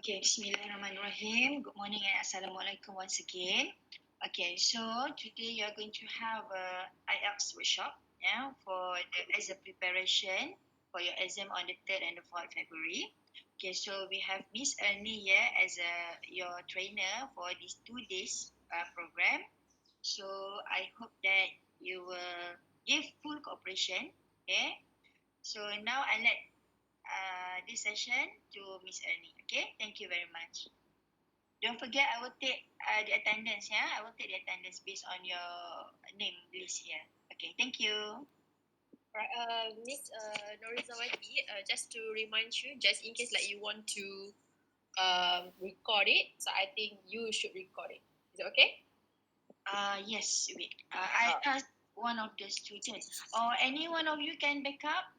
Okay, Bismillahirrahmanirrahim. Good morning and Assalamualaikum once again. Okay, so today you are going to have a Ielts workshop, for the exam preparation for your exam on the 3rd and the 4th February. Okay, so we have Miss Ernie here as your trainer for these 2 days program. So I hope that you will give full cooperation. Okay, so now I let this session to Miss Ernie. Okay, thank you very much. Don't forget, I will take the attendance. Yeah, I will take the attendance based on your name list here. Okay, thank you. Right, Miss Norizawati, just to remind you, just in case like you want to record it, so I think you should record it. Is it okay? Yes, wait. I asked one of the students, or any one of you can back up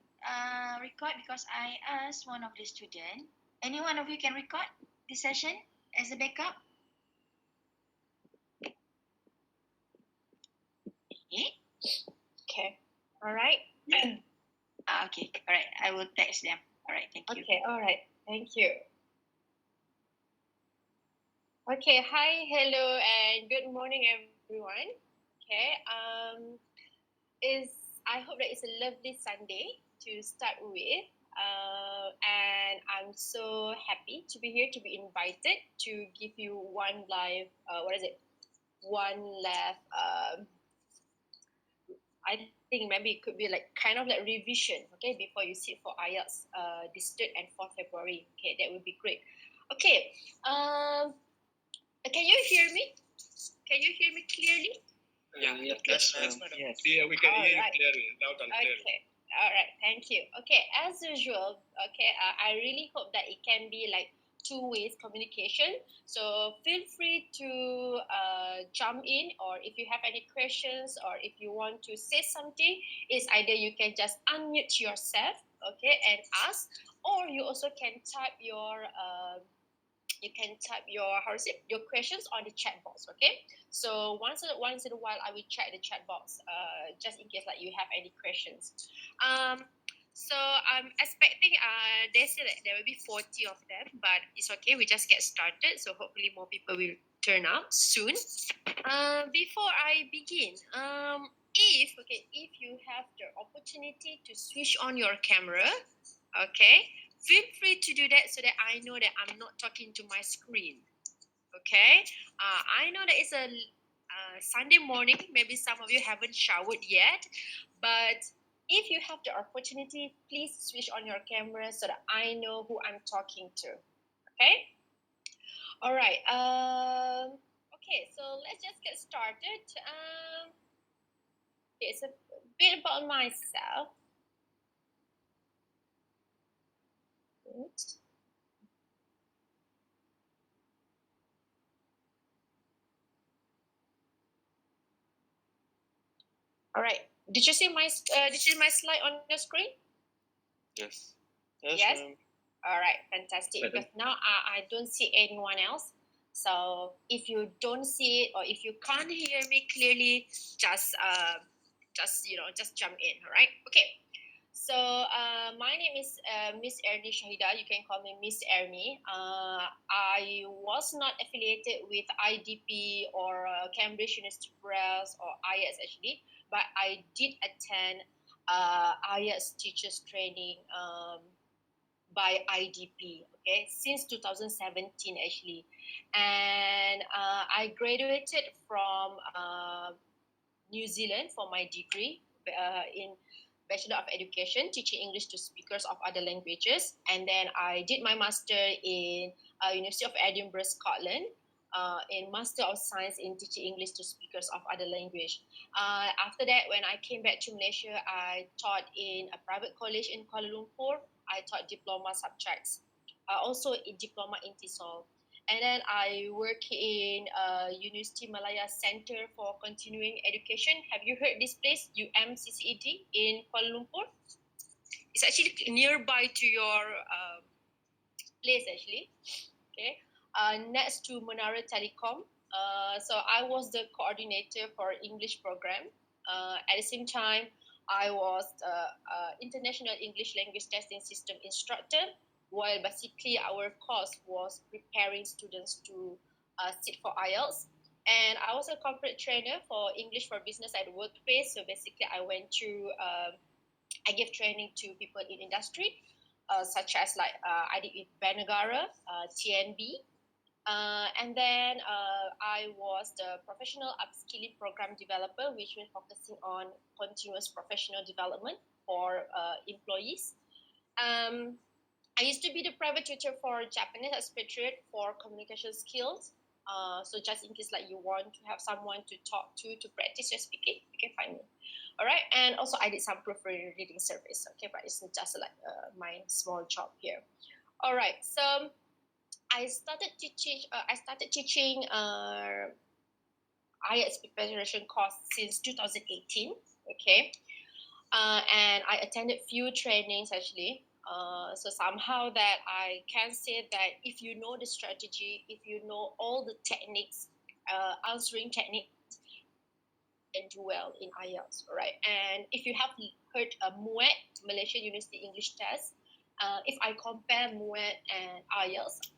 record, because I asked one of the students. Any one of you can record this session as a backup? Okay. All right. Okay. All right. I will text them. All right. Thank you. Okay. All right. Thank you. Okay. Hi. Hello. And good morning, everyone. Okay. I hope that it's a lovely Sunday to start with. And I'm so happy to be here, to be invited to give you one live, one live, I think maybe it could be like kind of like revision, okay, before you sit for IELTS this 3rd and 4th February. Okay, that would be great. Okay, can you hear me? Can you hear me clearly? Yes, yes. Yeah, we can hear you clearly, loud and clear. Okay. All right. Thank you. Okay. As usual, okay, I really hope that it can be like two-way communication. So feel free to jump in, or if you have any questions, or if you want to say something, it's either you can just unmute yourself, okay, and ask, or you also can type your your questions on the chat box. Okay, so once in a while I will check the chat box just in case like you have any questions. So I'm expecting they say that there will be 40 of them, but it's okay, we just get started, so hopefully more people will turn up soon. Before I begin, if you have the opportunity to switch on your camera, okay, feel free to do that so that I know that I'm not talking to my screen. Okay, I know that it's a Sunday morning. Maybe some of you haven't showered yet, but if you have the opportunity, please switch on your camera so that I know who I'm talking to. Okay. All right. Okay, so let's just get started. It's a bit about myself. All right. Did you see my slide on the screen? Yes. Yes. All right. Fantastic. Because now I don't see anyone else. So if you don't see it, or if you can't hear me clearly, just jump in. All right. Okay. So my name is Miss Ernie Shahida. You can call me Miss Ernie. I was not affiliated with IDP or Cambridge University Press or IELTS actually, but I did attend IELTS teachers training by IDP, okay, since 2017 actually, and I graduated from New Zealand for my degree in Bachelor of Education, teaching English to speakers of other languages, and then I did my master in University of Edinburgh, Scotland, in Master of Science in teaching English to speakers of other language. After that, when I came back to Malaysia, I taught in a private college in Kuala Lumpur. I taught diploma subjects, also in diploma in TESOL. And then I work in University Malaya Center for Continuing Education. Have you heard this place, UMCCED in Kuala Lumpur? It's actually nearby to your place actually. Okay, next to Menara Telecom. So I was the coordinator for English program. At the same time, I was the International English Language Testing System instructor. while basically our course was preparing students to sit for IELTS. And I was a corporate trainer for English for Business at the workplace. So basically, I went to I give training to people in industry, such as like I did with Banagara, TNB, and then I was the professional upskilling program developer, which was focusing on continuous professional development for employees. I used to be the private tutor for Japanese expatriate for communication skills. So just in case like you want to have someone to talk to practice your speaking, you can find me. All right, and also I did some proofreading reading service. Okay, but it's just like my small job here. All right, so I started teaching. IELTS preparation course since 2018. Okay, and I attended few trainings actually. So somehow that I can say that if you know the strategy, if you know all the techniques, answering techniques, and do well in IELTS, right? And if you have heard MUET, Malaysian University English Test, if I compare MUET and IELTS,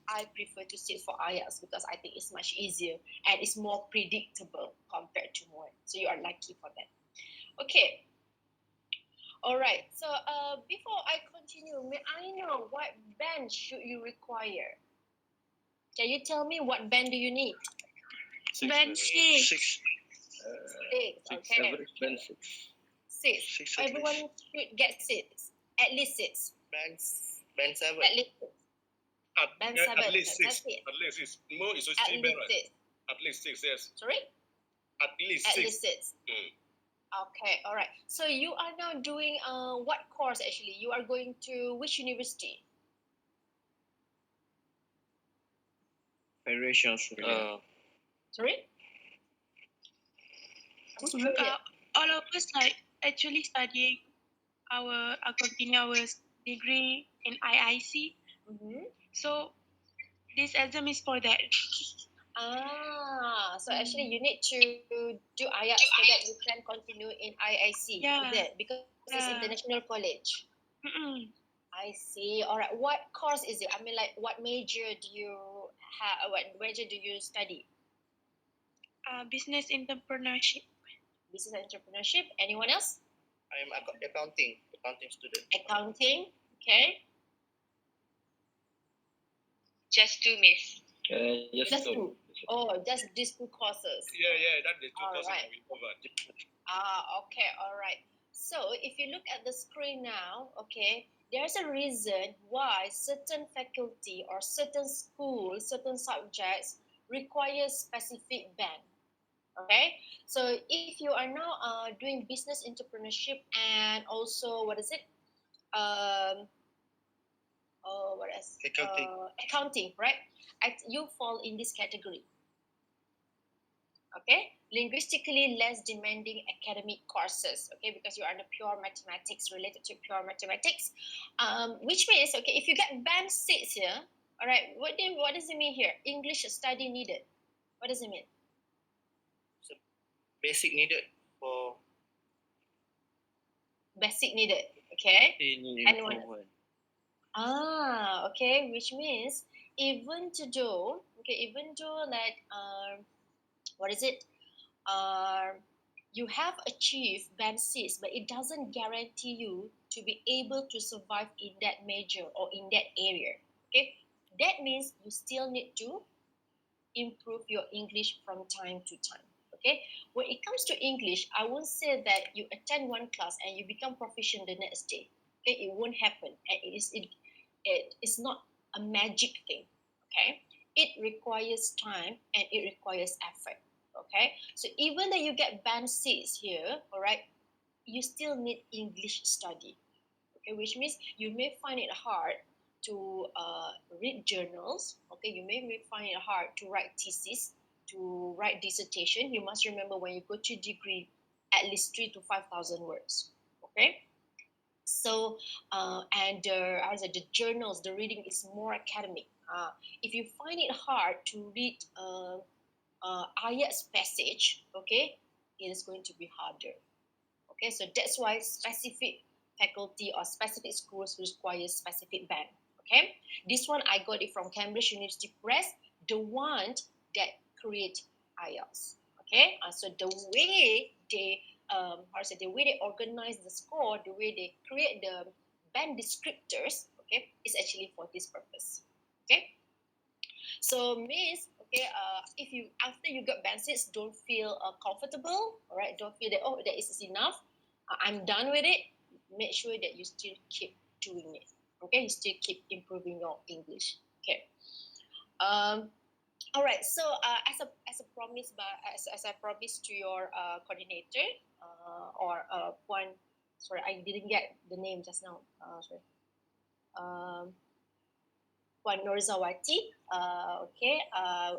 I prefer to sit for IELTS because I think it's much easier and it's more predictable compared to MUET. So you are lucky for that. Okay. All right. So before I continue, may I know what band should you require? Can you tell me what band do you need? Band 6. 6. Okay. Average band 6. 6. Everyone should get 6. At least 6. Band 7. At least 6. Band 7. At least 6. That's it. At least 6. More is At 16 band, least right? 6. At least 6, yes. Sorry? At least At 6. least 6. Okay, all right. So you are now doing what course actually? You are going to which university? Federation Australia. Sorry? All of us like actually studying continue our degree in IIC. Mm-hmm. So this exam is for that. So actually you need to do IELTS so that you can continue in IIC. Yeah. Is it? Because it's international college. Mm-mm. I see. All right. What course is it? I mean, like, what major do you have? What major do you study? Business entrepreneurship. Business entrepreneurship. Anyone else? I am accounting student. Accounting. Okay. Just 2 miss. Just 2. Oh, just these 2 courses. Yeah, that's the 2 All courses right. that we covered. Okay. All right. So if you look at the screen now, okay, there's a reason why certain faculty or certain schools, certain subjects require specific band. Okay, so if you are now doing business entrepreneurship and also what is it? What else? Accounting. Accounting, right? You fall in this category. Okay, linguistically less demanding academic courses. Okay, because you are in the pure mathematics, related to pure mathematics, which means okay, if you get band 6 here, all right, what does it mean here? English study needed. What does it mean? Basic needed for. Basic needed. Okay. Anyone? Okay, which means even though like what is it? You have achieved band 6, but it doesn't guarantee you to be able to survive in that major or in that area. Okay, that means you still need to improve your English from time to time. Okay, when it comes to English, I won't say that you attend one class and you become proficient the next day. Okay, it won't happen, and it is not a magic thing. Okay, it requires time and it requires effort. Okay, so even though you get band 6 here, all right, you still need English study. Okay, which means you may find it hard to read journals. Okay, you may find it hard to write thesis, to write dissertation. You must remember when you go to degree, at least 3,000 to 5,000 words. Okay, so and the journals, the reading is more academic. If you find it hard to read IELTS passage, okay, it is going to be harder. Okay, so that's why specific faculty or specific schools require specific band. Okay, this one I got it from Cambridge University Press, the one that create IELTS. Okay, so the way they the way they organize the score, the way they create the band descriptors, okay, is actually for this purpose. Okay, so means okay, if you after you got band 6 don't feel comfortable, all right, don't feel that oh that is enough, I'm done with it. Make sure that you still keep doing it. Okay, you still keep improving your English. Okay. All right. So as a promise, but as I promised to your coordinator or one, sorry, I didn't get the name just now. Sorry. Puan Norzawati. Okay.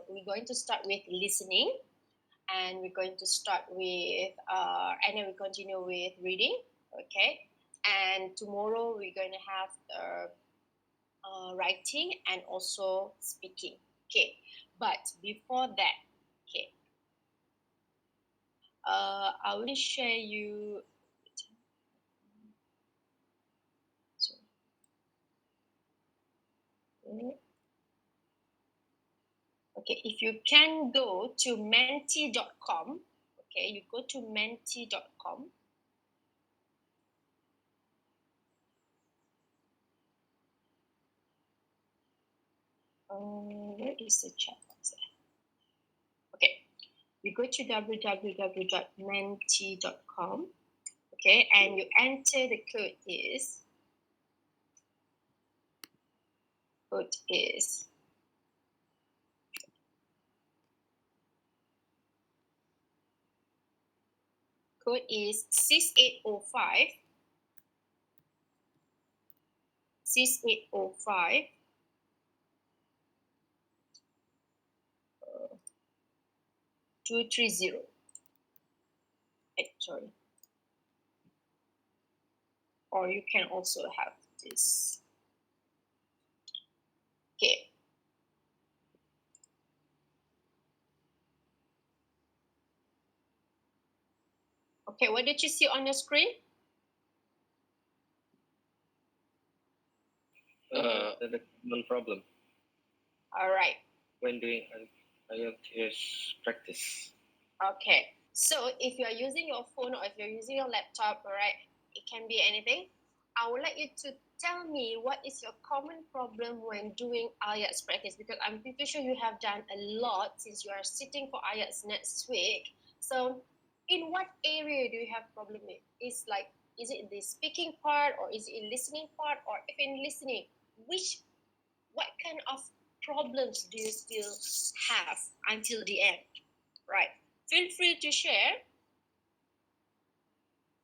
We're going to start with listening, and we're going to start with and then we continue with reading. Okay. And tomorrow we're going to have writing and also speaking. Okay, but before that, okay, I will share you. Okay, if you can go to menti.com, okay, you go to menti.com. Where is the chat box? Okay, you go to www.menti.com, okay, and you enter the code is code is 6805 6805 230. Sorry. Or you can also have this. Okay. Okay, what did you see on your screen? No problem. All right. When doing IELTS practice. Okay. So if you are using your phone or if you're using your laptop, all right, it can be anything. I would like you to tell me what is your common problem when doing IELTS practice, because I'm pretty sure you have done a lot since you are sitting for IELTS next week. So in what area do you have problem with? Is it in the speaking part, or is it in listening part, or if in listening, what kind of problems do you still have until the end? Right. Feel free to share.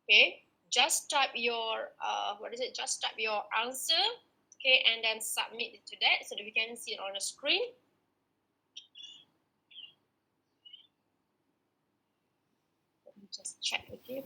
Okay. Just type your Just type your answer. Okay, and then submit it to that so that we can see it on the screen. Let me just check with you.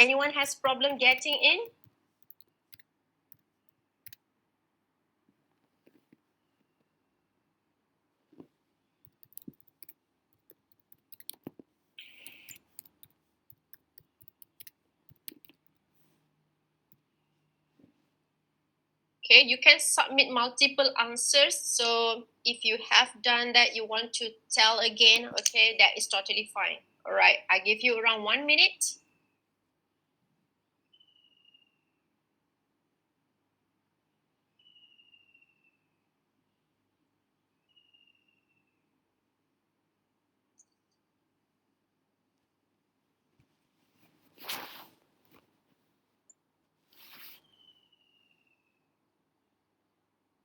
Anyone has problem getting in? Okay, you can submit multiple answers. So if you have done that, you want to tell again, okay, that is totally fine. All right, I give you around 1 minute.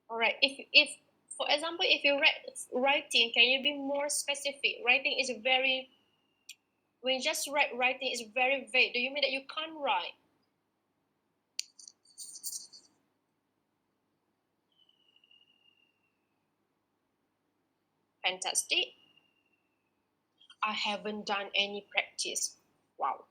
All right, if for example, if you write writing, can you be more specific? Writing is very, when you just write writing is very vague. Do you mean that you can't write? Fantastic. I haven't done any practice. Wow.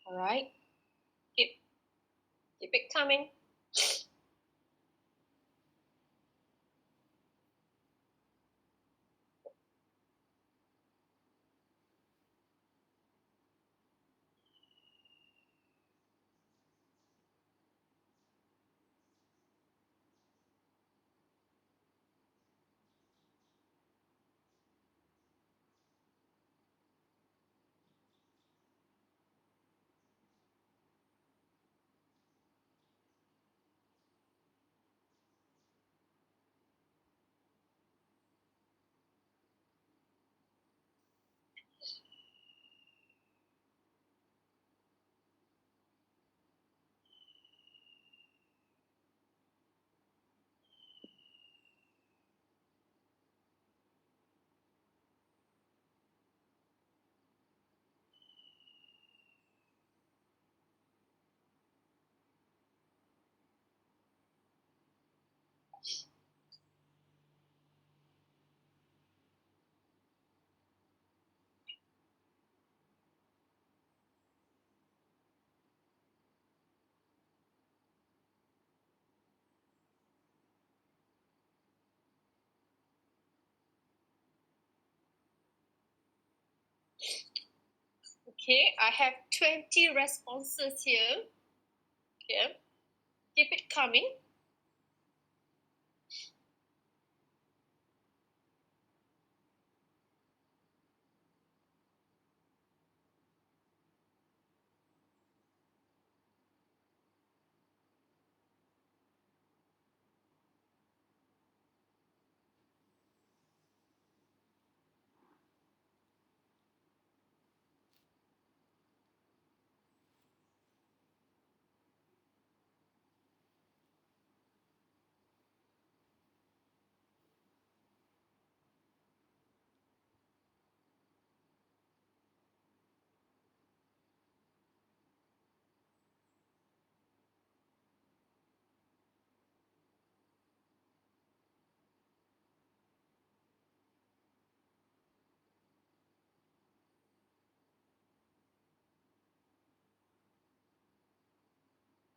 All right. Keep it coming. Okay, I have 20 responses here. Okay, keep it coming.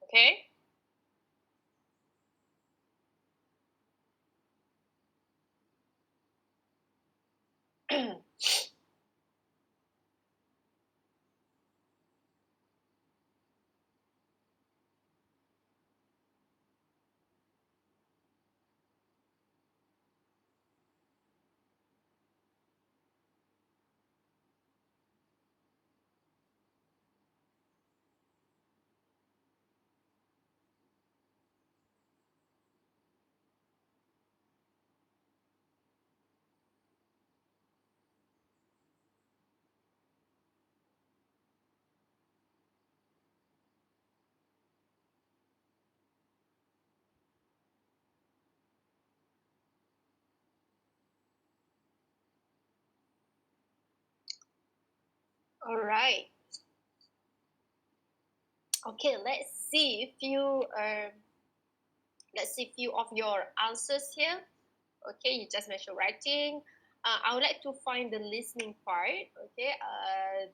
Okay. All right. Okay, let's see few of your answers here. Okay, you just mentioned writing. I would like to find the listening part. Okay,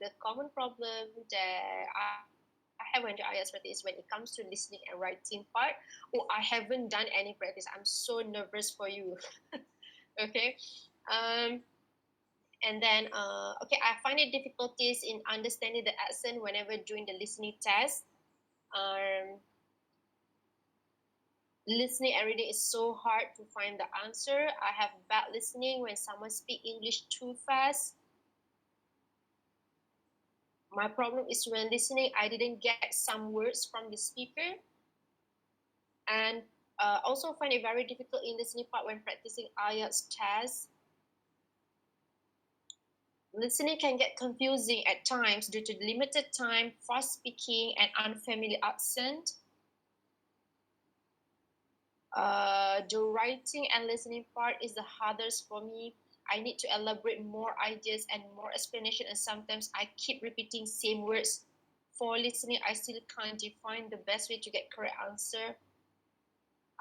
the common problem that I have when I IELTS practice is when it comes to listening and writing part. Oh, I haven't done any practice. I'm so nervous for you. Okay. Um, and then, okay, I find it difficulties in understanding the accent whenever doing the listening test. Um, Listening and reading is so hard to find the answer. I have bad listening when someone speak English too fast. My problem is when listening, I didn't get some words from the speaker. And also find it very difficult in listening part when practicing IELTS tests. Listening can get confusing at times due to limited time, fast speaking, and unfamiliar accent. The writing and listening part is the hardest for me. I need to elaborate more ideas and more explanation, and sometimes I keep repeating same words. For listening, I still can't define the best way to get correct answer.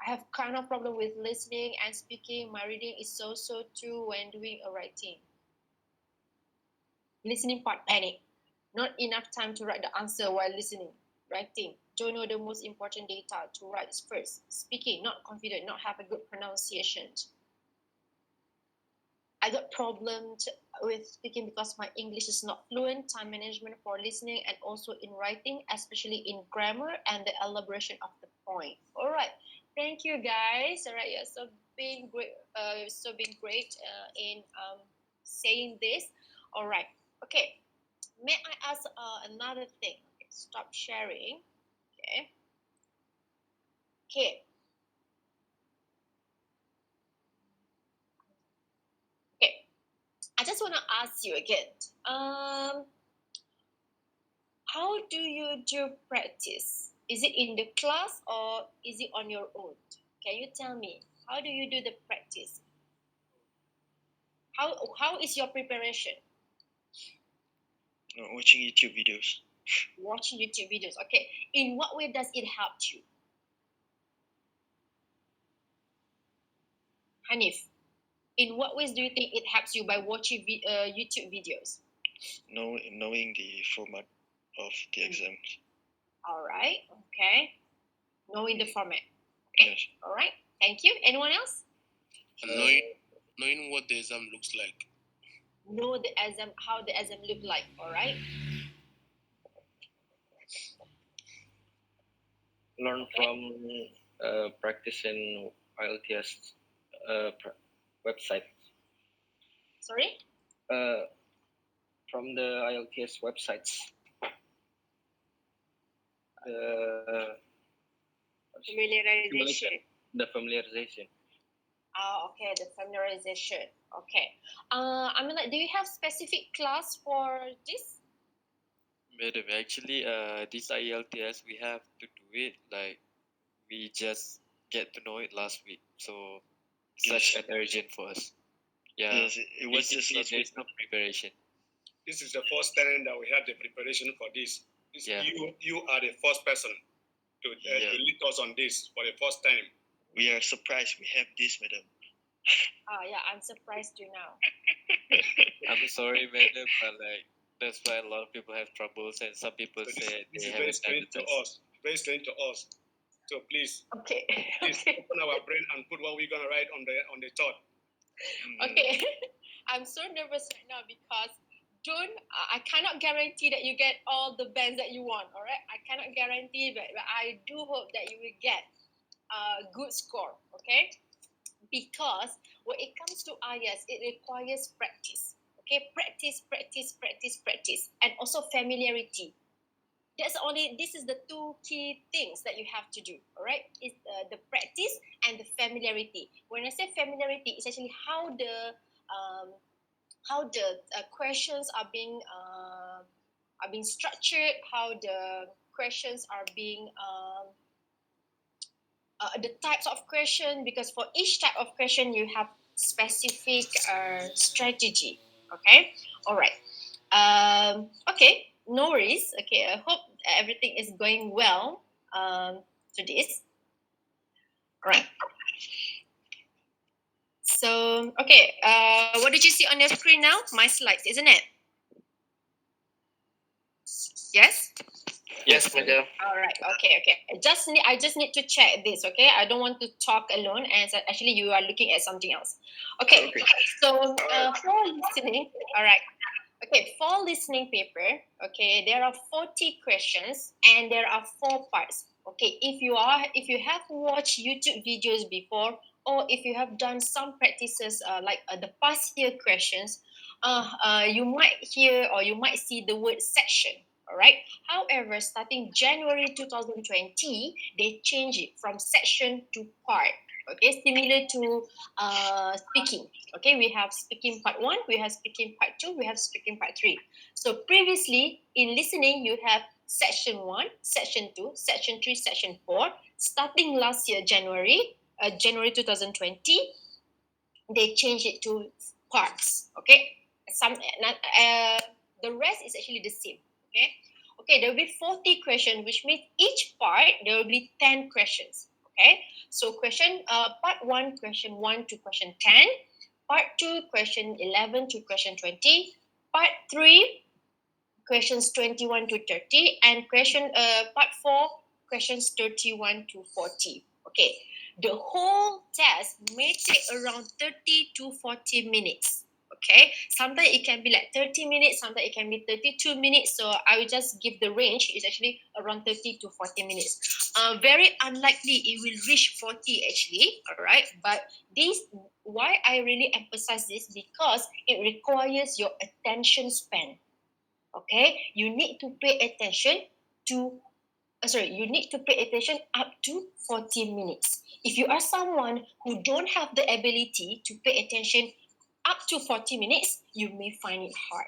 I have kind of problem with listening and speaking. My reading is so too when doing a writing. Listening part panic. Not enough time to write the answer while listening. Writing. Don't know the most important data to write first. Speaking. Not confident. Not have a good pronunciation. I got problems with speaking because my English is not fluent. Time management for listening and also in writing, especially in grammar and the elaboration of the point. All right. Thank you, guys. All right. Yeah. So being great. In saying this. All right. Okay. May I ask another thing? Okay, stop sharing. Okay. Okay. Okay. I just want to ask you again. How do you do practice? Is it in the class or is it on your own? Can you tell me? How do you do the practice? How is your preparation? Watching YouTube videos. Watching YouTube videos. Okay. In what way does it help you? Hanif, in what ways do you think it helps you by watching YouTube videos? Knowing the format of the exams. All right. Okay. Knowing the format. Okay. Yes. All right. Thank you. Anyone else? Knowing what the exam looks like. Know the exam, how the exam look like. All right. Learn from practicing IELTS website. Sorry? From the IELTS websites. Familiarization. The familiarization. Oh, okay. The familiarization. Okay. I mean, like, do you have specific class for this? Madam, actually, this IELTS, we have to do it like we just get to know it last week. So, such an urgent for us. Yeah. Yes, it was just last week. There's no preparation. This is the first time that we had the preparation for this. Yeah. You are the first person to lead us on this for the first time. We are surprised we have this, madam. Oh, yeah, I'm surprised you now. I'm sorry, madam, but like that's why a lot of people have troubles, and some people say this they is very haven't done strange the to test. us. Very strange to us. So please, Okay. please open our brain and put what we're gonna write on the thought. Okay. I'm so nervous right now because I cannot guarantee that you get all the bands that you want. All right, I cannot guarantee that, but I do hope that you will get a good score. Okay, because when it comes to IELTS, it requires practice. Okay, practice, and also familiarity. This is the two key things that you have to do. All right, is the practice and the familiarity. When I say familiarity, it's actually how the questions are being structured, how the questions are being the types of question, because for each type of question you have specific strategy. Okay, all right. Okay, no worries. Okay, I hope everything is going well to this. All right. So, okay, what did you see on your screen now? My slides, isn't it? Yes? Yes, madam. All right. Okay. I just need to check this. Okay. I don't want to talk alone, and actually you are looking at something else. Okay. So for listening, all right. Okay, for listening paper, okay, there are 40 questions and there are 4 parts. Okay, if you have watched YouTube videos before, or if you have done some practices like the past year questions, you might hear or you might see the word section. All right. However, starting January 2020, they change it from section to part. Okay, similar to speaking. Okay, we have speaking part 1, we have speaking part 2, we have speaking part 3. So previously in listening, you have section 1, section 2, section 3, section 4. Starting last year, January 2020, they changed it to parts. Okay, the rest is actually the same. Okay, there will be 40 questions, which means each part there will be 10 questions. Okay, so part 1, question 1 to question 10, part 2, question 11 to question 20, part 3, questions 21 to 30, and part 4, questions 31 to 40. Okay, the whole test may take around 30 to 40 minutes. Okay, sometimes it can be like 30 minutes, sometimes it can be 32 minutes. So I will just give the range. It's actually around 30 to 40 minutes. Very unlikely it will reach 40 actually. All right, but why I really emphasize this, because it requires your attention span. Okay, you need to pay attention to you need to pay attention up to 40 minutes. If you are someone who don't have the ability to pay attention up to 40 minutes, you may find it hard.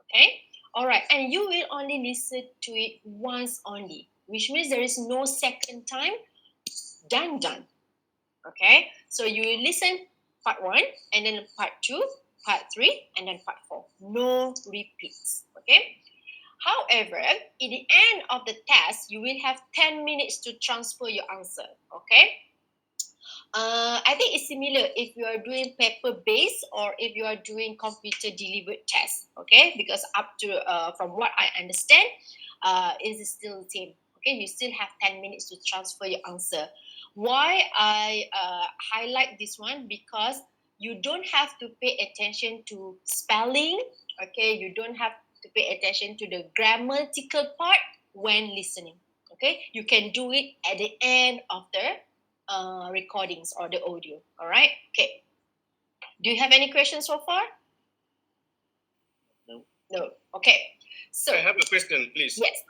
Okay, all right, and you will only listen to it once only, which means there is no second time. Done. Okay, so you will listen part 1, and then part 2, part 3, and then part 4. No repeats. Okay, however, at the end of the test, you will have 10 minutes to transfer your answer. Okay. I think it's similar if you are doing paper-based or if you are doing computer-delivered test. Okay, because up to from what I understand, it is still the same. Okay, you still have 10 minutes to transfer your answer. Why I highlight this one? Because you don't have to pay attention to spelling. Okay, you don't have to pay attention to the grammatical part when listening. Okay, you can do it at the end of the recordings or the audio. All right. Okay. Do you have any questions so far? No. Okay. So I have a question, please. yes.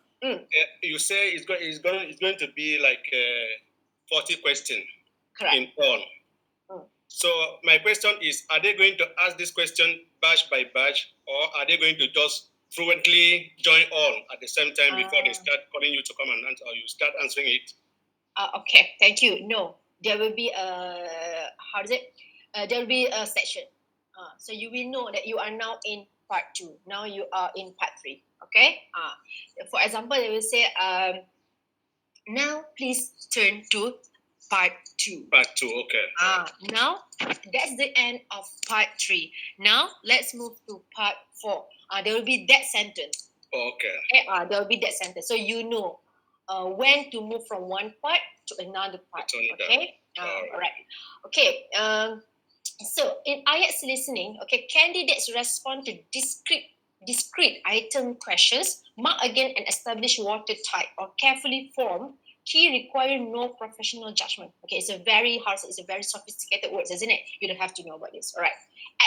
You say it's going to be like 40 questions Correct. in all. So my question is, are they going to ask this question batch by batch, or are they going to just fluently join all at the same time before they start calling you to come and answer, or you start answering it? Okay, thank you. No, there will be there will be a session. So you will know that you are now in part 2. Now you are in part 3. Okay. For example, they will say, now please turn to part 2. Part 2, okay. Now that's the end of part 3. Now let's move to part 4. There will be that sentence. Okay. There will be that sentence. So you know when to move from one part to another part. Okay. All right. Okay. So in Ielts listening, okay, candidates respond to discrete item questions, mark again and establish watertight or carefully formed key require no professional judgment. Okay, it's a very hard, it's a very sophisticated words, isn't it? You don't have to know about this. All right.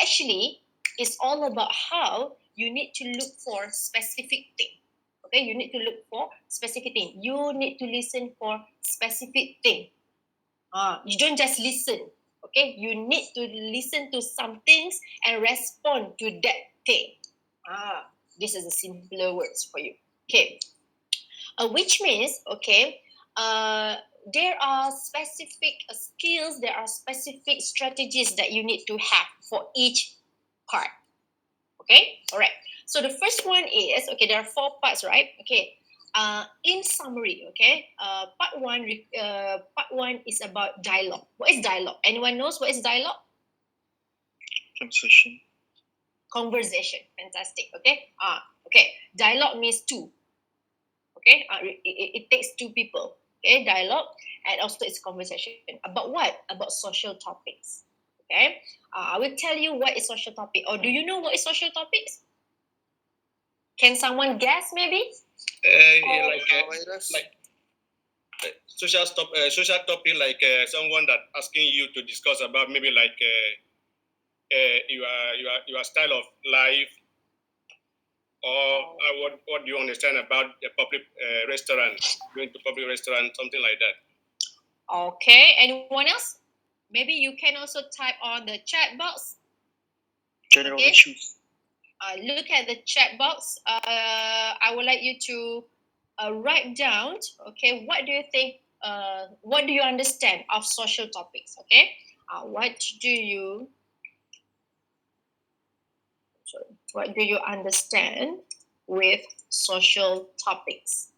Actually, it's all about how you need to look for specific thing. Okay, you need to look for specific thing. You need to listen for specific thing. You don't just listen. Okay, you need to listen to some things and respond to that thing. This is a simpler words for you. Okay, which means there are specific skills, there are specific strategies that you need to have for each part. Okay, all right. So the first one is, okay, there are 4 parts, right? Okay. In summary, okay, part one is about dialogue. What is dialogue? Anyone knows what is dialogue? Conversation. Fantastic. Okay. Okay. Dialogue means 2. Okay. It takes 2 people. Okay. Dialogue, and also it's conversation about what? About social topics. Okay. I will tell you what is social topic. Or do you know what is social topics? Can someone guess maybe? Like social topic, like someone that asking you to discuss about maybe like your style of life, or what do you understand about the public restaurant, going to public restaurant, something like that. Okay, anyone else? Maybe you can also type on the chat box. General issues. Look at the chat box. I would like you to write down, okay, what do you think, what do you understand of social topics, okay? What do you what do you understand with social topics?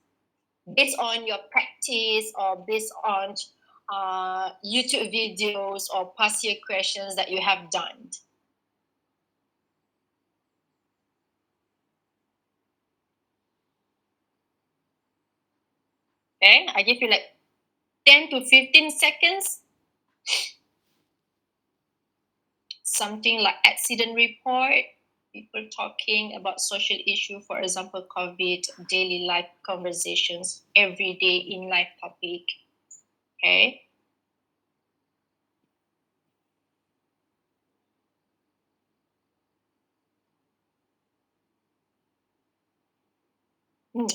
Based on your practice or based on YouTube videos or past year questions that you have done. Okay, I give you like 10 to 15 seconds. Something like accident report, people talking about social issue, for example, COVID, daily life conversations, everyday in life topic. Okay.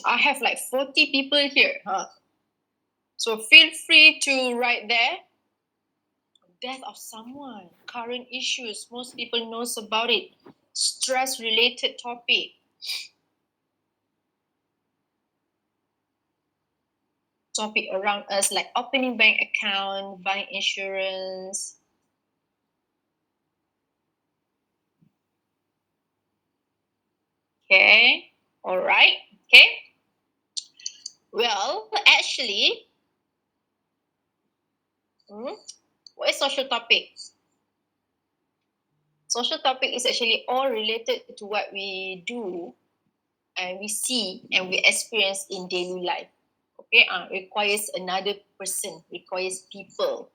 I have like 40 people here. So feel free to write there. Death of someone, current issues, most people knows about it. Stress related topic. Topic around us like opening bank account, buying insurance. Okay, all right, okay. Well, actually, what is social topic? Social topic is actually all related to what we do and we see and we experience in daily life. Okay, requires another person, requires people.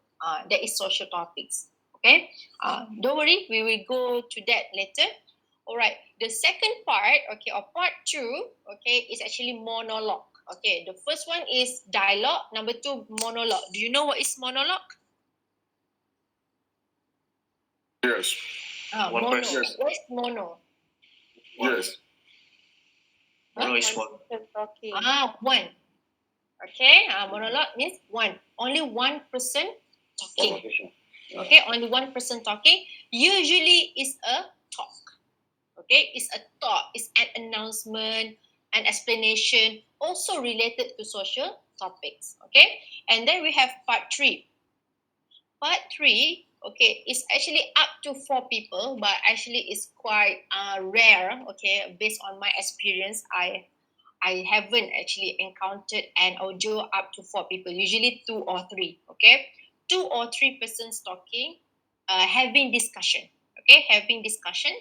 That is social topics. Okay, don't worry, we will go to that later. All right, the second part, okay, or part two, okay, is actually monologue. Okay, the first one is dialogue. Number two, monologue. Do you know what is monologue? Yes. One Mono. person. What is mono? Yes. Mono is one. One. Okay, monologue means one. Only one person talking. Okay, only one person talking. Usually is a talk. Okay, it's a talk, it's an announcement, an explanation, also related to social topics. Okay, and then we have part three. Part three, okay, is actually up to 4 people, but actually it's quite rare. Okay, based on my experience, I haven't actually encountered an audio up to 4 people, usually 2 or 3. Okay, 2 or 3 persons talking, having discussion. Okay, having discussion.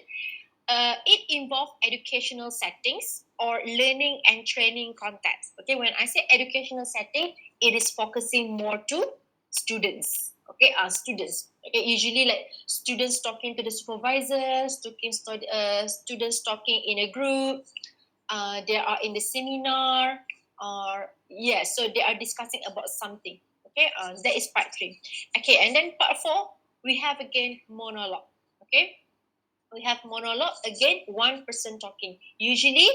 It involves educational settings or learning and training context. Okay, when I say educational setting, it is focusing more to students. Okay, students. Okay, usually like students talking to the supervisors, students talking in a group. They are in the seminar, or so they are discussing about something. Okay, that is part three. Okay, and then part four, we have again monologue. Okay, we have monologue again, one person talking. Usually,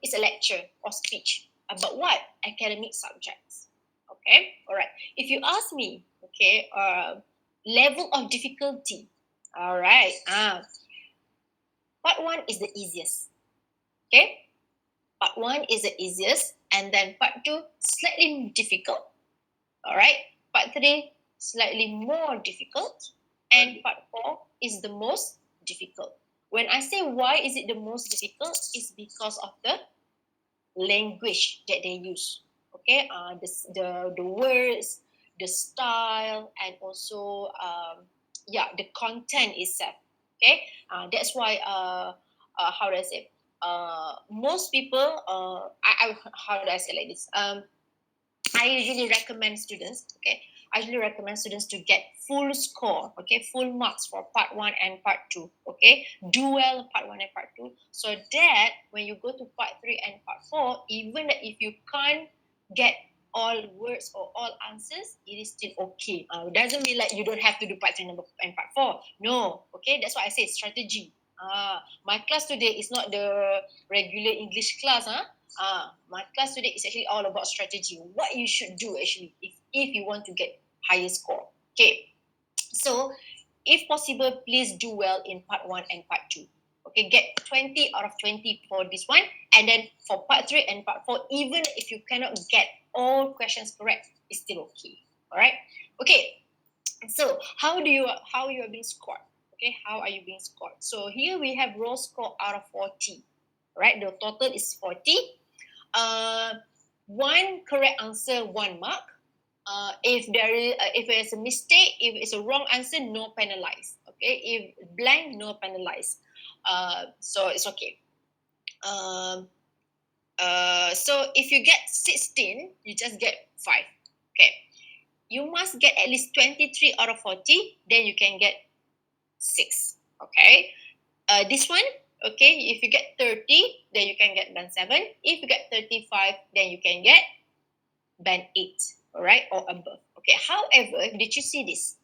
it's a lecture or speech about what academic subjects. Okay, all right. If you ask me, okay, level of difficulty. All right. Part one is the easiest. Okay, part one is the easiest, and then part two slightly difficult. All right, part three slightly more difficult, and part four is the most difficult. When I say why is it the most difficult, it's because of the language that they use. Okay, the words, the style, and also the content itself. Okay, that's why how do I say? Most people, how do I say like this? I usually recommend students, okay, I usually recommend students to get full score, okay, full marks for part one and part two, okay. Do well part one and part two, so that when you go to part three and part four, even if you can't get all words or all answers, it is still okay. It doesn't mean like you don't have to do part three and part four. No, okay, that's why I say strategy. My class today is not the regular English class, my class today is actually all about strategy. What you should do actually if you want to get higher score. Okay. So if possible, please do well in part one and part two. Okay, get 20 out of 20 for this one. And then for part three and part four, even if you cannot get all questions correct, it's still okay. All right. Okay. So how you are being scored? Okay, how are you being scored? So here we have raw score out of 40. Right, the total is 40. One correct answer, 1 mark. If there's a mistake, if it's a wrong answer, no penalize. Okay, if blank, no penalize. So it's okay. So if you get 16, you just get 5. Okay, you must get at least 23 out of 40, then you can get 6. Okay, this one, okay, if you get 30, then you can get band 7. If you get 35, then you can get band 8, all right, or above. Okay, however, did you see this?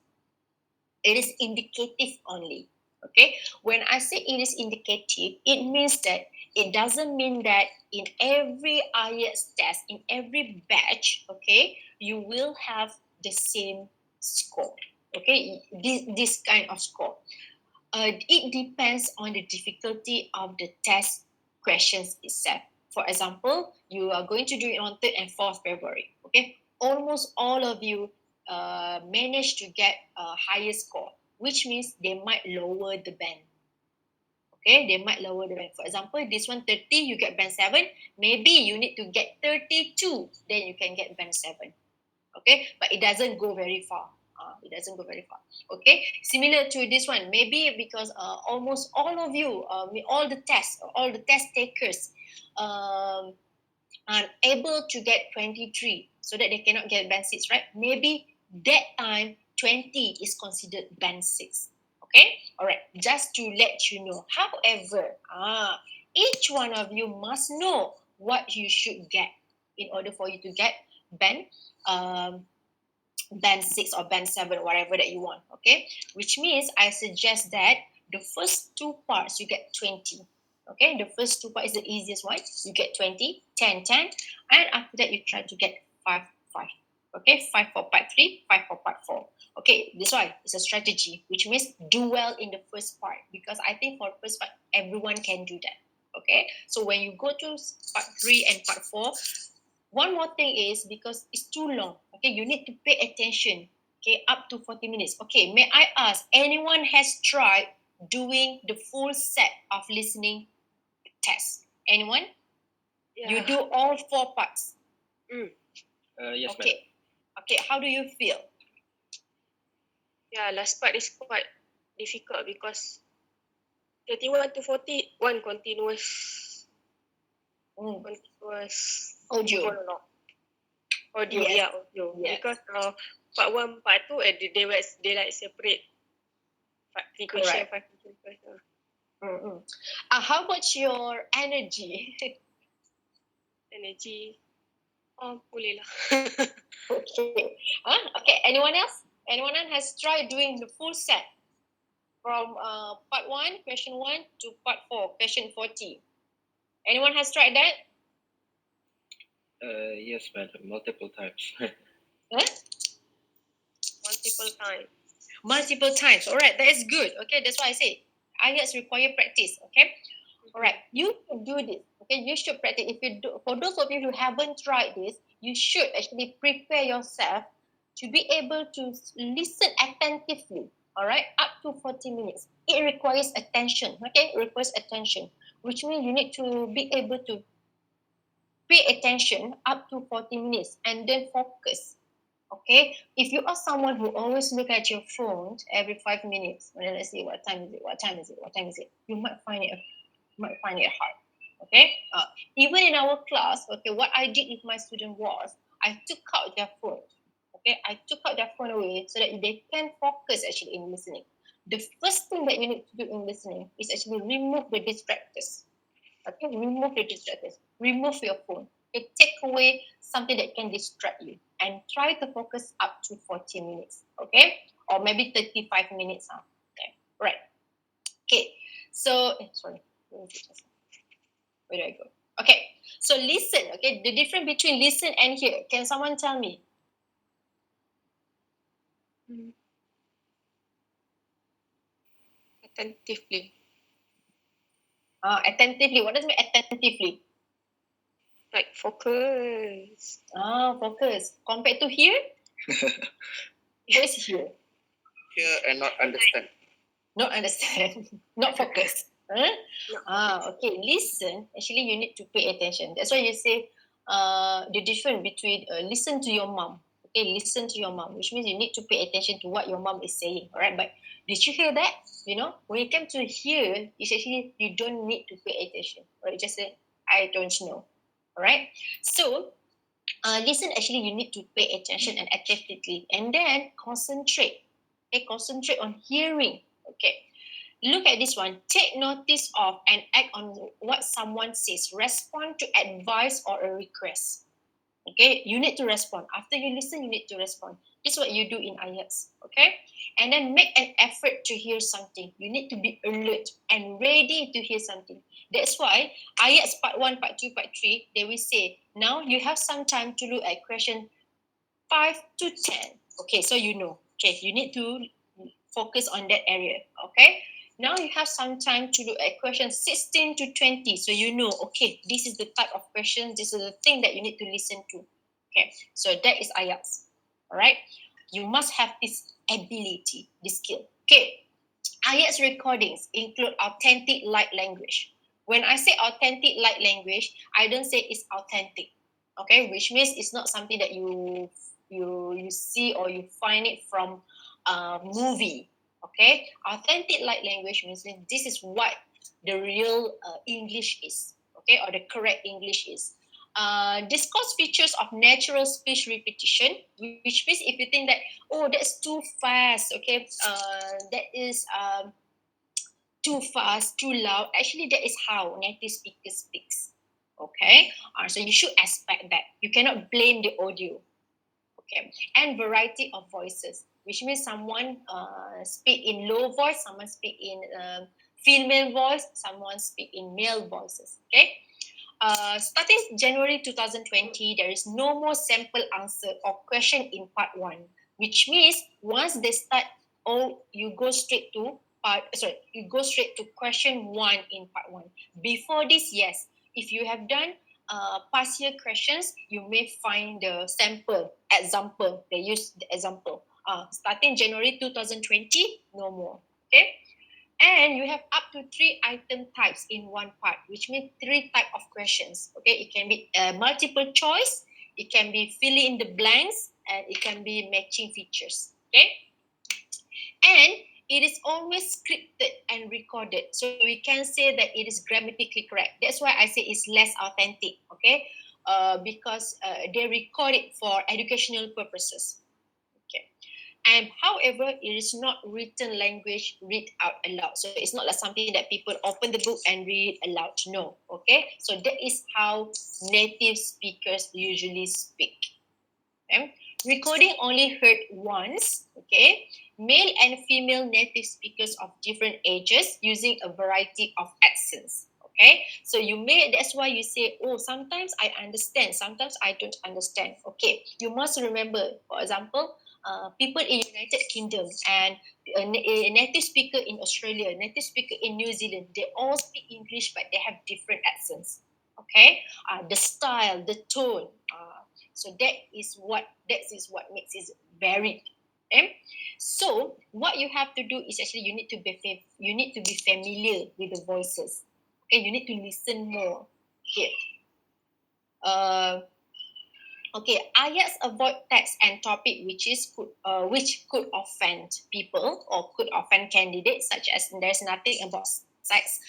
It is indicative only. Okay, when I say it is indicative, it means that it doesn't mean that in every IELTS test, in every batch, okay, you will have the same score. Okay, this kind of score. It depends on the difficulty of the test questions itself. For example, you are going to do it on 3rd and 4th February. Okay, almost all of you manage to get a higher score, which means they might lower the band. Okay, they might lower the band. For example, this one 30, you get band 7. Maybe you need to get 32, then you can get band 7. Okay, but it doesn't go very far. It doesn't go very far. Okay, similar to this one, maybe because almost all of you, all the test takers are able to get 23, so that they cannot get band 6, right? Maybe that time 20 is considered band 6. Okay, all right, just to let you know. However, each one of you must know what you should get in order for you to get band band 6 or band 7, whatever that you want. Okay, which means I suggest that the first 2 parts you get 20. Okay, the first 2 parts is the easiest one. You get 20, 10, 10, and after that you try to get 5, 5. Okay, 5 for part 3, 5 for part 4. Okay, this one is a strategy, which means do well in the first part, because I think for the first part everyone can do that. Okay, so when you go to part 3 and part 4, one more thing is, because it's too long, okay, you need to pay attention, okay, up to 40 minutes. Okay, may I ask, anyone has tried doing the full set of listening test? Anyone? Yeah. You do all 4 parts. Yes, Okay. Okay, how do you feel? Yeah, last part is quite difficult because 31 to 40, one continuous Audio. monologue. Audio, Yes. yeah, audio. Yes. Because part 1, part 2, they like separate. 3 question, 5 question. How about your energy? Energy. Boleh lah. Okay. Okay, anyone else? Anyone else has tried doing the full set from part 1, question 1 to part 4, question 40? Anyone has tried that? Yes, madam, multiple times. Huh? Multiple times. Multiple times. All right, that is good. Okay, that's why I say IELTS require practice. Okay. All right, you should do this. Okay, you should practice. If you do, for those of you who haven't tried this, you should actually prepare yourself to be able to listen attentively. All right, up to 40 minutes. It requires attention. Okay, it requires attention, which means you need to be able to pay attention up to 40 minutes and then focus. Okay, if you are someone who always look at your phone every 5 minutes, and then let's see what time is it, what time is it, what time is it, you might find it hard. Okay, even in our class, okay, what I did with my student was I took out their phone. Okay, I took out their phone away so that they can focus actually in listening. The first thing that you need to do in listening is actually remove the distractors. Okay, remove the distractors. Remove your phone. Okay, take away something that can distract you and try to focus up to 40 minutes. Okay, or maybe 35 minutes. Okay, right. Okay, so sorry. Where do I go? Okay, so listen. Okay, the difference between listen and hear. Can someone tell me? Attentively. Attentively. What does it mean attentively? Like focus. Focus. Compared to hear? What is hear? Hear and not understand. Not understand. Not focus. Huh? Okay. Listen. Actually, you need to pay attention. That's why you say the difference between listen to your mom. Okay, listen to your mom, which means you need to pay attention to what your mom is saying. All right, but did you hear that? You know, when it comes to hear, it's actually you don't need to pay attention. Right? Just say I don't know. All right. So listen, actually, you need to pay attention and attentively, and then concentrate. Okay, concentrate on hearing. Okay, look at this one. Take notice of and act on what someone says. Respond to advice or a request. Okay, you need to respond. After you listen, you need to respond. This is what you do in Ielts. Okay, and then make an effort to hear something. You need to be alert and ready to hear something. That's why Ielts part 1, part 2, part 3, they will say, now you have some time to look at question 5 to 10. Okay, so you know. Okay, you need to focus on that area. Okay, now you have some time to look at question 16 to 20. So you know, okay, this is the type of question, this is the thing that you need to listen to. Okay, so that is Ielts. All right, you must have this ability, this skill. Okay, Ielts recordings include authentic light language. When I say authentic light language, I don't say it's authentic. Okay, which means it's not something that you see or you find it from a movie. Okay, authentic light language means this is what the real English is. Okay, or the correct English is. Discuss features of natural speech repetition, which means if you think that, oh, that's too fast, okay, that is too fast, too loud. Actually, that is how native speaker speaks. Okay, so you should expect that. You cannot blame the audio. Okay, and variety of voices, which means someone speak in low voice, someone speak in female voice, someone speak in male voices. Okay. Starting January 2020, there is no more sample answer or question in part 1, which means once they start, you go straight to question 1 in part 1. Before this, yes, if you have done past year questions, you may find the example. They use the example. Starting January 2020, no more. Okay. And you have up to 3 item types in one part, which means 3 type of questions. Okay, it can be multiple choice, it can be filling in the blanks, and it can be matching features. Okay, and it is always scripted and recorded, so we can say that it is grammatically correct. That's why I say it's less authentic. Okay, because they record it for educational purposes. Okay. And however, it is not written language read out aloud. So it's not like something that people open the book and read aloud. No. Okay. So that is how native speakers usually speak. Okay. Recording only heard once. Okay. Male and female native speakers of different ages using a variety of accents. Okay, so that's why you say, oh, sometimes I understand, sometimes I don't understand. Okay, you must remember, for example, people in United Kingdom and a native speaker in Australia, native speaker in New Zealand, they all speak English, but they have different accents. Okay, the style, the tone. So that is what makes it varied. Okay? So what you have to do is actually you need to be familiar with the voices. Okay, you need to listen more. Okay. Okay, Ielts avoid text and topic which could offend people or could offend candidates, such as there's nothing about sex,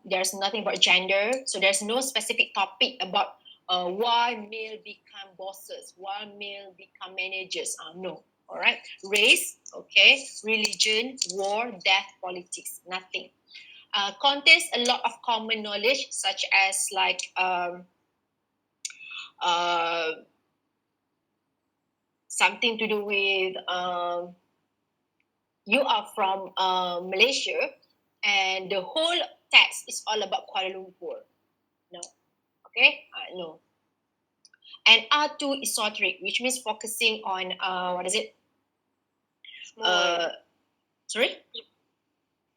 there's nothing about gender, so there's no specific topic about why male become bosses, why male become managers. No. All right. Race, okay, religion, war, death, politics, nothing. Contains a lot of common knowledge, such as like something to do with you are from Malaysia, and the whole text is all about Kuala Lumpur. No. Okay? No. And R2 esoteric, which means focusing on what is it? Sorry?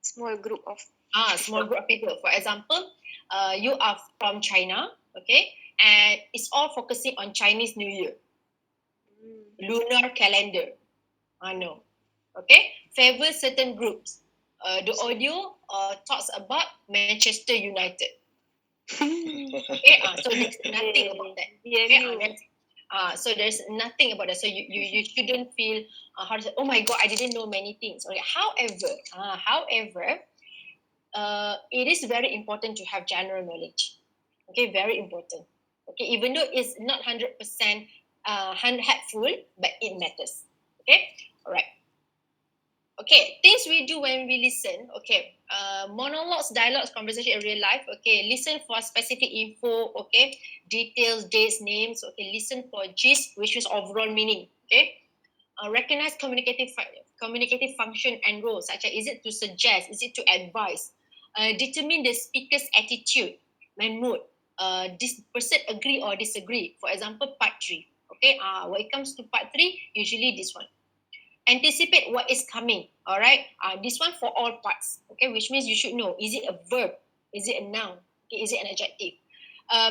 Small group of small group of people. For example, you are from China, okay, and it's all focusing on Chinese New Year, lunar calendar. No. Okay, favor certain groups. The audio talks about Manchester United. Okay, so there's nothing about that. Okay, so there's nothing about that. So you shouldn't feel how to say, oh my god, I didn't know many things. Okay, however, it is very important to have general knowledge. Okay, very important. Okay, even though it's not 100% helpful, but it matters. Okay, all right. Okay, things we do when we listen. Okay, monologues, dialogues, conversation in real life. Okay, listen for specific info. Okay, details, dates, names. Okay, listen for gist, which is overall meaning. Okay, recognize communicative function and role, such as is it to suggest, is it to advise, determine the speaker's attitude and mood. This person agree or disagree. For example, part 3. Okay, when it comes to part 3, usually this one. Anticipate what is coming. All right, this one for all parts. Okay, which means you should know, is it a verb, is it a noun, okay, is it an adjective.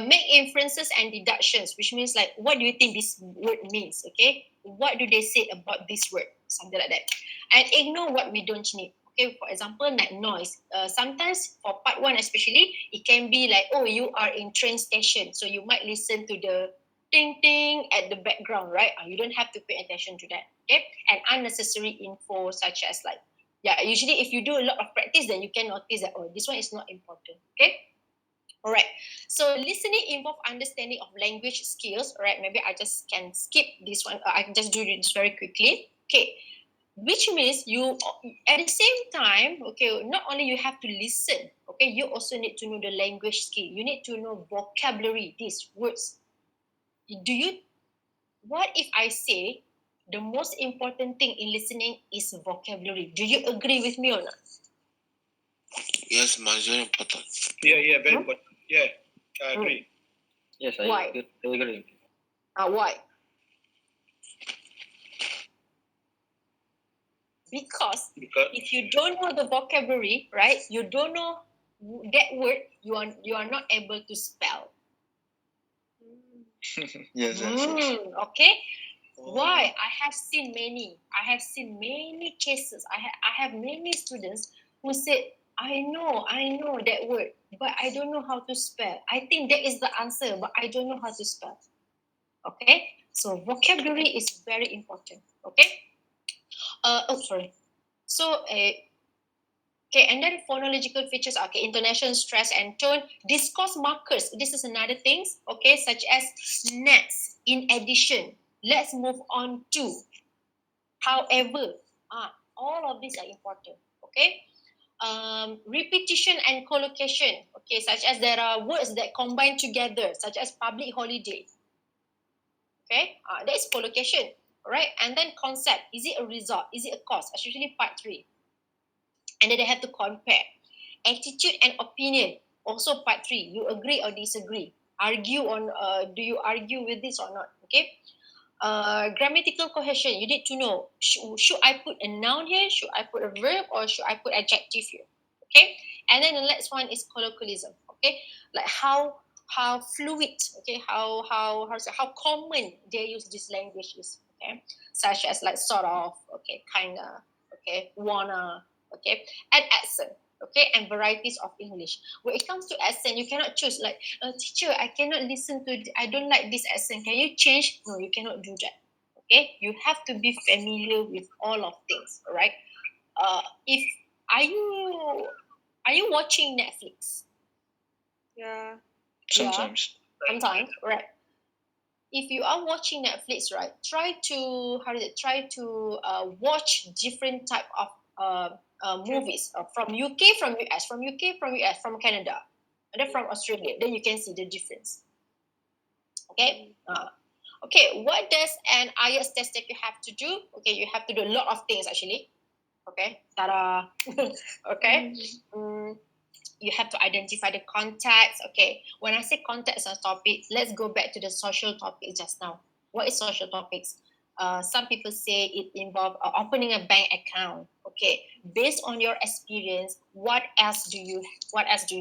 Make inferences and deductions, which means like, what do you think this word means? Okay, what do they say about this word, something like that. And ignore what we don't need. Okay, for example, like noise. Sometimes for part 1 especially, it can be like, oh, you are in train station, so you might listen to the ting ting at the background, right? You don't have to pay attention to that. Okay, and unnecessary info, such as like, yeah, usually if you do a lot of practice, then you can notice that, oh, this one is not important. Okay, all right. So listening involves understanding of language skills. All right, maybe I just can skip this one. I can just do this very quickly. Okay, which means you, at the same time, okay, not only you have to listen, okay, you also need to know the language skill. You need to know vocabulary, these words. What if I say the most important thing in listening is vocabulary? Do you agree with me or not? Yes, very important. Yeah, very important. Yeah, I agree. Yes, Why? I agree. Why? Because if you don't know the vocabulary, right, you don't know that word, you are not able to spell. Yes. Okay. Why? I have seen many cases. I have many students who said, I know that word, but I don't know how to spell. I think that is the answer, but I don't know how to spell. Okay, so vocabulary is very important. Okay. Sorry. So, okay, and then phonological features. Okay, intonation, stress, and tone. Discourse markers. This is another thing. Okay, such as next, in addition, let's move on to, however. All of these are important. Okay. Repetition and collocation. Okay, such as there are words that combine together, such as public holiday. Okay, that is collocation. Right, and then concept. Is it a result? Is it a cause? Especially part 3. And then they have to compare. Attitude and opinion, also part 3. You agree or disagree? Argue on, do you argue with this or not? Okay. Grammatical cohesion, you need to know, should I put a noun here, should I put a verb, or should I put adjective here? Okay. And then the next one is colloquialism. Okay, like how fluid, okay, how common they use this language is. Okay, such as like sort of, okay, kinda, okay, wanna, okay, and accent. Okay, and varieties of English. When it comes to accent, you cannot choose like, teacher, I cannot listen to, I don't like this accent. Can you change? No, you cannot do that. Okay, you have to be familiar with all of things. All right. If are you watching Netflix? Yeah. Sometimes. Sometimes, right? If you are watching Netflix, right, try to watch different type of movies from UK, from US, from Canada, and then from Australia. Then you can see the difference. Okay. Okay. What does an IELTS test that you have to do? Okay, you have to do a lot of things actually. Okay. Ta-da. Okay. You have to identify the context. Okay, when I say context and topic, let's go back to the social topic just now. What is social topics? Some people say it involves opening a bank account. Okay, based on your experience, what else do you have? What else do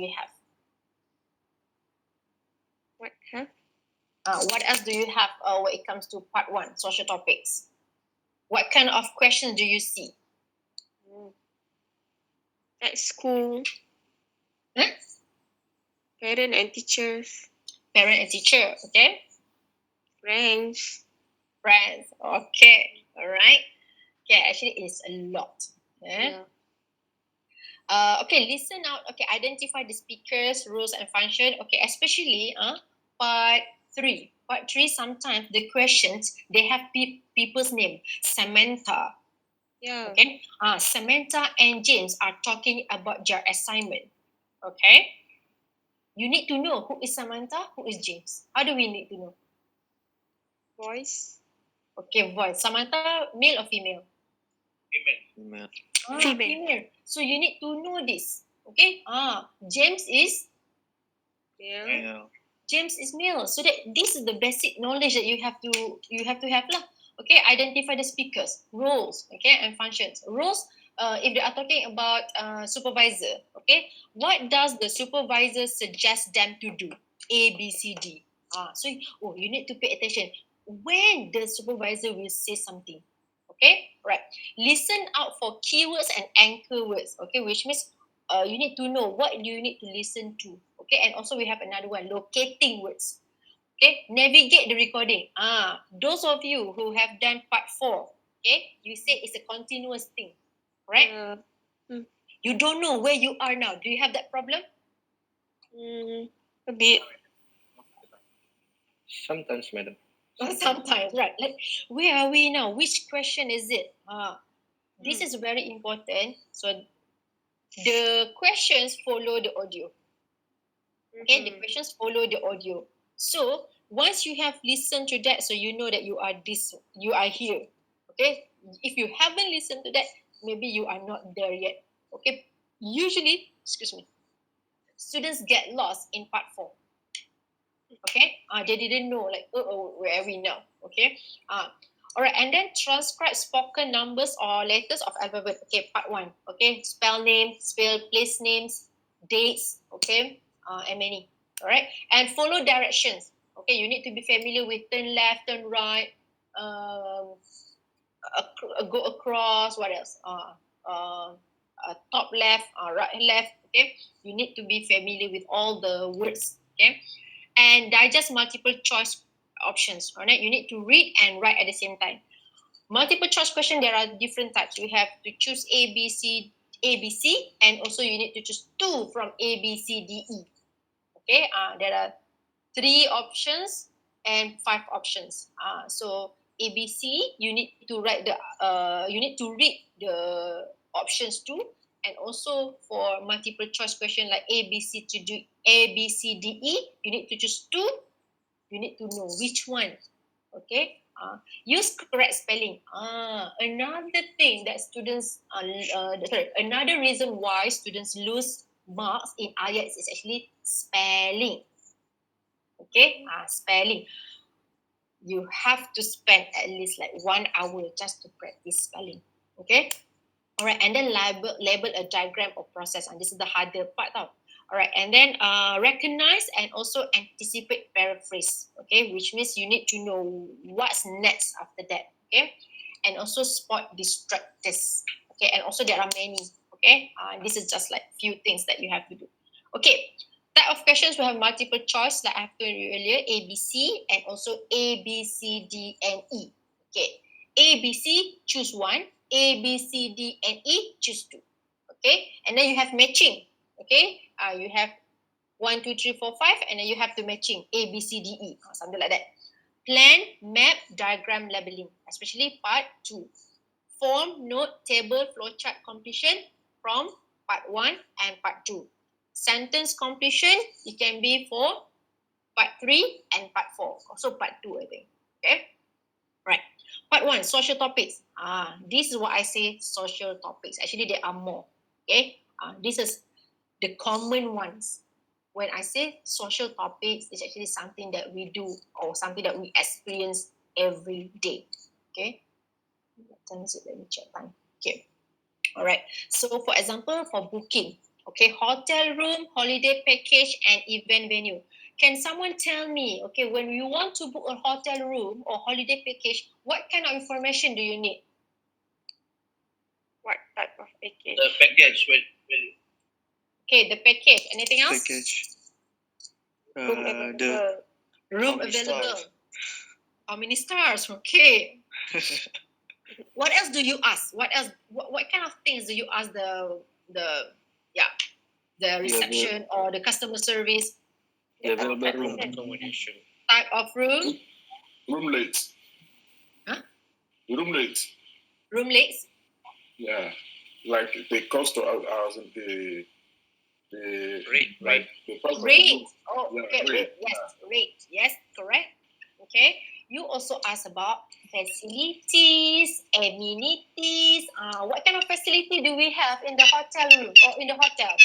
you have when it comes to part 1, social topics? What kind of questions do you see? At school, Huh? parent and teachers, Parent and teacher, okay? friends. Friends, okay. All right. Okay, actually it's a lot. Yeah. Okay, listen out. Okay, identify the speakers, roles and function. Okay, especially part 3. Part 3, sometimes the questions, they have people's name. Samantha. Yeah. Okay. Samantha and James are talking about their assignment. Okay. You need to know who is Samantha, who is James. How do we need to know? Voice. Okay, voice. Samantha, male or female? Female. Female. So you need to know this. Okay. James is Male. Male. James is male. So that this is the basic knowledge that you have to have lah. Okay, identify the speakers, roles, okay, and functions. Roles, if they are talking about supervisor, okay, what does the supervisor suggest them to do? A, B, C, D. So you need to pay attention when the supervisor will say something. Okay, right. Listen out for keywords and anchor words. Okay, which means you need to know what you need to listen to. Okay, and also we have another one, locating words. Okay, navigate the recording. Those of you who have done part 4, okay, you say it's a continuous thing, right? You don't know where you are now. Do you have that problem? A bit. Sometimes, madam. Sometimes, right? Like, where are we now? Which question is it? This is very important. So the questions follow the audio. Okay, the questions follow the audio. So once you have listened to that, so you know that you are here. Okay, if you haven't listened to that, maybe you are not there yet. Okay, usually, students get lost in part 4. Okay, they didn't know, like, where are we now? Okay, all right, and then transcribe spoken numbers or letters of alphabet. Okay, part 1. Okay, spell name, spell place names, dates. Okay, and many. All right, and follow directions. Okay, you need to be familiar with turn left, turn right, go across. What else? Top left, right left. Okay, you need to be familiar with all the words. Okay, and digest multiple choice options. All right, you need to read and write at the same time. Multiple choice question, there are different types. You have to choose A, B, C, and also you need to choose 2 from A, B, C, D, E. Okay, there are 3 options and 5 options. So A, B, C, you need to write you need to read the options too, and also for multiple choice question like A, B, C, D, E, you need to choose 2. You need to know which one. Okay. Use correct spelling. Another thing that students, another reason why students lose marks in IELTS is actually spelling. Okay, spelling. You have to spend at least like 1 hour just to practice spelling. Okay. All right, and then label a diagram or process, and this is the harder part now. All right, and then recognize and also anticipate paraphrase. Okay, which means you need to know what's next after that. Okay, and also spot distractors. Okay, and also there are many. Okay, this is just like few things that you have to do. Okay, type of questions we have multiple choice, like I have told you earlier, A, B, C, and also A, B, C, D, and E. Okay, A, B, C, choose 1. A, B, C, D, and E, choose 2. Okay, and then you have matching. Okay, you have 1, 2, 3, 4, 5, and then you have to matching A, B, C, D, E, something like that. Plan, map, diagram, labeling, especially part 2. Form, note, table, flowchart completion from part 1 and part 2. Sentence completion, it can be for part 3 and part 4. Also part 2, I think. Okay. Right. Part 1, social topics. This is what I say, social topics. Actually, there are more. Okay. This is the common ones. When I say social topics, it's actually something that we do or something that we experience every day. Okay. Let me check time. Okay. All right. So, for example, for booking, okay, hotel room, holiday package, and event venue. Can someone tell me, okay, when you want to book a hotel room or holiday package, what kind of information do you need? What type of package? The package, Okay, the package. Anything else? Package. Room available. Room How many available. stars? How many stars? Okay. What else do you ask? What else? What kind of things do you ask the reception or the customer service? The available room access. accommodation. Type of room? Room late. Huh? Room late. Room rates? Yeah. Like the cost of ours and the Rate. like the price of the Rate. room. Oh, Yeah, okay. rate. Yes, rate. Yes, correct. Okay. You also ask about facilities, amenities. What kind of facility do we have in the hotel room or in the hotel?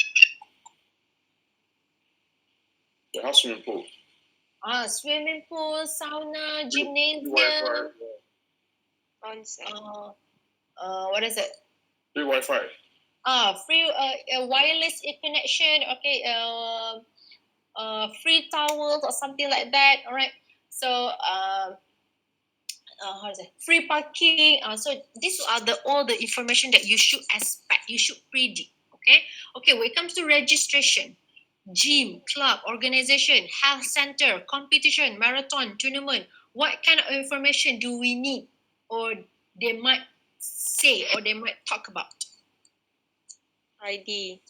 The house swimming pool. Swimming pool, sauna, Wi-Fi. gymnasium. On-site. What is it? Free Wi-Fi. Free wireless connection. Okay. Free towels or something like that. All right. So how to say, free parking. So these are all the information that you should expect. You should predict. Okay. Okay. When it comes to registration, gym, club, organization, health center, competition, marathon, tournament. What kind of information do we need, or they might say, or they might talk about? ID.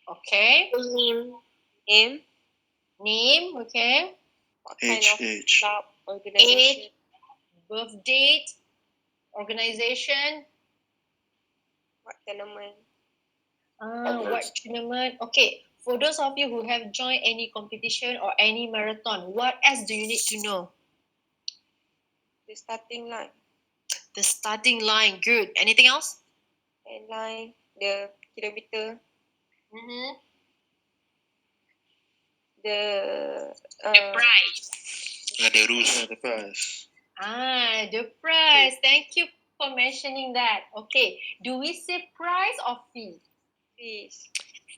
Okay. Name. Name. Okay. What kind of Age. club, organization. Age, birth date, organization. What tournament. What tournament? Okay. For those of you who have joined any competition or any marathon, what else do you need to know? The starting line. The starting line. Good. Anything else? End line. The kilometer. Mm-hmm. The price. The rules. The price. The price. Thank you for mentioning that. Okay. Do we say price or fee? fees.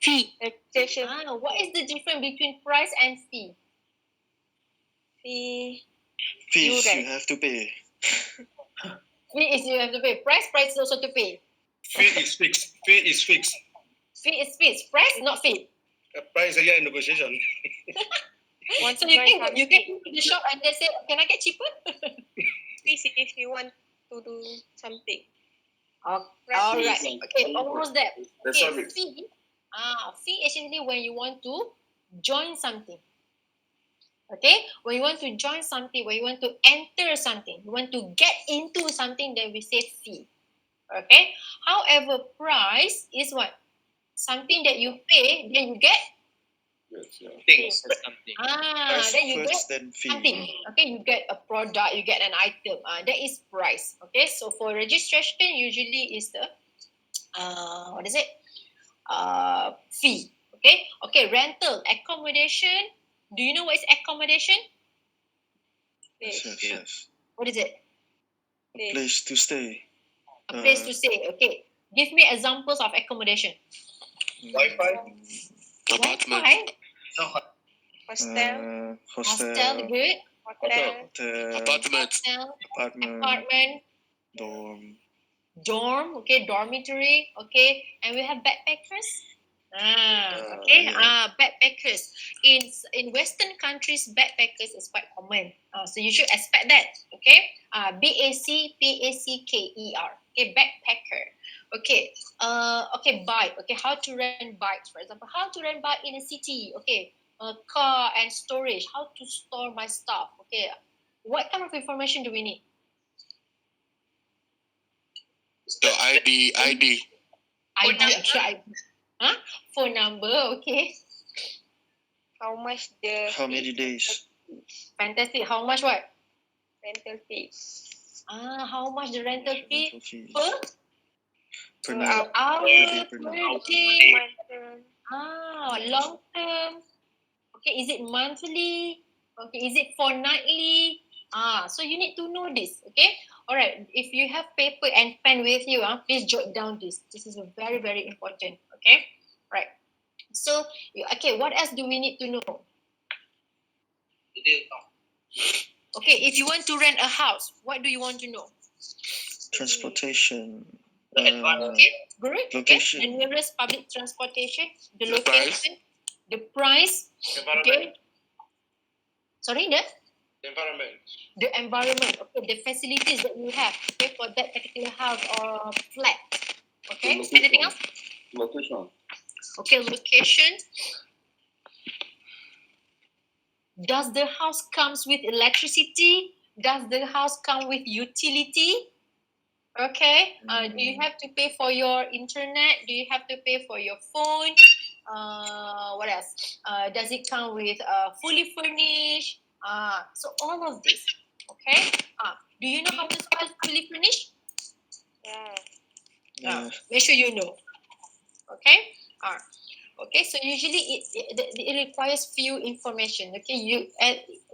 Fee. Registration What is the difference between price and fee? fee. Fees You you have to pay. Fee is you have to pay. Price is also to pay. Fee is fixed. Fee is fixed. Fee is fixed. Price not fixed. Price is in negotiation. Want So to you join can go something. to the shop and they say, can I get cheaper? Fees if you want to do something. All Price right. is Okay, almost there. The Okay, service. fee. Fee is actually when you want to join something. Okay, when you want to join something, when you want to enter something, you want to get into something, then we say fee. Okay. However, price is what? Something that you pay, then you get. Yes, yeah. Things. Something. Price Then you get first, then fee. something. Okay, you get a product, you get an item. That is price. Okay, so for registration, usually is the what is it? Fee. Okay. Okay, rental, accommodation. Do you know what is accommodation? Yes, place. yes. What is it? Place to stay. A place to stay. Okay. Give me examples of accommodation. Wi-Fi. Apartment. Wi-Fi, Hostel. hostel, good. Hotel. Apartment. Hotel, Apartment. apartment, Dorm. dorm, okay, dormitory, okay, and we have backpackers. Okay. Yeah. Backpackers in Western countries, backpackers is quite common. So you should expect that. Okay. BACPACKER. Okay, backpacker. Okay. Okay, bike. Okay, how to rent bikes, for example, how to rent bike in a city. Okay. Car and storage. How to store my stuff. Okay. What kind of information do we need? The ID. ID. Okay. Phone number. Okay. How much the How many days? Fantastic. How much what? rental fees? How much the rental fee Rental fees. per Per Per night. hour, Per per day. day? month term. Long term. Okay, is it monthly? Okay, is it fortnightly? So you need to know this. Okay. All right. If you have paper and pen with you, please jot down this. This is very, very important. Okay. Right. So, okay, what else do we need to know? Okay, if you want to rent a house, what do you want to know? Transportation. The environment. Okay, good. Okay. Location. The nearest public transportation, the The location, the price. Environment. Okay. Sorry, Environment. the environment. Okay, the facilities that you have. Okay, for that particular house or flat. Okay. Anything else? Location. Okay, location. Does the house comes with electricity? Does the house come with utility? Okay. Do you have to pay for your internet? Do you have to pay for your phone? What else? Does it come with fully furnished? So all of this. Okay. Do you know how to spell fully furnished? Yeah. Make sure you know. Okay. Okay, so usually it requires few information. Okay,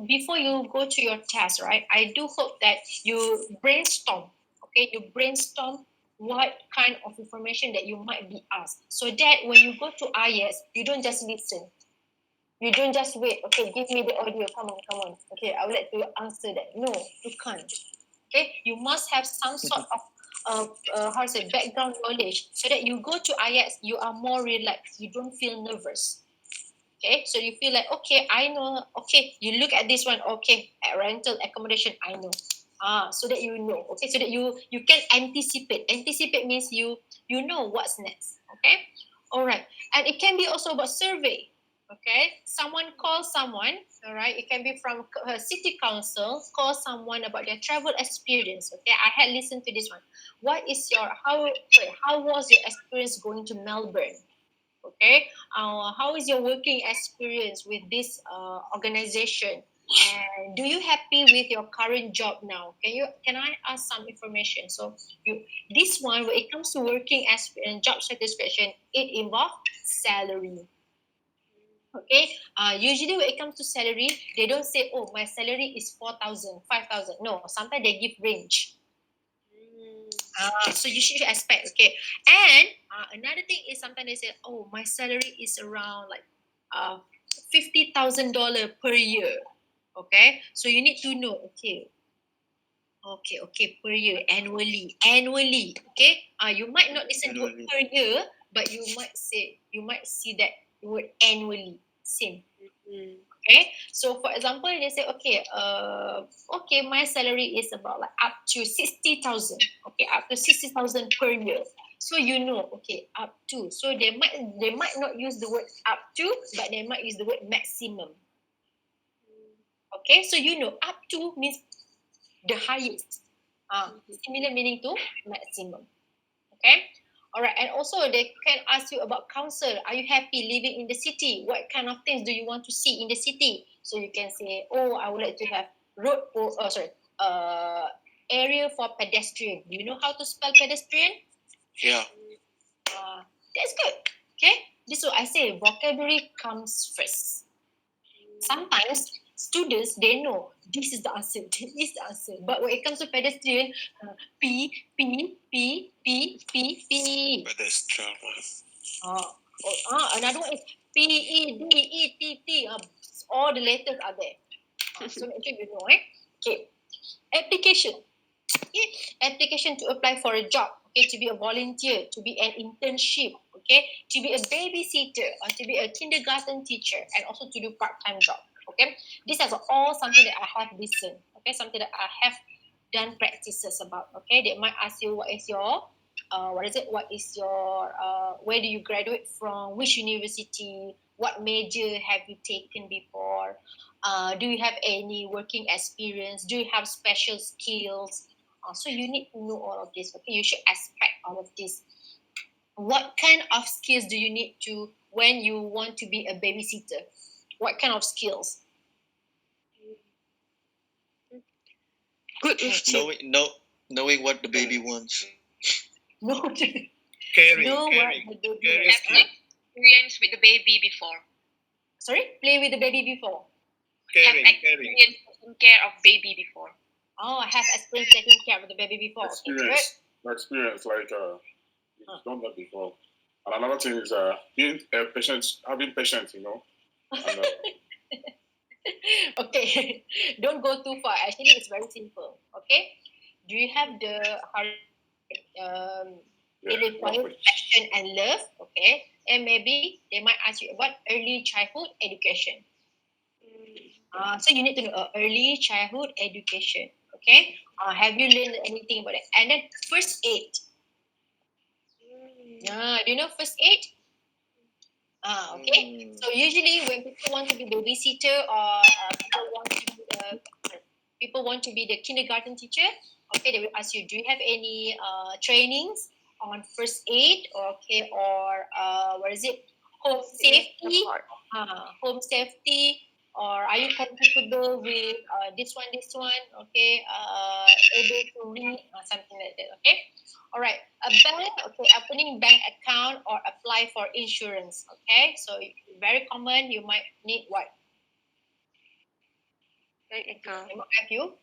before you go to your test, right? I do hope that you brainstorm. Okay, you brainstorm what kind of information that you might be asked, so that when you go to IELTS, you don't just listen. You don't just wait. Okay, give me the audio. Come on. Okay, I would like to answer that. No, you can't. Okay, you must have some sort of how to say background knowledge, so that you go to IELTS, you are more relaxed. You don't feel nervous. Okay, so you feel like, okay, I know. Okay, you look at this one. Okay, at rental accommodation, I know. So that you know. Okay, so that you can anticipate. Anticipate means you know what's next. Okay, all right, and it can be also about survey. Okay, someone calls someone. All right, it can be from a city council. Call someone about their travel experience. Okay, I had listened to this one. What is your how was your experience going to Melbourne? Okay, how is your working experience with this organization, and do you happy with your current job now? Can I ask some information? So this one, when it comes to working experience, job satisfaction, it involves salary. Okay, usually when it comes to salary, they don't say, oh, my salary is 4,000, 5,000. No, sometimes they give range. So you should expect. Okay, and another thing is sometimes they say, oh, my salary is around like $50,000 per year. Okay, so you need to know. Okay, per year, annually. Okay, you might not listen to it Annually. per year, but you might see that word annually. Same. Okay, so for example, they say, okay, my salary is about like up to 60,000. Okay, up to 60,000 per year. So you know, okay, up to. So they might not use the word up to, but they might use the word maximum. Okay, so you know, up to means the highest. Similar meaning to maximum. Okay. All right. And also they can ask you about council. Are you happy living in the city? What kind of things do you want to see in the city? So you can say, oh, I would like to have area for pedestrian. Do you know how to spell pedestrian? Yeah. That's good. Okay. This is what I say. Vocabulary comes first. Sometimes students, they know this is the answer, this is the answer. But when it comes to pedestrian, P, P, P, P, P, P. Pedestrian. Another one is P, E, D, E, T, T. All the letters are there. So make sure you know. Okay. Application. Okay. Application to apply for a job. Okay, to be a volunteer, to be an internship. Okay, to be a babysitter, or to be a kindergarten teacher, and also to do part-time job. Okay, these are all something that I have listened. Okay, something that I have done practices about. Okay, they might ask you what is your where do you graduate from, which university, what major have you taken before, do you have any working experience, do you have special skills. So you need to know all of this. Okay, you should expect all of this. What kind of skills do you need to when you want to be a babysitter? What kind of skills? Good with children. Knowing what the baby wants. No. Caring. Know what Caring. the baby Caring wants. skill. Experience with the baby before. Sorry, play with the baby before. Caring. Have Caring. experience taking care of baby before. Oh, I have experience taking care of the baby before. Experience. Experience, like you've done that before. And another thing is being patient, having patience, you know. And, Okay, don't go too far. Actually, it's very simple. Okay, do you have the Yeah, It requires passion and love. Okay, and maybe they might ask you about early childhood education. So you need to know early childhood education. Okay, have you learned anything about it? And then first aid. Do you know first aid? Okay. So usually when people want to be babysitter or people want to be the kindergarten teacher, okay, they will ask you, do you have any trainings on first aid? Okay, or what is it? Home safety. Home safety. Or are you comfortable with this one? Okay, able to read something like that. Okay. All right. A bank, okay, opening bank account or apply for insurance. Okay, so very common. You might need what? Bank account. They might have you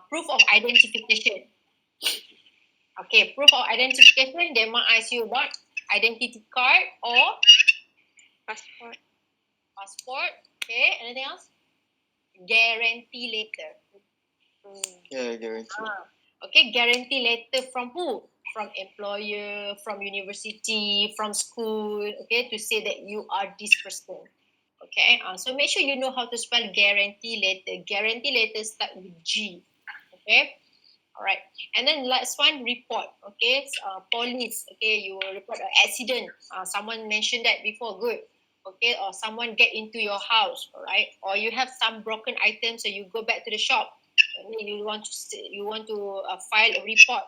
proof of identification. Okay, proof of identification. They might ask you about identity card or Passport. passport. Okay, anything else? Guarantee letter. Yeah, guarantee. Okay, guarantee letter from who? From employer, from university, from school. Okay, to say that you are this person. Okay, so make sure you know how to spell guarantee letter. Guarantee letter start with G. Okay, all right. And then last one, report. Okay, police. Okay, you will report an accident. Someone mentioned that before. Good. Okay, or someone get into your house. All right, or you have some broken items, so you go back to the shop. And then you want to file a report.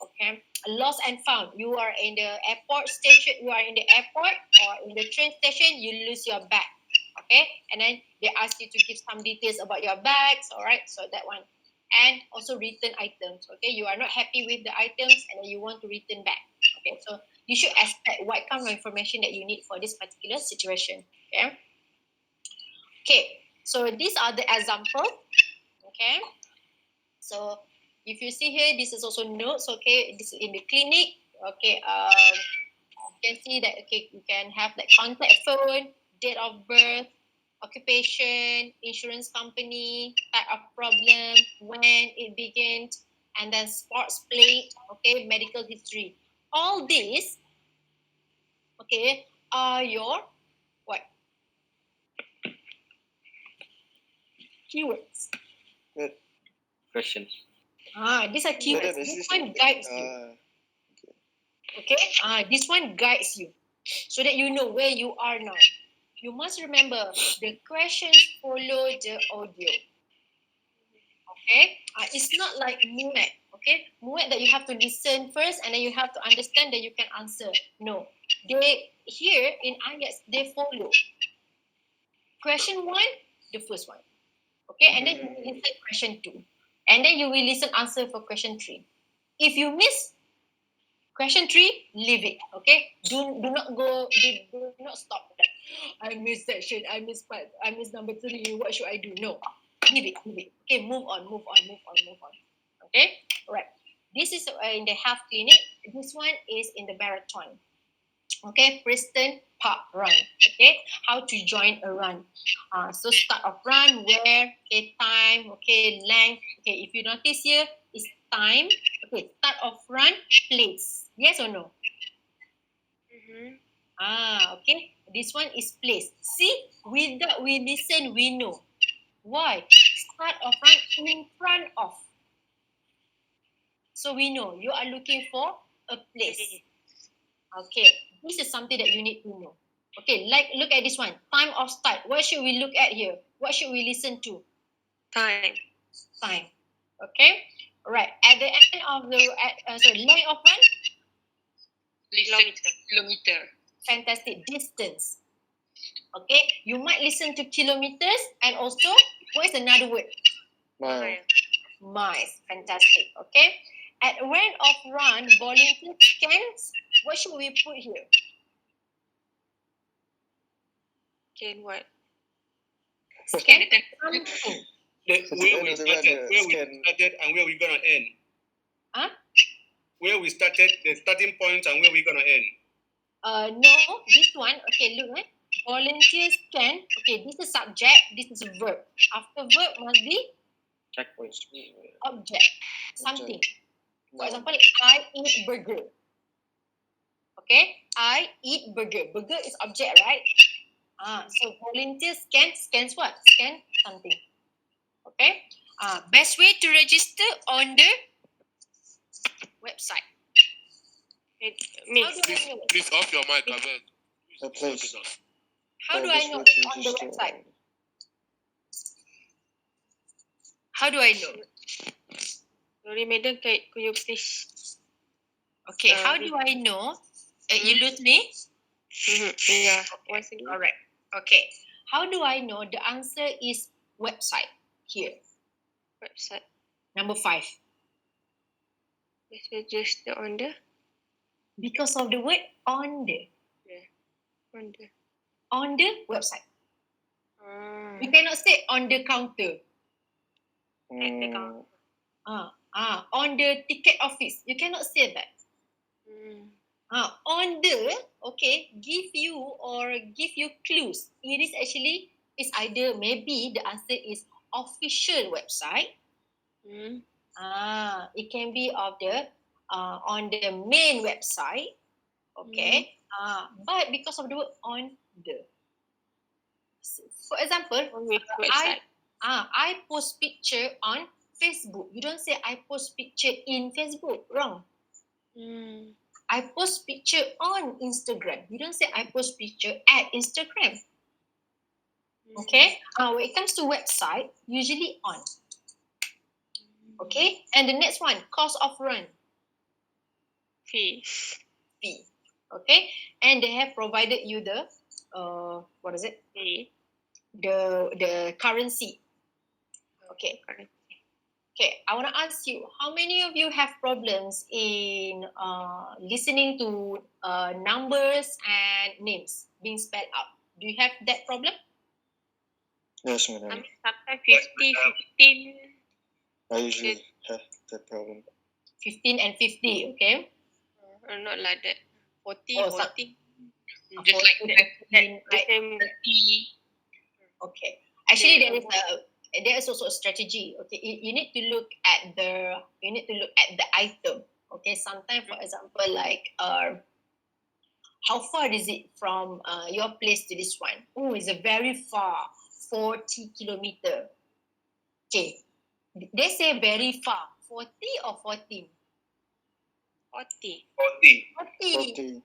Okay, lost and found. You are in the airport station. You are in the airport or in the train station. You lose your bag. Okay, and then they ask you to give some details about your bags. All right, so that one. And also return items. Okay, you are not happy with the items and then you want to return back. Okay, so you should expect what kind of information that you need for this particular situation. Okay. Okay, so these are the examples. Okay, so if you see here, this is also notes. Okay, this is in the clinic. Okay, you can see that. Okay, you can have like contact phone, date of birth, occupation, insurance company, type of problem, when it begins, and then sports plate, okay, medical history. All these, okay, are your what? Keywords. Questions. These are keywords. This one guides you. Okay, this one guides you so that you know where you are now. You must remember the questions follow the audio. Okay, it's not like muet. Okay, muet that you have to listen first and then you have to understand that you can answer. No, they here in Ielts they follow. Question 1, the first one. Okay, and then you will listen question 2, and then you will listen answer for question 3. If you miss question 3, leave it. Okay, do not go. Do not stop. I miss section. I miss part. I miss number 3. What should I do? No, leave it. Okay, move on. Okay, all right. This is in the health clinic. This one is in the marathon. Okay, Preston Park run. Okay, how to join a run. So start of run, where, okay, time, okay, length. Okay, if you notice here, it's time. Okay, start of run, place. Yes or no? Okay. This one is place. See, without we listen, we know. Why? Start of run in front of. So we know you are looking for a place. Okay. This is something that you need to know. Okay, like look at this one. Time of start. What should we look at here? What should we listen to? Time. Okay. All right. At the end of the length of run. Listen, kilometer. Fantastic. Distance. Okay. You might listen to kilometers and also what is another word? Miles. Fantastic. Okay. At the end of run, volunteer scans. What should we put here? Can what? Scan something. Where we started and where we're gonna end. Where we started, the starting point and where we're gonna end. No, this one. Okay, look. Volunteer scan. Okay, this is subject. This is verb. After verb must be Checkpoints. object. Something. For example, I eat burger. Okay, I eat burger. Burger is object, right? So volunteer scans what? Scan something. Okay. Best way to register on the website. How do I know? Please off your mic, I beg. Please. How do I know it's on the website? How do I know? Sorry, madam, could you please? Okay, how do I know? You lose me? Yeah, once again. All right. Okay. How do I know the answer is website here? Website. Number 5. Let's register on the. Because of the word on the. On the. On the website. You cannot say on the counter. At the counter. On the ticket office. You cannot say that. On the, okay, give you clues. It is actually, it's either maybe the answer is official website. It can be of the on the main website. Okay. But because of the word on the. For example, I post picture on Facebook. You don't say I post picture in Facebook. Wrong. I post picture on Instagram. You don't say I post picture at Instagram. Okay. When it comes to website, usually on. Okay. And the next one, cost of run. Fee. Okay. And they have provided you the what is it? The currency. Okay. Okay, I want to ask you, how many of you have problems in listening to numbers and names being spelled out? Do you have that problem? Yes, madam. Sometimes 50, 15. I usually have that problem. 15 and 50, okay? Not like that. 40, Oh, 40. Just like The same. 30. Okay. Actually, there is also a strategy. Okay, you need to look at the item. Okay, sometimes, for example, like how far is it from your place to this one? Oh, it's a very far, 40 kilometer. Okay, they say very far, 40 or 14? 40. 40.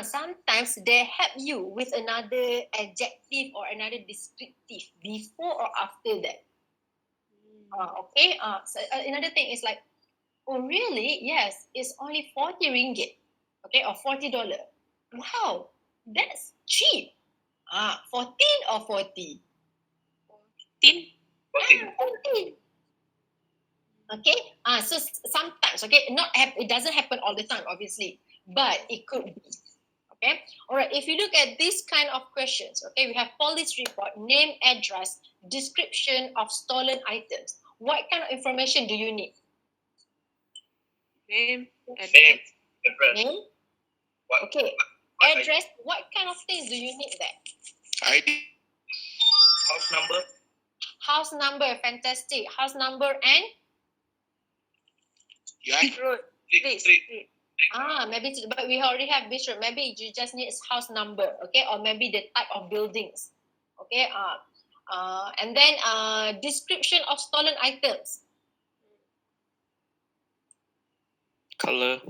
Sometimes they help you with another adjective or another descriptive before or after that. Okay. So another thing is like, oh really? Yes, it's only 40 ringgit. Okay, or $40. Wow, that's cheap. 14 or 40? 14. 14. Okay. So sometimes, okay, it doesn't happen all the time, obviously, but it could be. Okay. All right. If you look at these kind of questions, okay, we have police report, name, address, description of stolen items. What kind of information do you need? Name, address. Name. Okay. Address. What kind of things do you need there? ID. House number. House number. Fantastic. House number and Road. Street. maybe, but we already have visual. Maybe you just need house number, okay, or maybe the type of buildings, okay. And then description of stolen items. Color,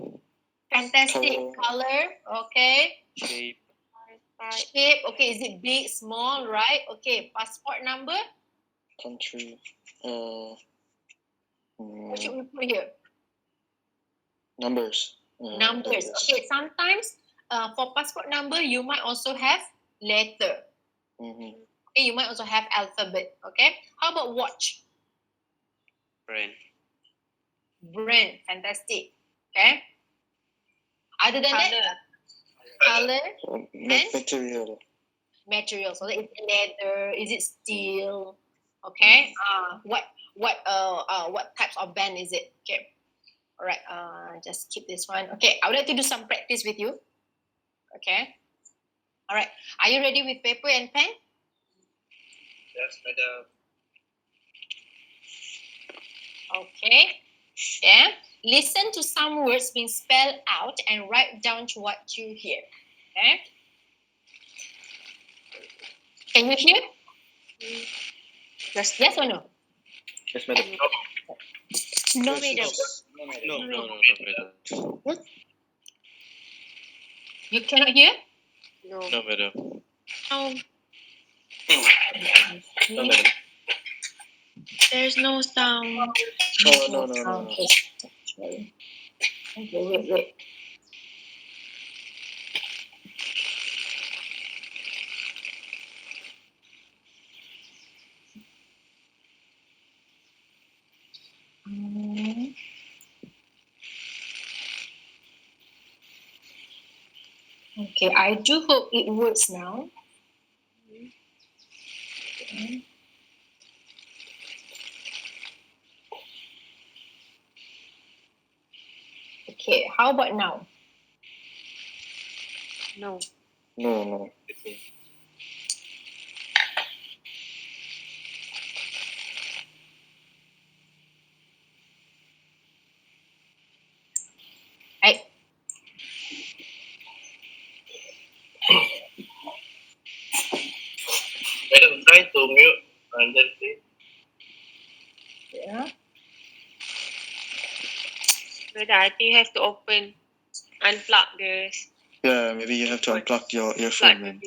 Fantastic. Color, okay. shape, Shape, okay. Is it big, small, right? Okay. Passport number. Country. What should we put here? Numbers. Numbers. Okay. Sometimes for passport number, you might also have letter. Okay. You might also have alphabet. Okay. How about watch? brand, Brand. Fantastic. Okay. Other than that, color, Material. material. So is it leather? Is it steel? Okay. What types of band is it? Okay. All right. Just keep this one. Okay. I would like to do some practice with you. Okay. All right. Are you ready with paper and pen? Yes, madam. Okay. Yeah. Listen to some words being spelled out and write down to what you hear. Okay? Can you hear? Yes or no? Yes, madam. No, madam. No, madam. You cannot hear? No, madam. No. No, madam. There's no sound. No. Okay, wait. Okay, I do hope it works now. Okay, how about now? No. No. Madam, try to mute and then please. Yeah. Brother, I think you have to unplug this. Yeah, maybe you have to unplug your earphone, man.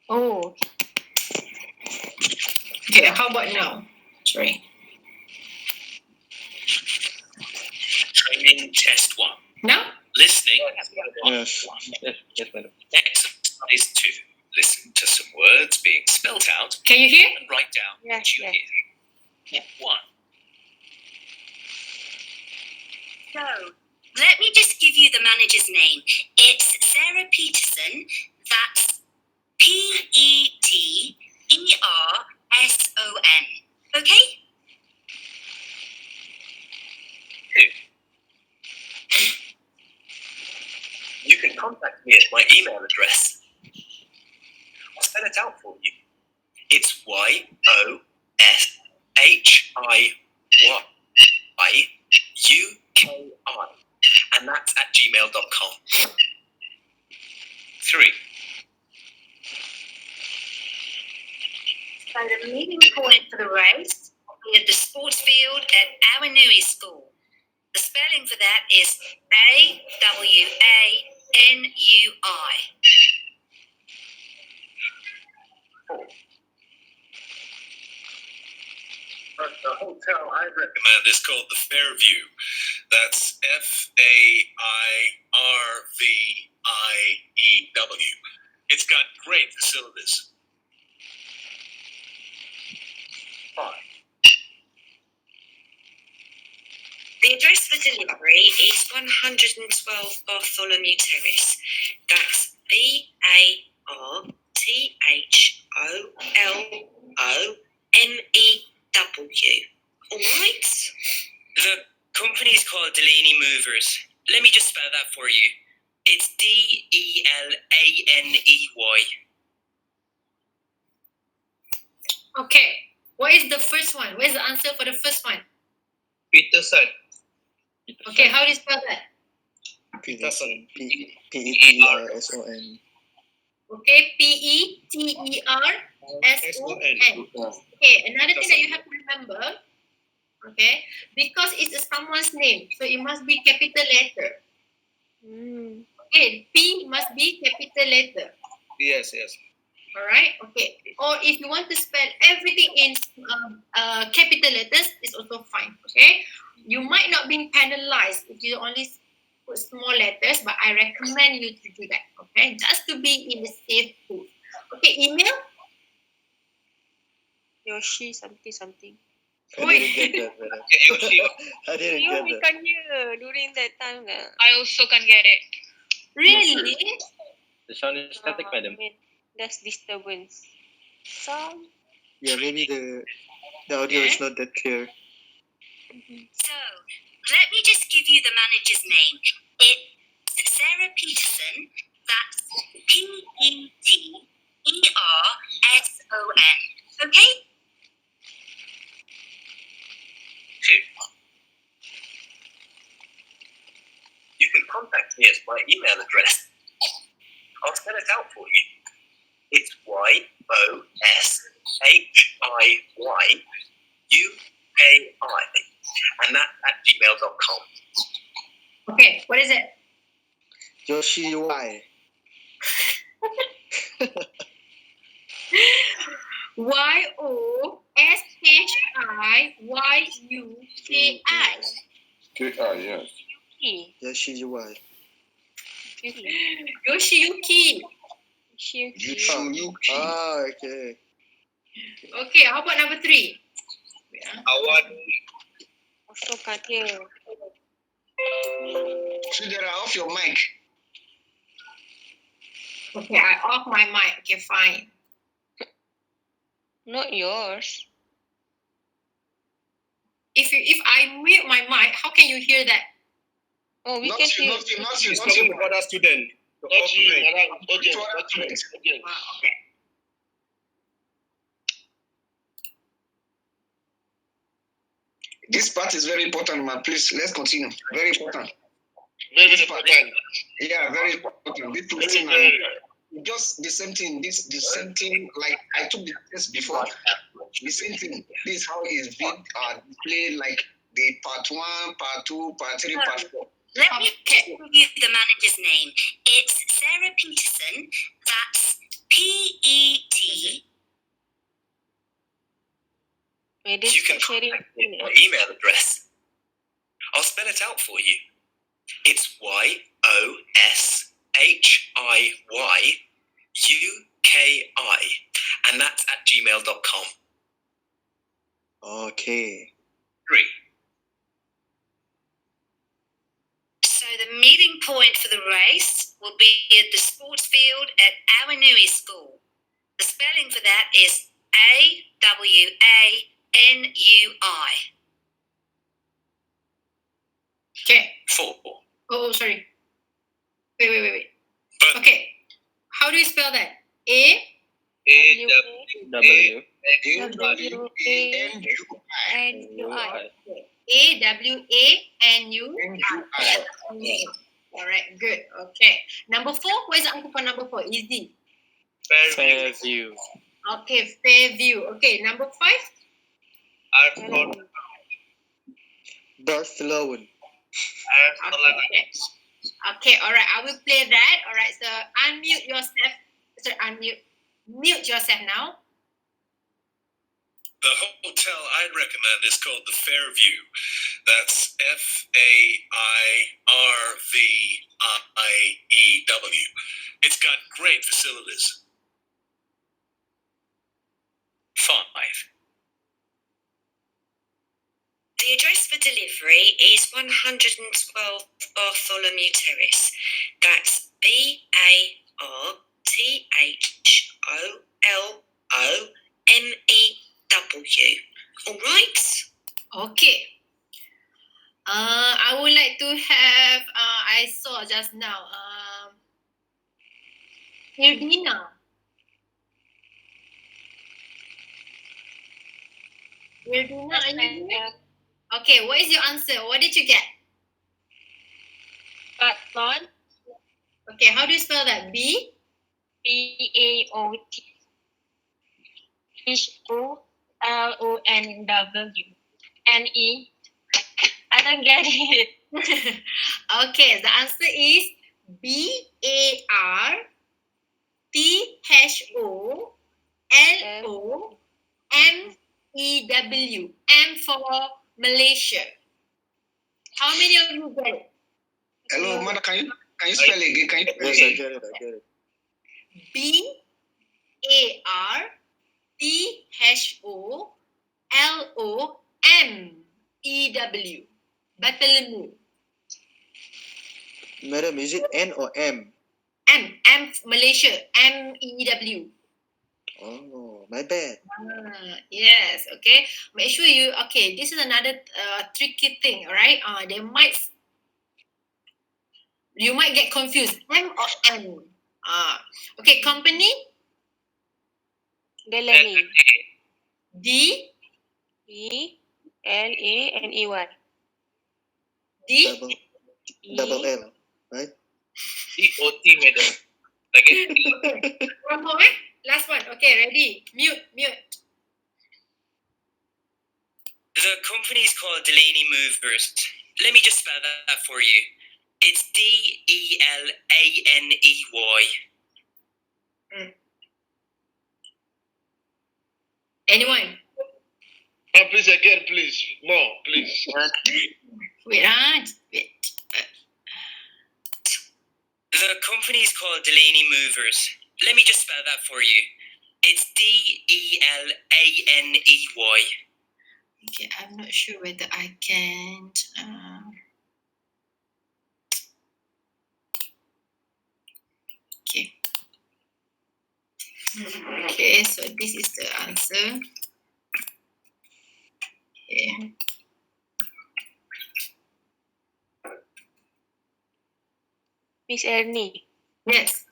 Oh. Okay, how about now? Sorry. Training test 1. Now? Listening. Yes. Yes, madam. Exercise 2. Listen to some words being spelt out Can you hear? and write down what you hear. Yeah. 1. So, let me just give you the manager's name. It's Sarah Peterson. That's Peterson. Okay? 2. You can contact me at my email address. I'll spell it out for you. It's YOSHIYUKI, and that's at gmail.com. 3. So the meeting point for the race will be at the sports field at Awanui School. The spelling for that is AWANUI. 4. The hotel I recommend is called the Fairview. That's FAIRVIEW. It's got great facilities. 5. The address for delivery is 112 Bartholomew Terrace. That's BARTHOLOMEW. All right? The company's called Delaney Movers. Let me just spell that for you. It's DELANEY. Okay. What is the first one? Where's the answer for the first one? Peterson. Okay, how do you spell that? Peterson. Peterson. Okay, PETERSON. Okay, another thing that you have to remember, okay, because it's a someone's name, so it must be capital letter. Okay, P must be capital letter. Yes. All right, okay. Or if you want to spell everything in capital letters, it's also fine. Okay, you might not be penalized if you only put small letters, but I recommend you to do that. Okay, just to be in the safe pool. Okay, email. Yoshi something. I didn't get that, man. I didn't You get we that. can't hear during that time. I also can get it. Really? The sound is static, madam. There's disturbance. Some. Yeah, maybe the audio is not that clear. So, let me just give you the manager's name. It's Sarah Peterson. That's PETERSON. Okay? 2. contact me at my email address. I'll spell it out for you. It's YOSHIYUKI, and that's at gmail.com. Okay, what is it? Yoshi Y. YOSHIYUKI. KI, yes. Yoshi Y. Yoshiyuki. Ah, okay. Okay, how about number 3? Awan. Also can't hear. Sudara, off your mic. Okay, I off my mic. Okay, fine. Not yours. If I mute my mic, how can you hear that? Oh, we Not can you, hear. not you, not you, He's not talking you. to other student. Not you, Madam. Again, To other not you. students. Again. Okay. This part is very important, man. Please, let's continue. Very important. Very This part, important. yeah, very important. This Very, lesson, very. just the same thing. The same thing. Like I took the test before. The same thing. This is how it's been displayed. Like the part 1, part 2, part 3, part 4. Let me give you the manager's name. It's Sarah Peterson. That's PET. Maybe You can sharing. contact me at my email address. I'll spell it out for you. It's YOSHIYUKI, and that's at gmail.com. Okay. 3. So the meeting point for the race will be at the sports field at Awanui School. The spelling for that is AWANUI. Okay. 4. Oh, sorry. Wait. Okay. How do you spell that? A W. AWANUI. All right, good. Okay. Number 4. Where's the answer for number 4? Easy. Fairview. Okay, Fairview. Okay, number 5. Barcelona. Okay, all right. I will play that. All right, so unmute yourself. Mute yourself now. The hotel I'd recommend is called the Fairview. That's FAIRVIEW. It's got great facilities. 5. The address for delivery is 112 Bartholomew Terrace. That's BARTHOLOMEW. All right. Okay. I would like to have. I saw just now. Irdina. Irdina, are you here? Okay, what is your answer? What did you get? Pathlon. Okay, how do you spell that? B? PAOT. HOLONWNE. I don't get it. Okay, the answer is BARTHOLOMEW. M for Malaysia. How many of you get it? Hello, Mother, can you spell again? Can you spell Yes, I again? get it. BARTHOLOMEW. Bartholomew. Madam, is it N or M? M Malaysia. MEW. Oh, my bad. Yes, okay. Make sure you, okay, this is another tricky thing, all right? You might get confused. M or N? Okay, company? Delaney. DELANEY. DELANEY. Double L. Right? DOT, madam. Okay. One more, Last one. Okay, ready? Mute. The company is called Delaney Movers. Let me just spell that for you. It's DELANEY. Anyone? Please again, please. More, please. Wait. The company is called Delaney Movers. Let me just spell that for you. It's DELANEY. Okay, I'm not sure whether I can. Okay. Okay, so this is the answer. Okay. Miss Ernie, Yes.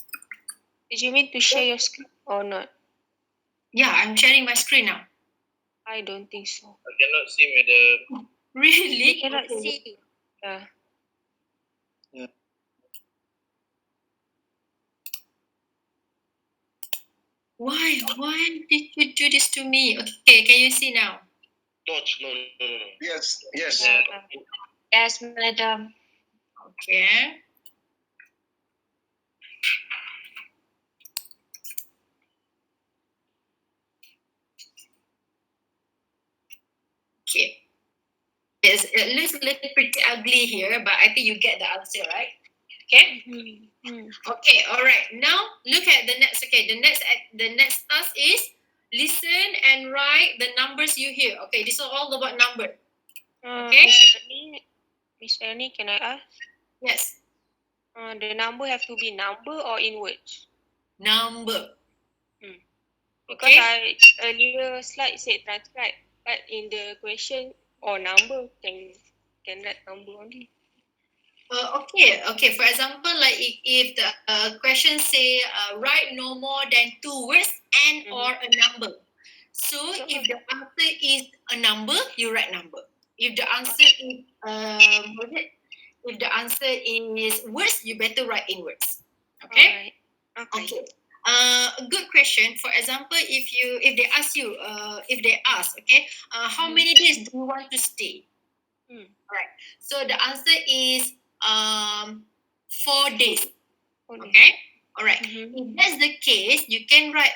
did you mean to share your screen or not? Yeah, I'm sharing my screen now. I don't think so. I cannot see, madam. Really? We cannot Okay. see. Yeah. Why? Why did you do this to me? Okay, can you see now? Touch, no. Yes. Yes, madam. Okay. Okay. It looks a little pretty ugly here, but I think you get the answer, right? Okay. Okay. All right. Now look at the next. Okay. The next task is listen and write the numbers you hear. Okay. This is all about number. Okay. Miss Ernie, can I ask? Yes. The number have to be number or in words? Number. Because Okay. I earlier slide said transcribe, but in the question or number can write number only. Okay. For example, like if the question say write no more than 2 words and or a number. So if the answer is a number, you write number. If the answer is if the answer is words, you better write in words. Okay. Alright. Okay. A good question. For example, if they ask, okay, how many days do you want to stay? Alright. So the answer is 4 days. Okay. Alright. If that's the case, you can write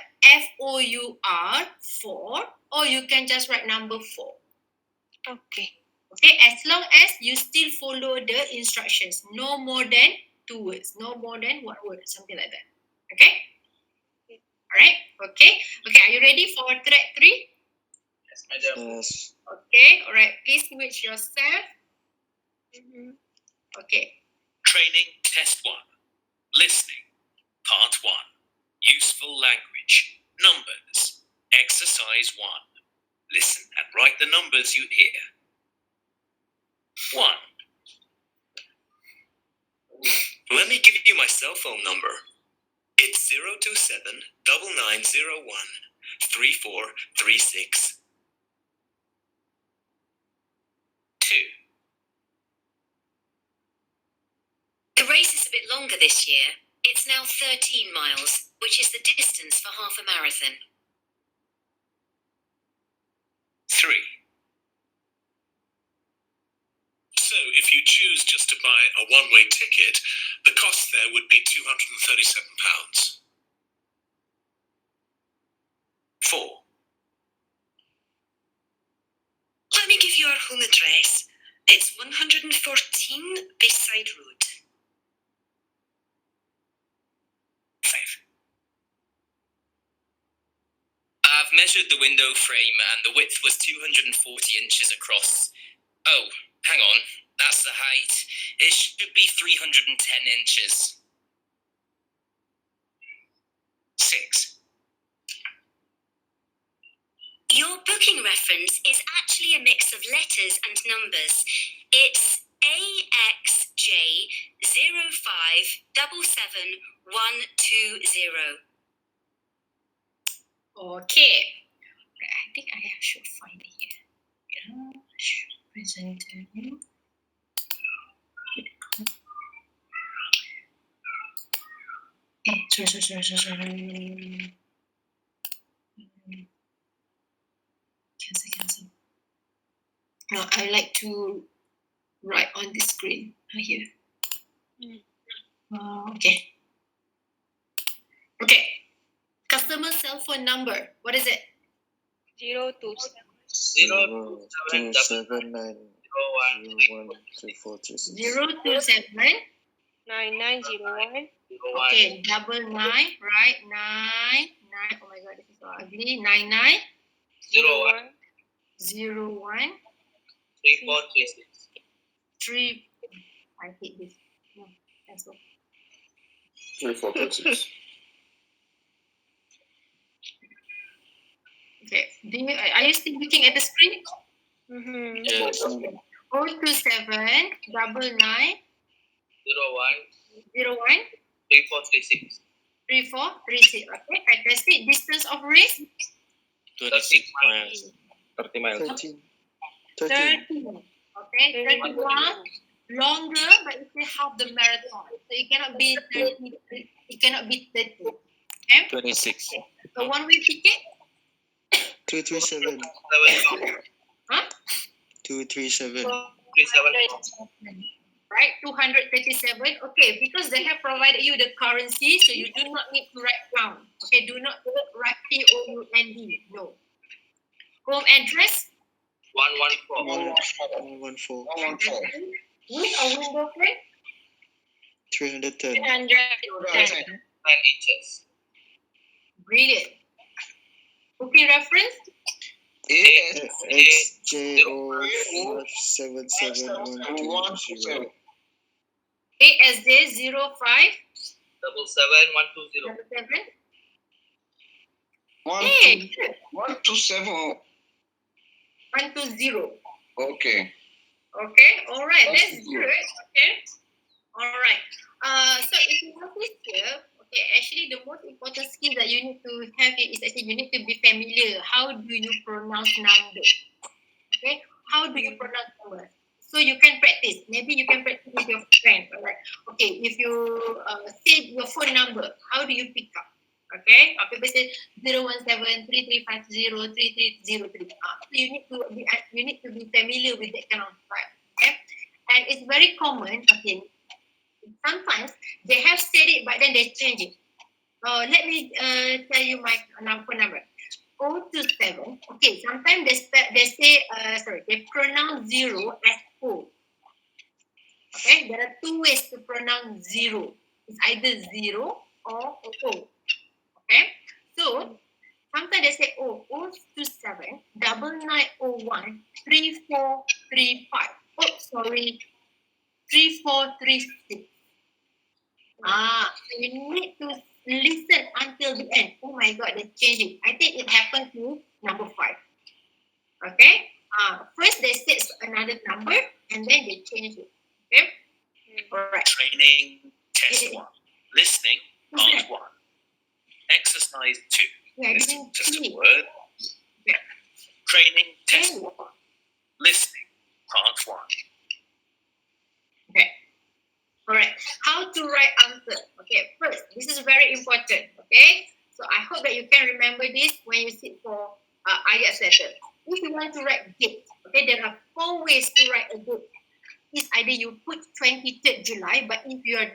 FOUR 4, or you can just write number 4. Okay. Okay. As long as you still follow the instructions, no more than 2 words, no more than 1 word, something like that. Okay. Alright. Okay. Are you ready for track 3? Yes, madam. Yes. Okay. Alright. Please mute yourself. Okay. Training test 1. Listening. Part 1. Useful language. Numbers. Exercise 1. Listen and write the numbers you hear. 1. Let me give you my cell phone number. It's 027 9901 3436. 2. The race is a bit longer this year. It's now 13 miles, which is the distance for half a marathon. 3. So, if you choose just to buy a one-way ticket, the cost there would be £237. 4. Let me give you our home address. It's 114 Bayside Road. 5. I've measured the window frame and the width was 240 inches across. Oh, hang on, that's the height. It should be 310 inches. 6. Your booking reference is actually a mix of letters and numbers. It's AXJ05777120. Okay. I think I should find it here. Presenter. Sorry. Cancel. No, I like to write on the screen here. Okay. Customer cell phone number. What is it? 0279 013436. 027. 9901. Okay, 99, right? 9. Oh my god, this is so ugly. 99 01. 01 3. I hate this. No, that's all. 3436. Okay. Are you still looking at the screen? Yes. 027 99 01 3436. Okay, fantastic. Distance of race? 26 miles. 30 miles. 13. 13. Okay, 31 longer, but it's half the marathon. So it cannot be 30. It cannot be 30. Okay. 26. So one-way ticket? 237. Huh? 237. Right, 237. Okay, because they have provided you the currency, so you do not need to write down. Okay, do not write POUND. No. Home address? 114. 114. With a window frame? 310. 310. Brilliant. Booking reference? XJO 577120. ASJ 05 77 Hey, 127. 120. Okay. Okay, all right, that's good. Okay, all right. So if you notice here, okay, actually the most important skill that you need to have is actually you need to be familiar. How do you pronounce numbers? Okay, how do you pronounce numbers? So you can practice. Maybe you can practice with your friend. Alright. Okay, if you say your phone number, how do you pick up? Okay, people say 017-3350-3303. So you need to be familiar with that kind of type. Okay, and it's very common. Okay, sometimes they have said it, but then they change it. Let me tell you my phone number. 027. Okay, sometimes they pronounce 0 as O. Okay, there are two ways to pronounce 0. It's either 0 or O. Okay, so sometimes they say 027 9901 3435. Oh, sorry, 3436. So you need to listen until the end. Oh my god, they changed it. I think it happened to number 5. Okay. First they said another number and then they changed it. Okay. All right. Training test 1. Listening part 1. Exercise 2. Listen to the word. Yeah. Training test 1. Listening part 1. Okay. All right. How to write answer? Okay. First, this is very important. Okay. So I hope that you can remember this when you sit for IELTS letter. If you want to write date, okay, there are 4 ways to write a date. It's either you put 23rd July, but if you are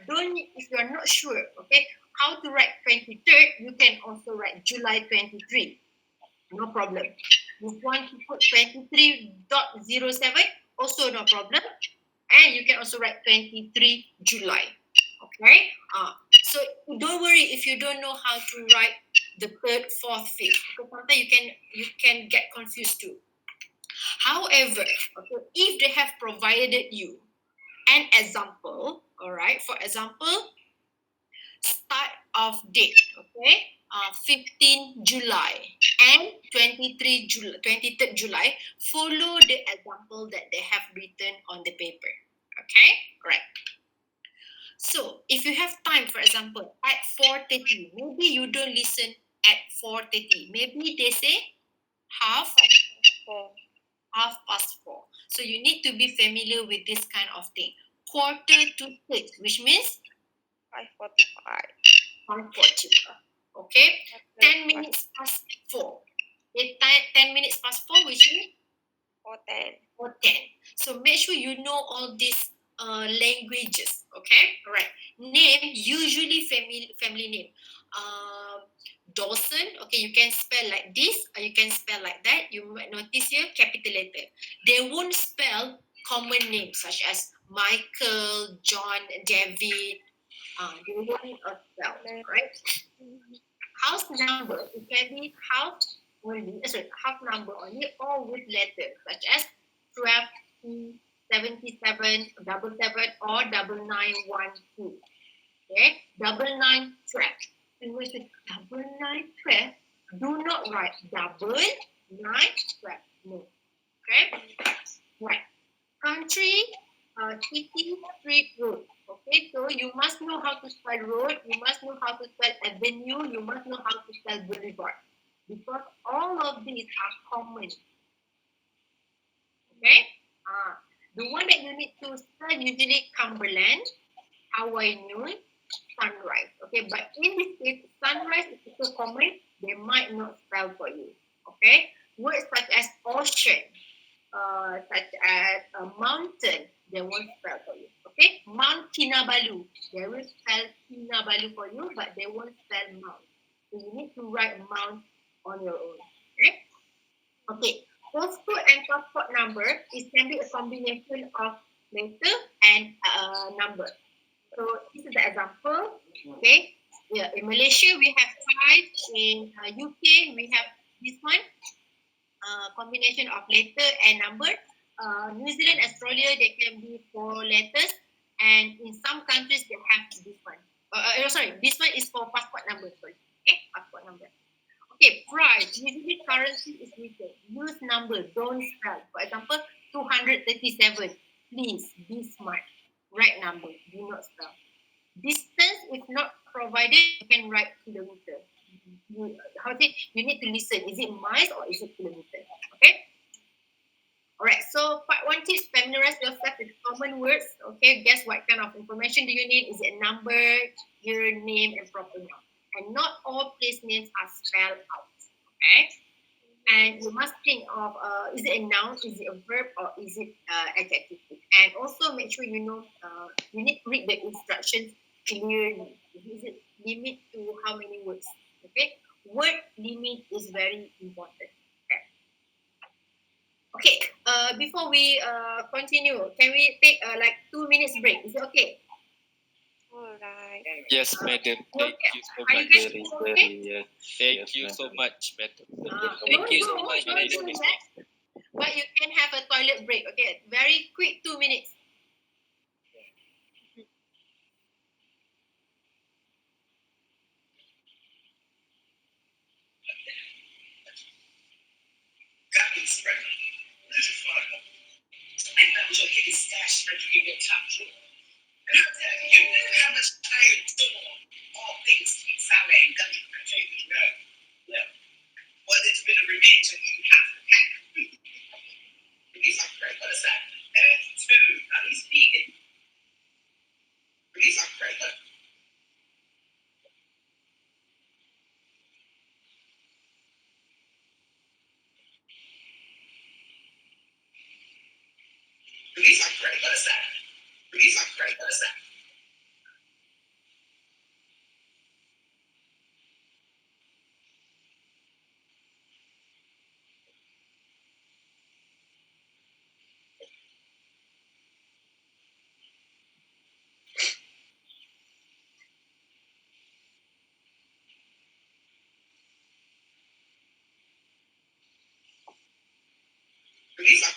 not sure, okay, how to write 23rd, you can also write July 23. No problem. If you want to put 23.07, also no problem. And you can also write 23 July. Okay? So don't worry if you don't know how to write the 3rd, 4th, 5th. Because sometimes you can get confused too. However, okay, if they have provided you an example, all right, for example, start of date, okay, 15 July and 23rd July, follow the example that they have written on the paper, okay, right. So if you have time, for example, at 4:30, maybe you don't listen at 4:30, maybe they say half past 4. So you need to be familiar with this kind of thing. 5:45, which means 5:45. comfortable. Okay, 10 minutes past 4. Okay, 10 minutes past 4, which is 4:10. 4:10. So make sure you know all these languages. Okay, all right. Name, usually family name. Dawson, okay, you can spell like this or you can spell like that. You might notice here capital letter. They won't spell common names such as Michael, John, David. They won't spell, right? House number, it can be house only, house number only, or with letters such as 12, 77, 77, or 9912. Okay, 9912. And with the 9912, do not write double 912. No. Okay, right. Country, city, street, road. Okay, so you must know how to spell road, you must know how to spell avenue, you must know how to spell boulevard. Because all of these are common. Okay? The one that you need to spell usually Cumberland, Hawaii Noon, Sunrise. Okay, but in this case, Sunrise is so common, they might not spell for you. Okay? Words such as ocean, such as a mountain, they won't spell for you. Okay, Mount Kinabalu, they will spell Kinabalu for you, but they won't spell Mount. So you need to write Mount on your own. Okay, okay. Postcode and passport number is can be a combination of letter and number. So this is the example. Okay, yeah, in Malaysia we have 5. In UK we have this one. Combination of letter and number. New Zealand, Australia, they can be 4 letters, and in some countries they have this one. This one is for passport number. Sorry, okay, passport number. Okay, price. Usually currency is written. Use number, don't spell. For example, 237. Please be smart. Write number, do not spell. Distance, if not provided, you can write kilometer. You need to listen. Is it miles or is it kilometer? Okay. Alright, so part 1 tips, familiarize yourself with common words. Okay, guess what kind of information do you need? Is it a number, year, name, and proper noun? And not all place names are spelled out. Okay, and you must think of is it a noun, is it a verb, or is it adjective? And also make sure you know you need to read the instructions clearly. Is it limit to how many words? Okay, word limit is very important. Okay, before we continue, can we take like 2 minutes break? Is it okay? Alright. Yes, madam. Thank you so Are you much. guys okay? Yes. Thank you so much, madam. Thank you so much. But you can have a toilet break. Okay, very quick 2 minutes. Gabby's friend. There's a photo. I found your kid's stash in your top drawer. And how dare you knew how much I adore all things Sally and Gabby for David know. Well, it's been a revenge and you have to pack. These are great. What is that? Two. Now he's vegan. These are great. These are great. What is that? These are great. What is that? These are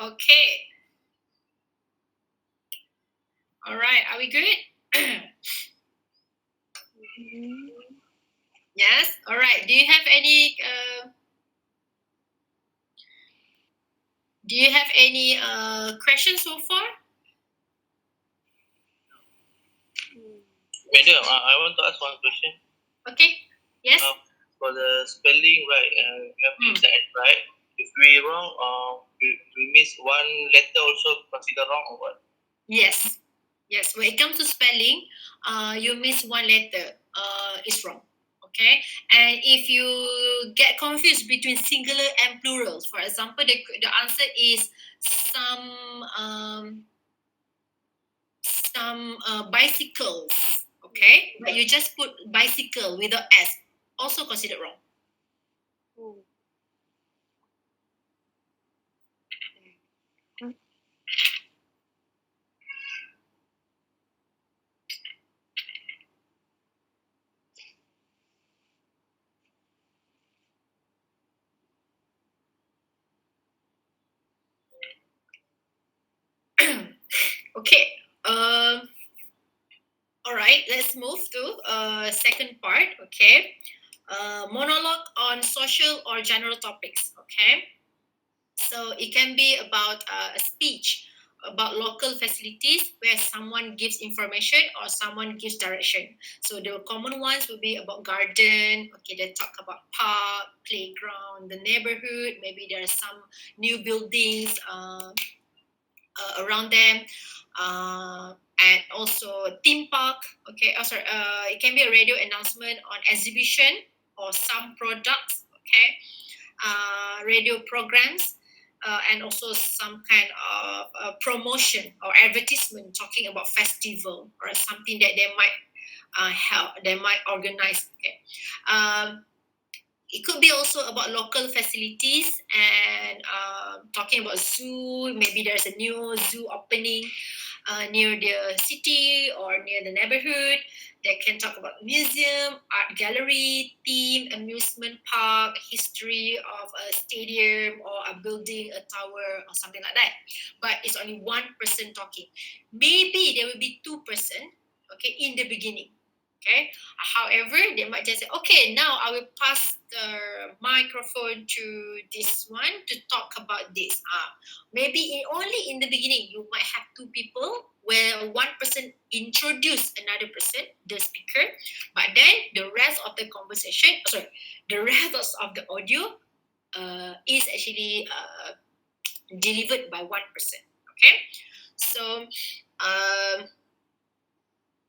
Okay. All right. Are we good? Yes. All right. Do you have any? Questions so far? Madam, I want to ask one question. Okay. Yes. For the spelling, right? We have to set right. If we wrong, we miss one letter, also consider wrong or what? Yes. Yes. When it comes to spelling, you miss one letter. It's wrong. Okay. And if you get confused between singular and plurals, for example, the answer is some bicycles. Okay. But you just put bicycle without S. Also considered wrong. Okay. All right. Let's move to second part. Okay. Monologue on social or general topics. Okay. So it can be about a speech about local facilities where someone gives information or someone gives direction. So the common ones will be about garden. Okay, they talk about park, playground, the neighborhood. Maybe there are some new buildings around them, and also theme park. Okay, it can be a radio announcement on exhibition or some products. Okay, radio programs. And also some kind of promotion or advertisement talking about festival or something that they might they might organize. Okay. It could be also about local facilities and talking about zoo. Maybe there's a new zoo opening near the city or near the neighborhood. They can talk about museum, art gallery, theme, amusement park, history of a stadium or a building, a tower or something like that. But it's only one person talking. Maybe there will be two person, okay, in the beginning. Okay. However, they might just say, okay, now I will pass the microphone to this one to talk about this. Maybe only in the beginning, you might have two people where one person introduce another person, the speaker, but then the rest of the audio is actually delivered by one person. Okay. So,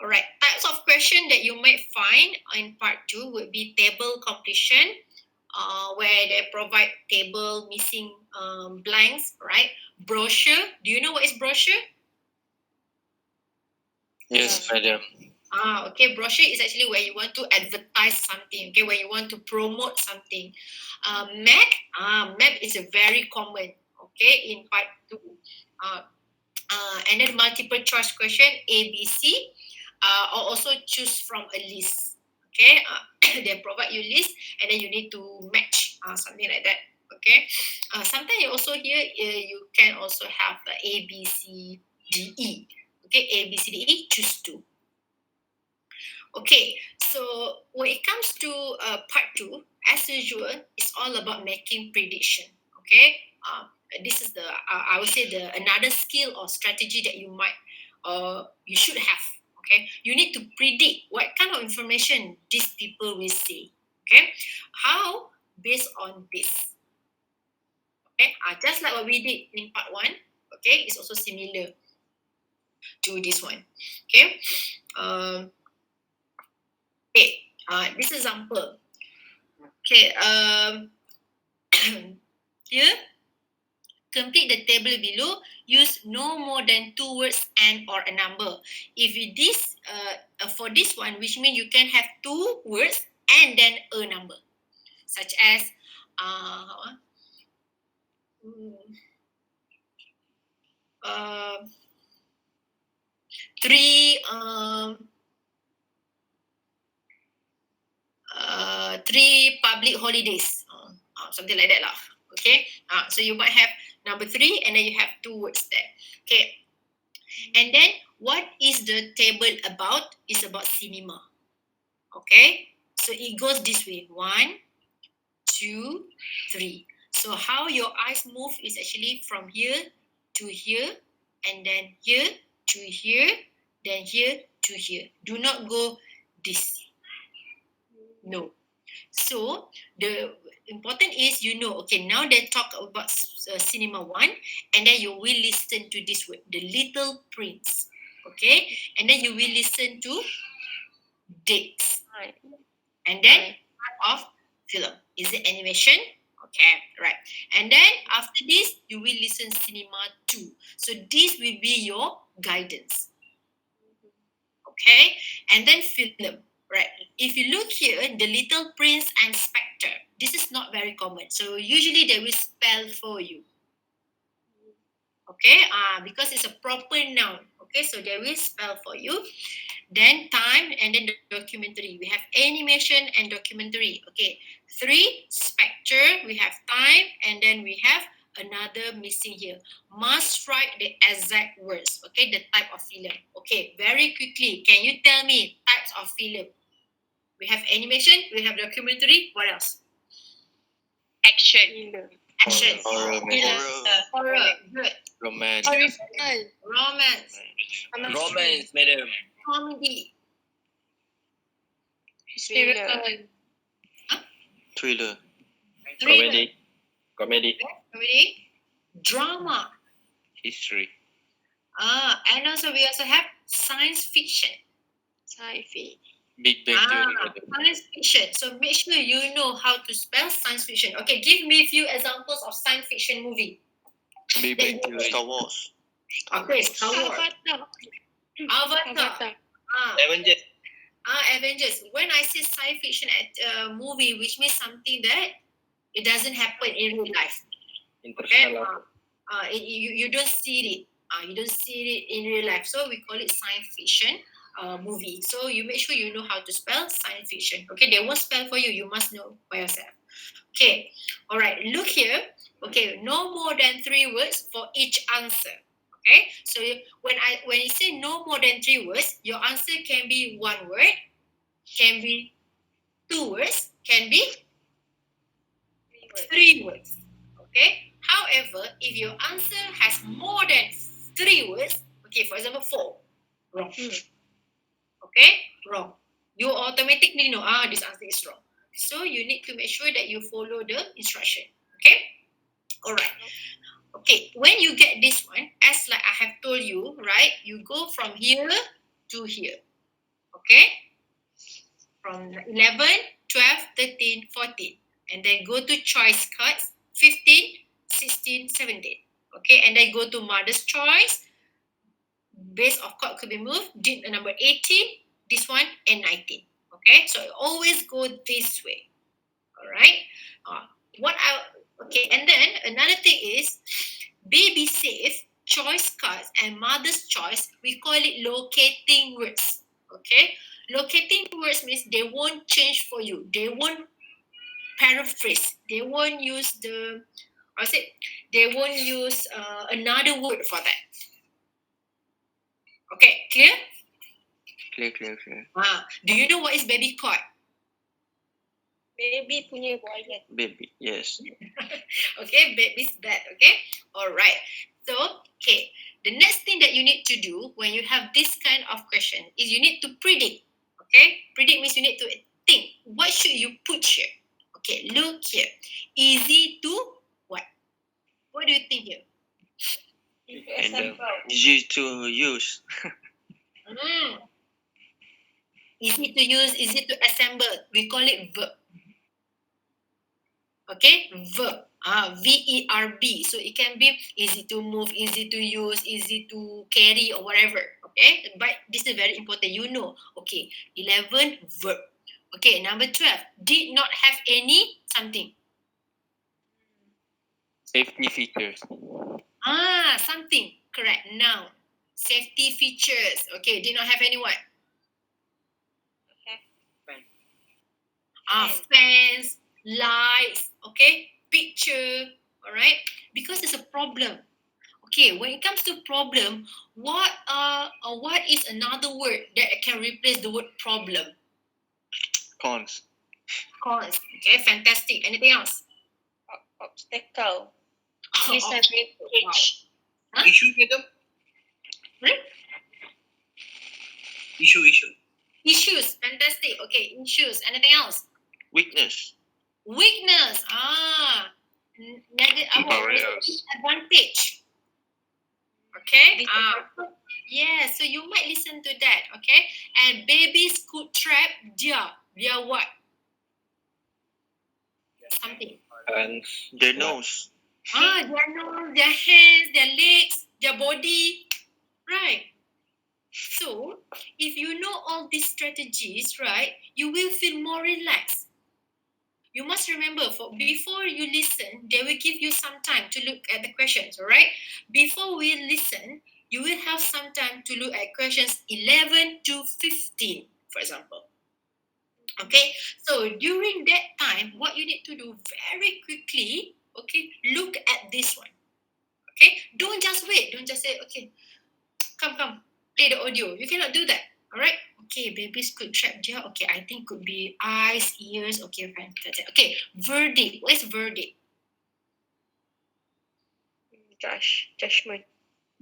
all right, types of question that you might find in part 2 would be table completion, where they provide table missing blanks, right? Brochure. Do you know what is brochure? Yes, madam. Okay. Brochure is actually where you want to advertise something. Okay, where you want to promote something. Map. Map is a very common. Okay, in part 2. And then multiple choice question A, B, C. Or also choose from a list. Okay, they provide you list and then you need to match something like that. Okay, sometimes you also here you can also have the A, B, C, D, E. Okay, A, B, C, D, E, choose two. Okay, so when it comes to part 2, as usual, it's all about making prediction. Okay, this is the I would say another skill or strategy that you might you should have. Okay, you need to predict what kind of information these people will say. Okay, how? Based on this. Okay, just like what we did in part 1. Okay, it's also similar to this one. Okay, this example. Okay, here, complete the table below. Use no more than 2 words and or a number. If it this for this one, which means you can have 2 words and then a number, such as three public holidays, something like that lah. Okay, so you might have number 3, and then you have 2 words there. Okay. And then what is the table about? It's about cinema. Okay. So it goes this way. 1, 2, 3. So how your eyes move is actually from here to here, and then here to here, then here to here. Do not go this. No. So the important is okay, now they talk about cinema 1, and then you will listen to this word, the Little Prince. Okay, and then you will listen to dates, and then part of film. Is it animation? Okay, right. And then after this, you will listen cinema 2. So this will be your guidance. Okay, and then film. Right. If you look here, the Little Prince and Spectre. This is not very common. So usually they will spell for you. Okay, because it's a proper noun. Okay, so they will spell for you. Then time, and then the documentary. We have animation and documentary. Okay, 3, Spectre. We have time, and then we have another missing here. Must write the exact words. Okay, the type of film. Okay, very quickly, can you tell me types of film? We have animation, we have documentary. What else? Action. Action. Horror. Horror. Good. Romance. Romance. Romance, madam. Comedy. Historical. Thriller. Thriller. Comedy. Comedy. Drama. History. And also we also have science fiction. Sci-fi. Big Bang Theory. Science fiction. So make sure you know how to spell science fiction. Okay, give me a few examples of science fiction movie. Big Bang Theory. Star Wars. Okay, Star Wars. Avatar. Avengers. Avengers. When I say science fiction movie, which means something that it doesn't happen in real life. Okay. You don't see it. You don't see it in real life. So we call it science fiction movie. So you make sure you know how to spell science fiction. Okay, they won't spell for you. You must know by yourself. Okay. All right. Look here. Okay. No more than 3 words for each answer. Okay. So when you say no more than 3 words, your answer can be 1 word, can be 2 words, can be 3 words. Okay. However, if your answer has more than 3 words, okay, for example, 4, wrong. Okay, wrong. You automatically know, this answer is wrong. So you need to make sure that you follow the instruction. Okay, all right. Okay, when you get this one, as like I have told you, right, you go from here to here. Okay, from 11, 12, 13, 14, and then go to choice cards, 15, 16, 17. Okay, and then go to mother's choice. Base of card could be moved. Number 18, this one, and 19. Okay, so always go this way. All right. Okay, and then another thing is baby safe, choice cards, and mother's choice. We call it locating words. Okay, locating words means they won't change for you. They won't paraphrase. They won't use they won't use another word for that. Okay, clear? Clear. Do you know what is baby cot? Baby punya buaya. Baby, yes. Okay, baby's bed. Okay, all right. So, okay, the next thing that you need to do when you have this kind of question is you need to predict. Okay, predict means you need to think. What should you put here? Okay, look here. Easy to what? What do you think here? And easy to use. Easy to use, easy to assemble. We call it verb. Okay, verb. VERB. So it can be easy to move, easy to use, easy to carry, or whatever. Okay, but this is very important. You know. Okay, 11 verb. Okay, number 12 did not have any something. Safety features. Something. Correct. Noun. Safety features. Okay, did not have any what? Fence, lights, okay, picture, All right, because it's a problem. Okay, when it comes to problem, what is another word that can replace the word problem? Cons. Cons. Okay, fantastic. Anything else? Obstacle. Wow. Disadvantage. Huh? Issue, madam. Hmm? Issue. Issues. Fantastic. Okay, issues. Anything else? Weakness. Weakness. Barriers. Disadvantage. Okay. Yeah. So you might listen to that. Okay. And babies could trap their what? Something. And Their nose. Their nose, their hands, their legs, their body. Right. So, if you know all these strategies, right, you will feel more relaxed. You must remember, before you listen, they will give you some time to look at the questions, all right? Before we listen, you will have some time to look at questions 11 to 15, for example. Okay, so during that time, what you need to do very quickly, okay, look at this one. Okay, don't just wait. Don't just say, okay, come, play the audio. You cannot do that. All right. Okay, babies could trap their. Okay, I think could be eyes, ears. Okay, fine. That's it. Okay, verdict. What is verdict? Judgment.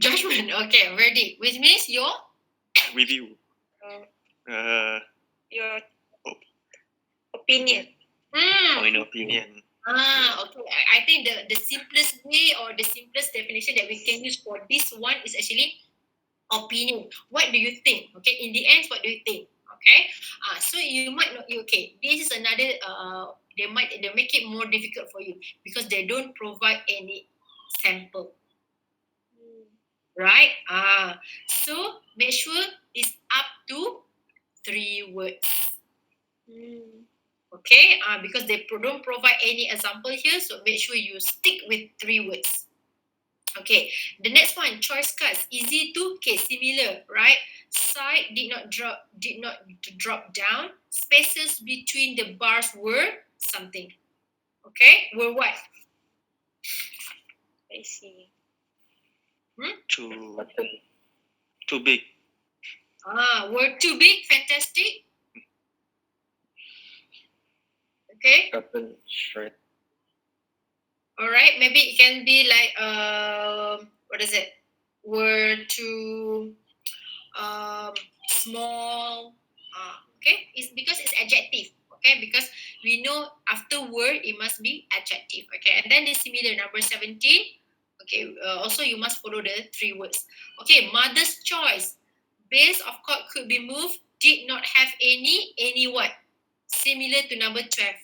Judgment. Okay, verdict, which means your Review. Your opinion. Point of opinion. Okay. I think the simplest way or the simplest definition that we can use for this one is actually opinion. What do you think? Okay, in the end, what do you think? Okay, so you might not. Okay, this is another. They make it more difficult for you because they don't provide any sample, right? So make sure it's up to 3 words. Okay, because they don't provide any example here, so make sure you stick with 3 words. Okay, the next one, choice cards, easy to, okay, similar, right? Side did not drop down. Spaces between the bars were something. Okay, were what? I see. Too big. Were too big. Fantastic. Okay. short. All right, maybe it can be like what is it? Were too small. Okay, it's because it's adjective. Okay, because we know after word it must be adjective. Okay, and then the similar number 17. Okay, also you must follow the 3 words. Okay, mother's choice. Base of court could be moved. Did not have any what? Similar to number 12.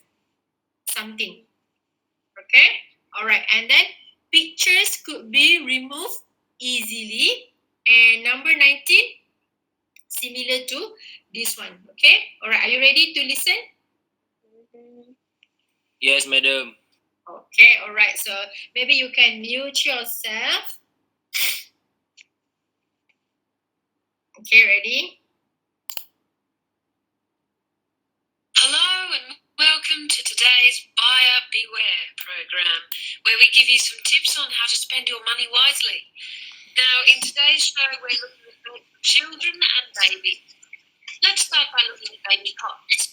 Something. Okay, all right, and then pictures could be removed easily. And number 19. Similar to this one. Okay, all right, are you ready to listen? Yes, madam. Okay, all right, so maybe you can mute yourself. Okay, ready? Hello and welcome to today's Buyer Beware program, where we give you some tips on how to spend your money wisely. Now, in today's show, we're looking at children and babies. Let's start by looking at baby cots.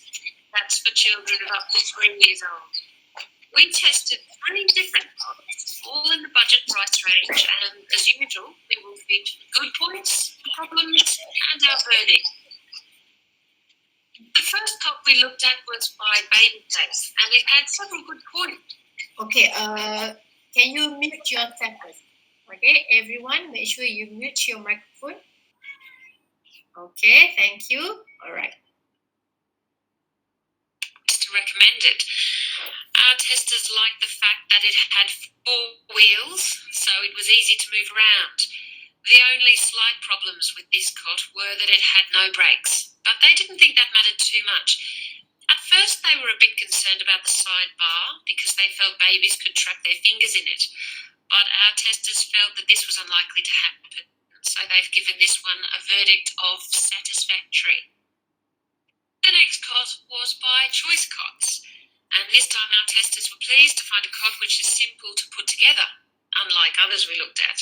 That's for children of up to 3 years old. We tested 3 different cots, all in the budget price range, and as usual, we will feature good points, problems, and our verdict. The first cot we looked at was by Baby Face, and it had several good points. Okay, can you mute yourself first? Okay, everyone, make sure you mute your microphone. Okay, thank you. All right. To recommend it. Our testers liked the fact that it had 4 wheels, so it was easy to move around. The only slight problems with this cot were that it had no brakes, but they didn't think that mattered too much. At first, they were a bit concerned about the sidebar because they felt babies could trap their fingers in it, but our testers felt that this was unlikely to happen, so they've given this one a verdict of satisfactory. The next cot was by Choice Cots, And this time our testers were pleased to find a cot which is simple to put together, unlike others we looked at.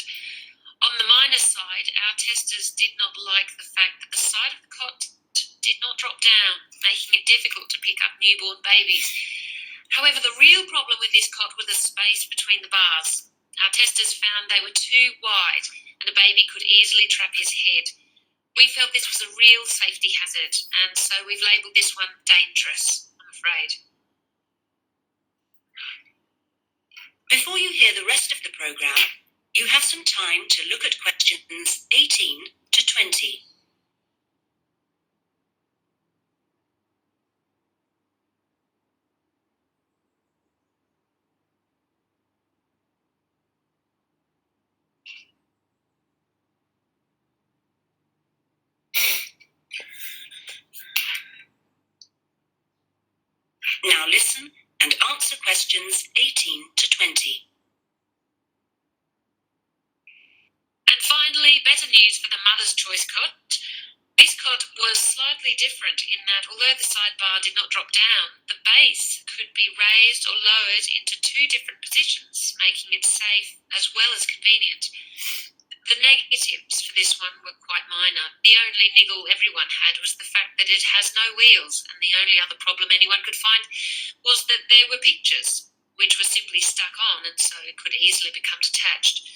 On the minus side, our testers did not like the fact that the side of the cot did not drop down, making it difficult to pick up newborn babies. However, the real problem with this cot was the space between the bars. Our testers found they were too wide and a baby could easily trap his head. We felt this was a real safety hazard, and so we've labelled this one dangerous, I'm afraid. Before you hear the rest of the programme, you have some time to look at questions 18 to 20. Now listen and answer questions 18 to 20. And finally, better news for the Mother's Choice cot. This cot was slightly different in that although the sidebar did not drop down, the base could be raised or lowered into two different positions, making it safe as well as convenient. The negatives for this one were quite minor. The only niggle everyone had was the fact that it has no wheels, and the only other problem anyone could find was that there were pictures, which were simply stuck on and so it could easily become detached.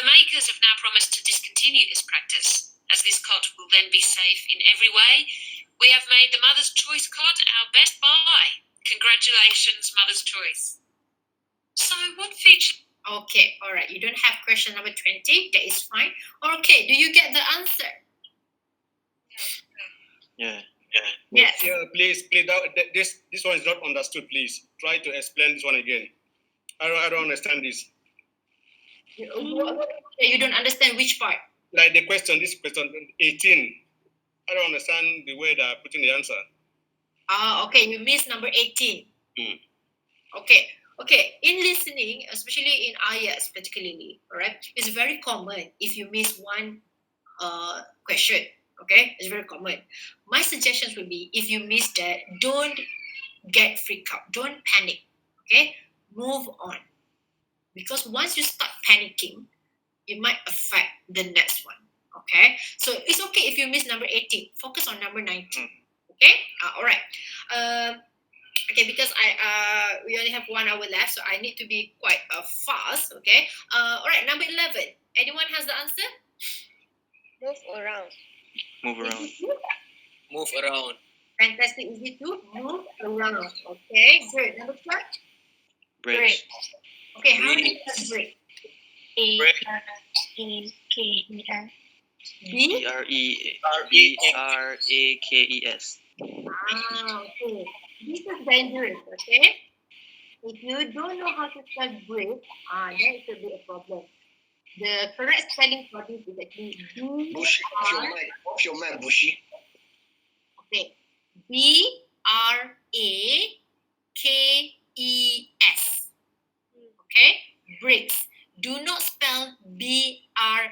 The makers have now promised to discontinue this practice, as this cot will then be safe in every way. We have made the Mother's Choice cot our best buy. Congratulations, Mother's Choice. So what feature... Okay, all right. You don't have question number 20. That is fine. Okay, do you get the answer? Yeah. Yes. Yeah, please, this one is not understood. Please try to explain this one again. I don't understand this. You don't understand which part? Like this question 18. I don't understand the way they are putting the answer. Okay, you missed number 18. Okay. In listening, especially in Ielts particularly, right, it's very common if you miss one question. Okay, it's very common. My suggestions would be, if you miss that, don't get freaked out, don't panic. Okay, move on, because once you start panicking, it might affect the next one. Okay, so it's okay if you miss number 18. Focus on number 19. Okay, all right. Okay, because we only have 1 hour left, so I need to be quite fast. Okay. All right, number 11. Anyone has the answer? Move around. Move around. Move around. Fantastic. Easy to move around. Okay, good. Number 12. Brakes. Okay, how do you spell break? A-R-A-K-E-S. B-R-E-A-K-E-S. Okay. This is dangerous, okay? If you don't know how to spell break, then it could be a problem. The correct spelling for this is actually Bushy, off your mic, Bushy. Okay. B-R-A-K-E-S. Okay? Breaks. Do not spell B-R-E-A-K.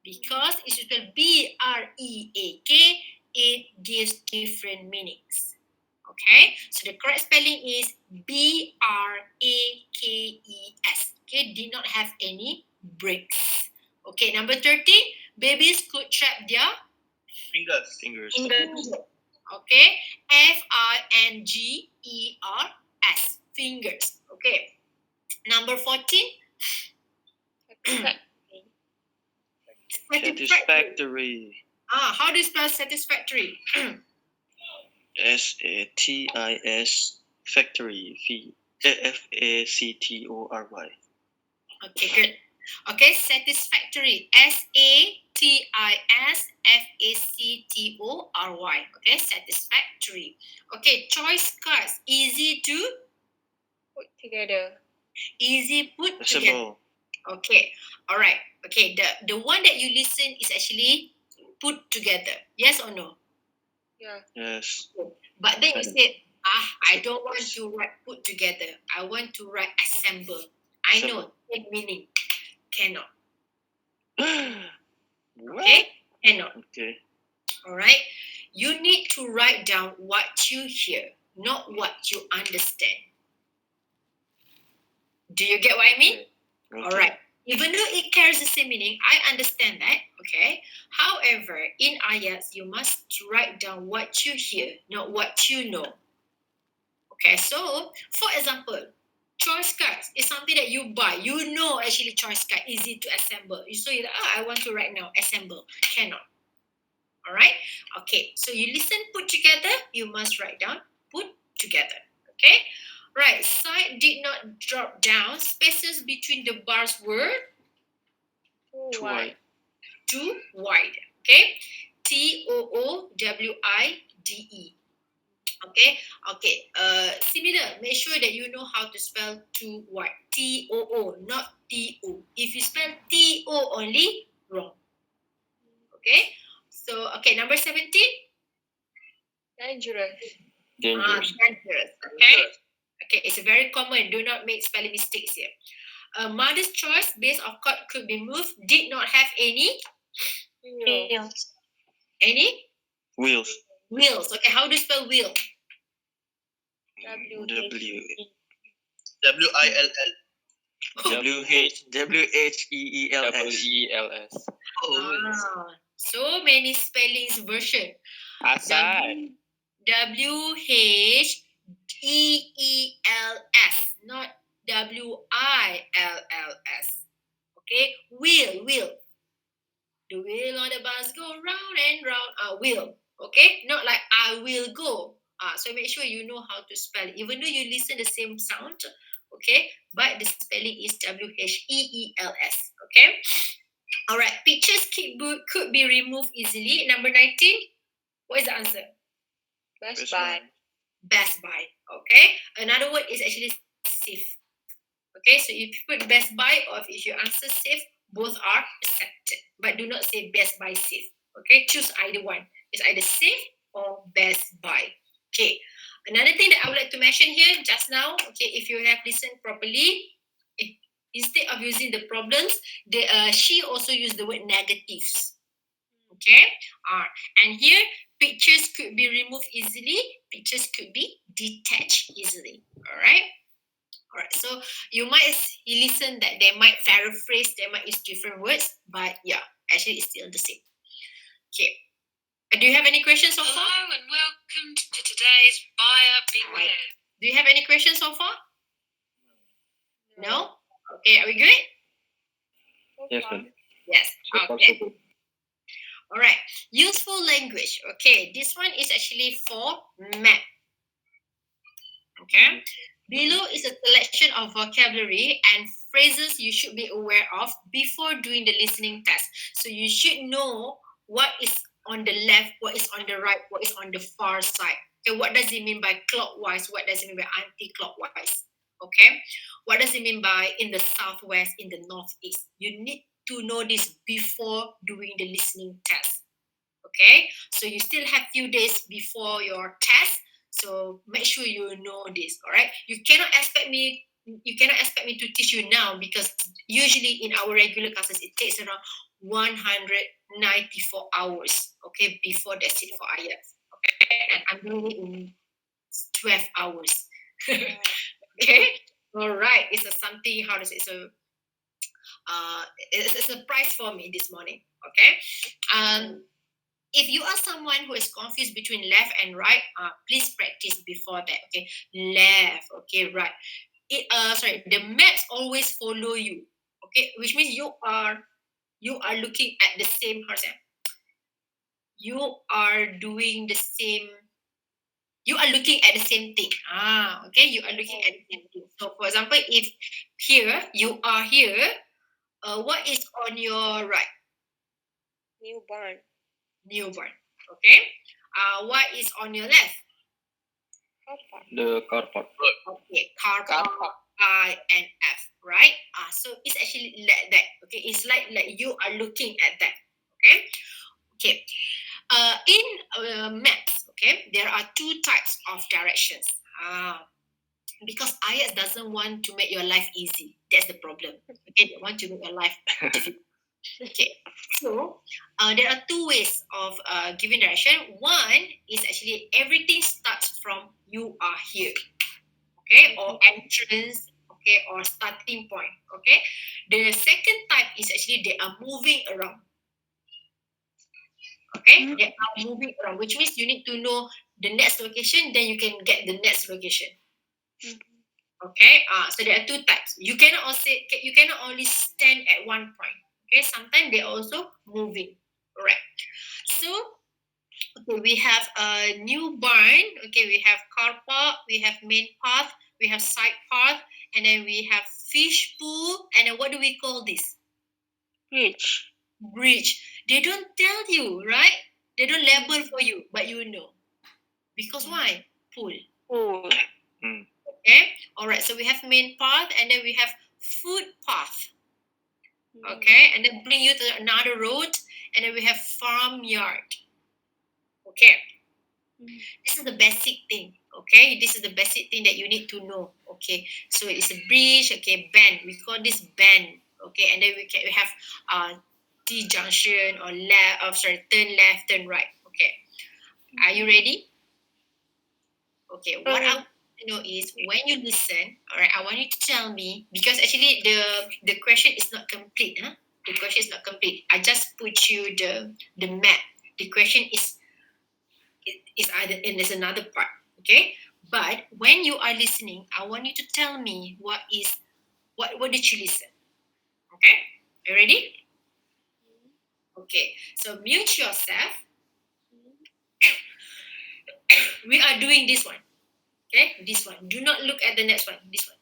Because if you spell B-R-E-A-K, it gives different meanings. Okay? So the correct spelling is B-R-A-K-E-S. Okay? Did not have any breaks. Okay, number 13. Babies could trap their Fingers. Okay, F-I-N-G-E-R-S. Fingers. Okay. Number 14. Satisfactory. How do you spell satisfactory? S-A-T-I-S factory. F-A-C-T-O-R-Y. Okay, good. Okay, satisfactory. S-A-T-I-S-F-A-C-T-O-R-Y. Okay, satisfactory. Okay, choice cards. Easy to Put together. easy put together. Okay, all right. Okay, the one that you listen is actually put together. Yes or no? Yeah. Yes. But then you said, I don't want to write put together. I want to write assemble. I know, same meaning. Cannot. Okay? Cannot. Okay. All right. You need to write down what you hear. not what you understand. Do you get what I mean? Okay. All right. Even though it carries the same meaning, I understand that, okay? However, in Ielts, you must write down what you hear, not what you know. Okay, so, for example, choice cards is something that you buy. You know actually choice card, easy to assemble. So you're like, I want to write now, assemble. Cannot. All right? Okay, so you listen, put together, you must write down, put together. Okay? Right, side did not drop down. Spaces between the bars were Too wide. too wide. Okay? Toowide. Okay. Similar. Make sure that you know how to spell too wide. Too, not to. If you spell to only, wrong. Okay? So, okay, number 17. Dangerous. Dangerous. Dangerous. Okay? Okay, it's very common. Do not make spelling mistakes here. A mother's choice base of cord could be moved. Did not have any Ielts. Wheels. wheels. Okay, how do you spell wheel? W. WILL. WHEELS. EELS. So many spellings version. Asal. WHEELS, not WILLS. Okay, wheel. The wheel on the bus go round and round. Wheel. Okay, not like I will go. So make sure you know how to spell it. Even though you listen the same sound, okay, but the spelling is WHEELS. Okay. All right. Pictures could be removed easily. Number 19. What is the answer? Best Buy. Best Buy. Okay. Another word is actually safe. Okay. So if you put Best Buy or if you answer safe, both are accepted. But do not say Best Buy safe. Okay. Choose either one. It's either safe or Best Buy. Okay. Another thing that I would like to mention here just now, okay, if you have listened properly, instead of using the problems, she also used the word negatives. Okay. And here, pictures could be removed easily. Pictures could be detached easily. All right. So you might listen that they might paraphrase, they might use different words, but yeah, actually it's still the same. Okay. Do you have any questions so far? Hello and welcome to today's Buyer Beware. Do you have any questions so far? No? Okay, are we good? Yes, ma'am. Yes. So far, Okay. so good. All right. Useful language. Okay, this one is actually for map. Okay. Below is a selection of vocabulary and phrases you should be aware of before doing the listening test. So you should know what is on the left, what is on the right, what is on the far side. Okay, what does it mean by clockwise? What does it mean by anti-clockwise? Okay, what does it mean by in the southwest, in the northeast? You need to know this before doing the listening test. Okay, so you still have few days before your test. So make sure you know this. All right, you cannot expect me to teach you now because usually in our regular classes it takes around 194 hours. Okay, before they sit for IELTS. Okay, and I'm doing it in 12 hours. Okay, all right. It's a something. How to say? It's a surprise for me this morning. Okay. If you are someone who is confused between left and right, please practice before that. Okay, left. Okay, right. The maps always follow you. Okay, which means you are looking at the same person. You are doing the same. You are looking at the same thing. Okay, you are looking at the same thing. So, for example, if here you are here, what is on your right? Newborn. Okay. What is on your left? The car park. Okay, car park. I and F, right? So it's actually like that. Okay, it's like you are looking at that. Okay. In maps, okay, there are two types of directions. Because IELTS doesn't want to make your life easy. That's the problem. Okay, they want to make your life difficult. Okay, so there are two ways of giving direction. One is actually everything starts from you are here. Okay, or entrance, okay, or starting point. Okay, the second type is actually they are moving around. Okay, they are moving around, which means you need to know the next location, then you can get the next location. Okay, so there are two types. You cannot only stand at one point. Okay, sometimes they also moving. Alright. So okay, we have a new barn. Okay, we have car park, we have main path, we have side path, and then we have fish pool. And then what do we call this? Bridge. Bridge. They don't tell you, right? They don't label for you, but you know. Because why? Pool. Pool. Okay. Alright, so we have main path, and then we have footpath. Okay, and then bring you to another road, and then we have farmyard. Okay. This is the basic thing. Okay, this is the basic thing that you need to know. Okay, so it's a bridge. Okay, bend. We call this bend. Okay, and then we have T junction or turn left, turn right. Okay, are you ready? Okay, what I want to know is when you listen. All right, I want you to tell me, because actually the question is not complete. The question is not complete. I just put you the map. The question is either, and there's another part. Okay, but when you are listening, I want you to tell me what did you listen. Okay, you ready? Okay, so mute yourself. We are doing this one. Okay, this one. Do not look at the next one. This one.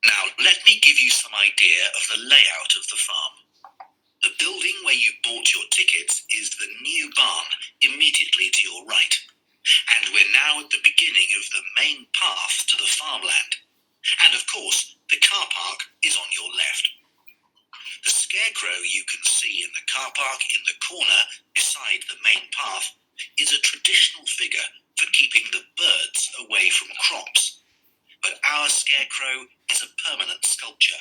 Now, let me give you some idea of the layout of the farm. The building where you bought your tickets is the new barn immediately to your right. And we're now at the beginning of the main path to the farmland. And of course, the car park is on your left. The scarecrow you can see in the car park in the corner beside the main path is a traditional figure for keeping the birds away from crops. But our scarecrow is a permanent sculpture.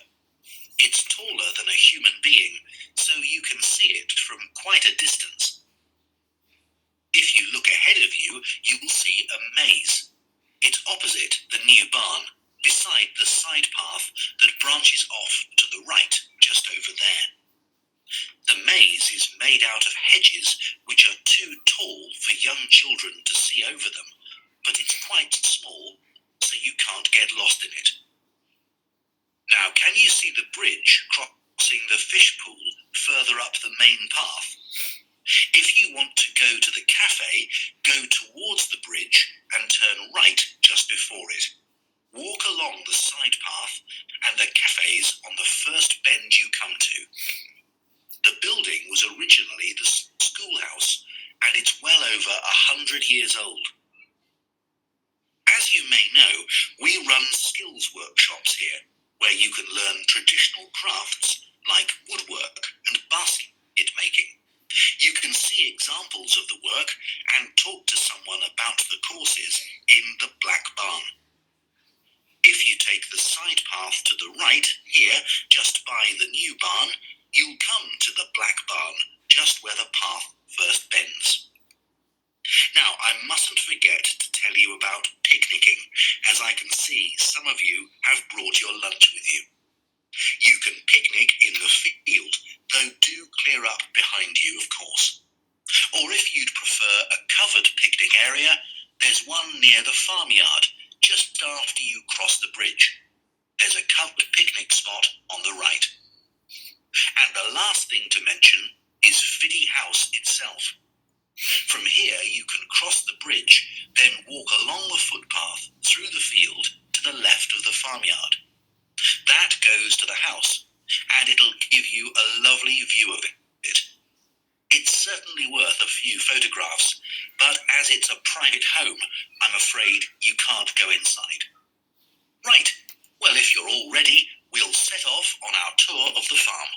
It's taller than a human being, so you can see it from quite a distance. If you look ahead of you, you'll see a maze. It's opposite the new barn, beside the side path that branches off to the right, just over there. The maze is made out of hedges which are too tall for young children to see over them, but it's quite small, so you can't get lost in it. Now, can you see the bridge crossing the fish pool further up the main path? If you want to go to the cafe, go towards the bridge and turn right just before it. Walk along the side path and the cafe's on the first bend you come to. The building was originally the schoolhouse, and it's well over 100 years old. As you may know, we run skills workshops here, where you can learn traditional crafts like woodwork and basket making. You can see examples of the work and talk to someone about the courses in the Black Barn. If you take the side path to the right, here, just by the new barn, you'll come to the Black Barn, just where the path first bends. Now, I mustn't forget to tell you about picnicking, as I can see some of you have brought your lunch with you. You can picnic in the field, though do clear up behind you, of course. Or if you'd prefer a covered picnic area, there's one near the farmyard, just after you cross the bridge. There's a covered picnic spot on the right. And the last thing to mention is Fiddy House itself. From here you can cross the bridge, then walk along the footpath through the field to the left of the farmyard. That goes to the house, and it'll give you a lovely view of it. It's certainly worth a few photographs, but as it's a private home, I'm afraid you can't go inside. Right, well, if you're all ready, we'll set off on our tour of the farm.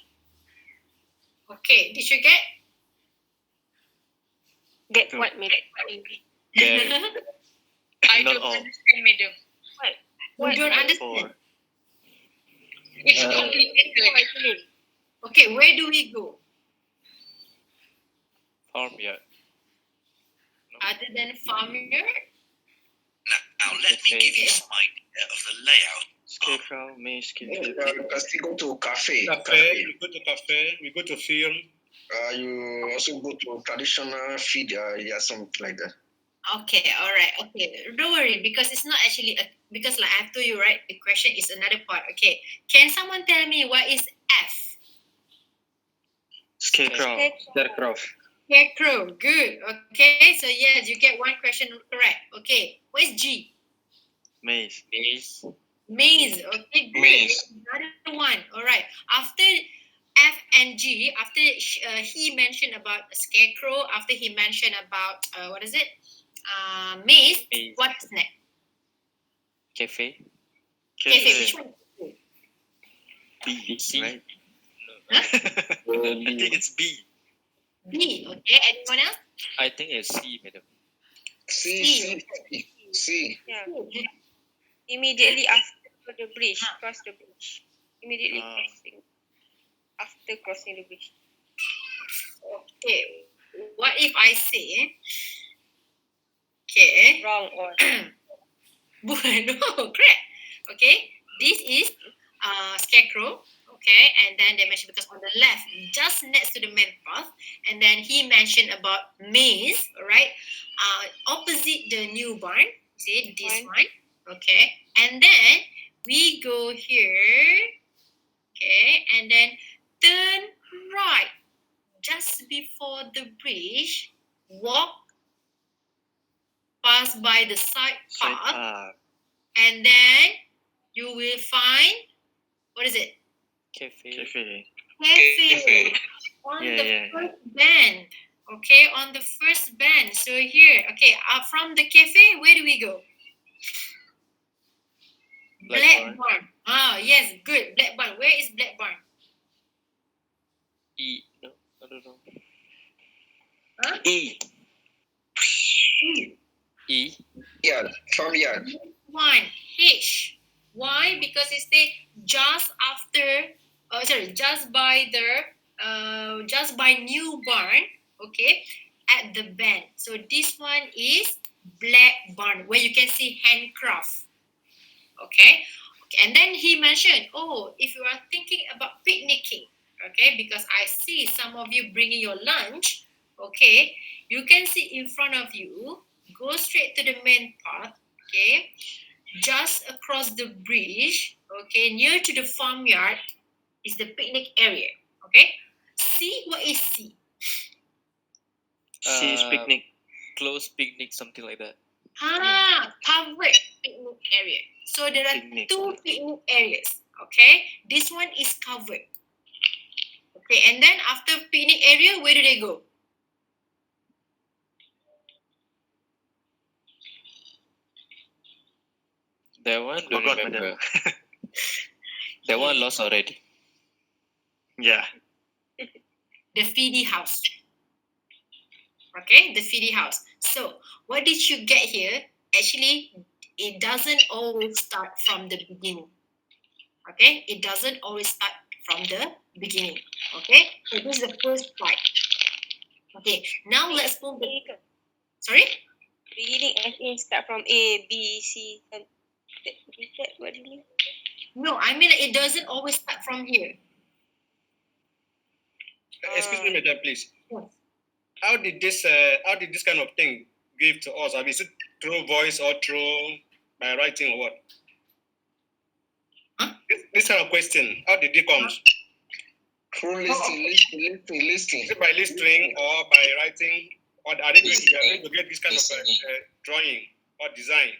Okay, did you get? Get what, madam? I Not don't all. understand, madam. You don't understand? It's Uh, complicated. Okay, where do we go? Farmyard. other than farmyard? Now let me give you some idea of the layout. Scarecrow, maze, cafe. Still go to cafe. Cafe, we go to cafe, we go to field. You also go to traditional feed. Yeah, something like that. Okay, all right. Okay, don't worry because it's not actually because like I told you, right? The question is another part. Okay, can someone tell me what is F? Scarecrow. Scarecrow. Scarecrow. Good. Okay, so yes, you get one question correct. Okay, what is G? Maze. Maze. Maze. Okay, good. Maze. Another one. All right. After F and G, after he mentioned about a scarecrow, after he mentioned about what is it? Maze. Maze. What's next? Cafe. Cafe. Which one? B. C. Right? Huh? I think it's B. B. Okay. Anyone else? I think it's C, madam. C. Yeah. Immediately after the bridge, cross the bridge. Immediately crossing. After crossing the bridge. Okay. What if I say? Okay. Wrong or No, correct. Okay. This is scarecrow. Okay, and then they mentioned because on the left, just next to the main path, and then he mentioned about maze, right? Opposite the new barn. See this one. Okay, and then we go here. Okay, and then turn right, just before the bridge. Walk pass by the side path, and then you will find what is it? Cafe. Cafe. Cafe. On the first bend. Okay, on the first bend. So here, okay, from the cafe, where do we go? Black Barn. Ah, yes, good. Black Barn. Where is Black Barn? E. No, I don't know. Huh? E. E. Yeah, farmyard. One. H. Why? Because it's the just after. Just by the. Just by new barn. Okay, at the bend. So this one is Black Barn, where you can see handcraft. Okay. And then he mentioned, oh, if you are thinking about picnicking, okay, because I see some of you bringing your lunch, okay, you can see in front of you, go straight to the main path, okay, just across the bridge, okay, near to the farmyard is the picnic area, okay. C, what is C? C is picnic. Closed picnic, something like that. Covered picnic area. So there are two picnic areas. Okay, this one is covered. Okay, and then after picnic area, where do they go? That one don't remember. That one lost already. Yeah. The feeding house. Okay, the feeding house. So what did you get here? Actually, it doesn't always start from the beginning. Okay, it doesn't always start from the beginning. Okay, so this is the first part. Okay, now let's move the. Sorry? beginning as in start from A, B, C. Is that what you mean? No, I mean it doesn't always start from here. Excuse me, madam, please. Yes. How did this kind of thing give to us? I mean, is it through voice or through by writing or what? Huh? This kind of question, how did it come? Through listening. Is it by listening or by writing? Or are they going to get this kind of drawing or design?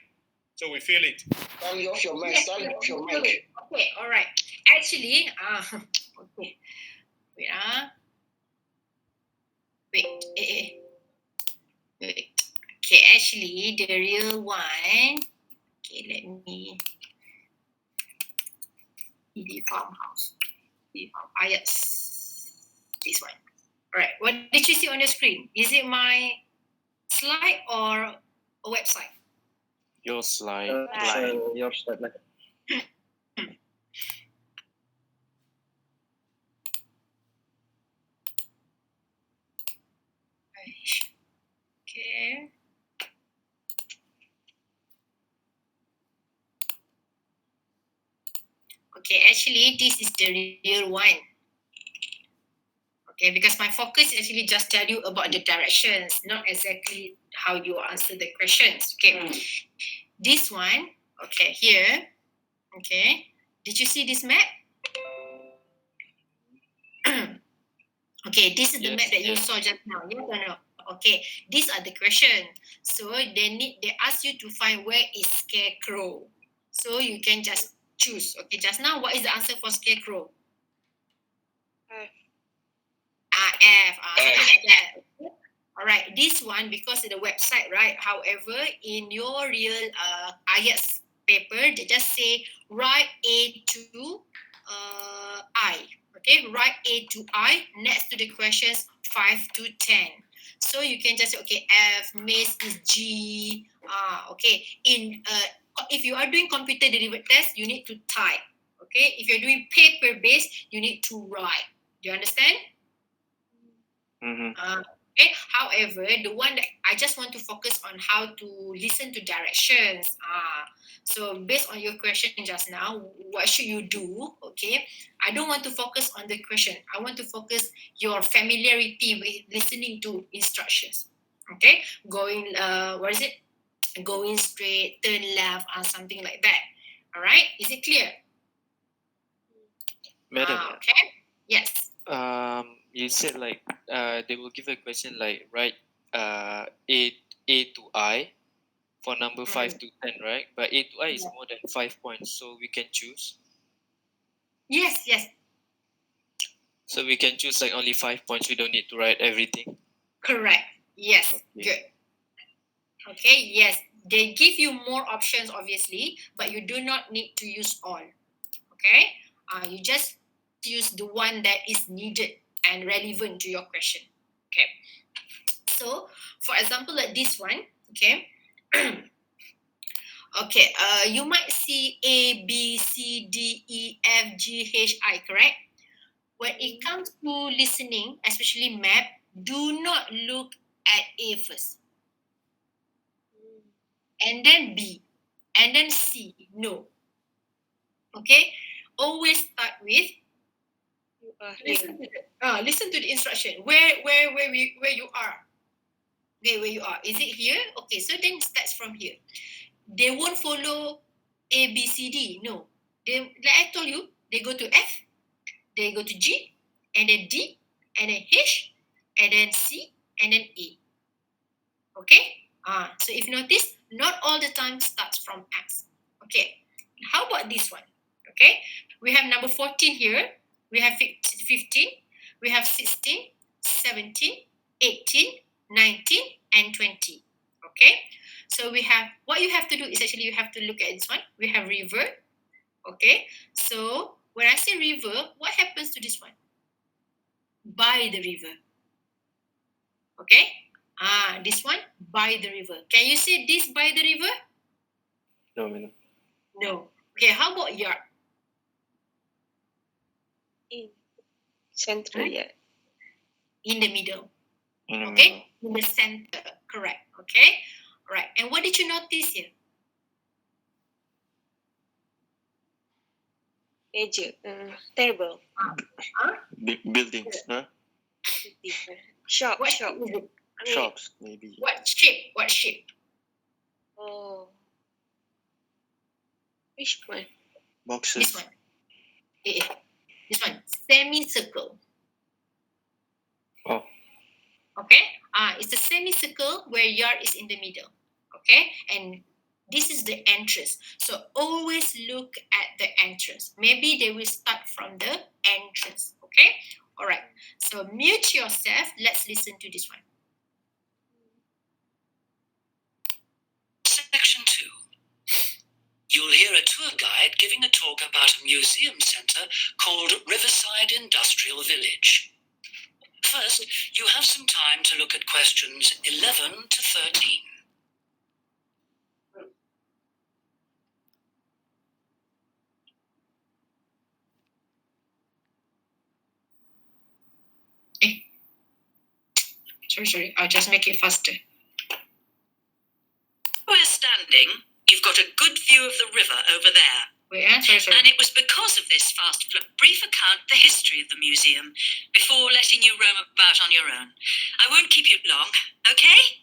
So we feel it. Turn off your mic. Turn off your mic. Okay, all right. Actually, okay. Wait, Wait. Okay, actually, the real one. Okay, let me. The farmhouse. The farm. Yes. This one. All right. What did you see on the screen? Is it my slide or a website? Your slide. Your slide. Okay. Okay, actually, this is the real one. Okay, because my focus is actually just tell you about the directions, not exactly how you answer the questions. Okay, this one, okay, here, okay, did you see this map? Okay, this is the map that you saw just now. Yes or no? Okay, these are the questions. So they ask you to find where is scarecrow. So you can just choose. Okay, just now, what is the answer for scarecrow? F. Something like that. All right, this one, because of the website, right? However, in your real IELTS paper, they just say write A to I. Okay, write A to I next to the questions 5 to 10. So you can just say, okay, F, Miss is G. Okay, if you are doing computer delivered test, you need to type. Okay, if you're doing paper based, you need to write. Do you understand? Okay. However, the one that I just want to focus on how to listen to directions. So based on your question just now, what should you do? Okay, I don't want to focus on the question. I want to focus your familiarity with listening to instructions. Okay, going what is it? Going straight, turn left, or something like that. All right, is it clear? Madam, okay. Yes. you said like they will give a question like write A to I for number 5 to 10, right? But A to I is more than 5 points, so we can choose. Yes. So we can choose like only 5 points. We don't need to write everything. Correct. Yes. Okay. Good. Okay. Yes. They give you more options, obviously, but you do not need to use all. Okay. You just use the one that is needed and relevant to your question. Okay. So, for example, like this one. Okay. Okay. You might see A, B, C, D, E, F, G, H, I. Correct. When it comes to listening, especially map, do not look at A first. And then B. And then C. No. Okay? Always start with listen to the instruction. Where you are. Okay, where you are. Is it here? Okay, so then starts from here. They won't follow A, B, C, D. No. They, like I told you, they go to F, they go to G, and then D, and then H, and then C, and then A. Okay? So if you notice, not all the time starts from X. Okay. How about this one? Okay. We have number 14 here. We have 15. We have 16, 17, 18, 19, and 20. Okay. So we have, what you have to do is actually you have to look at this one. We have river. Okay. So when I say river, what happens to this one? By the river. Okay. This one, by the river. Can you see this by the river? No, madam. No. Okay, how about yard? In central yard. In the middle. In the Okay? In the center. Correct. Okay? All right. And what did you notice here? Meja. Table. buildings, huh? Shop. What Shop. shape is it? Shops, maybe. What shape? What shape? Oh. Which one? Boxes. This one. This one. Semicircle. Oh. Okay? It's a semicircle where yard is in the middle. Okay? And this is the entrance. So always look at the entrance. Maybe they will start from the entrance. Okay? All right. So mute yourself. Let's listen to this one. Section 2. You'll hear a tour guide giving a talk about a museum centre called Riverside Industrial Village. First, you have some time to look at questions 11 to 13. Sorry. I'll just make it faster. We're standing. You've got a good view of the river over there. And it was because of this fast flow. Brief account the history of the museum before letting you roam about on your own. I won't keep you long, okay?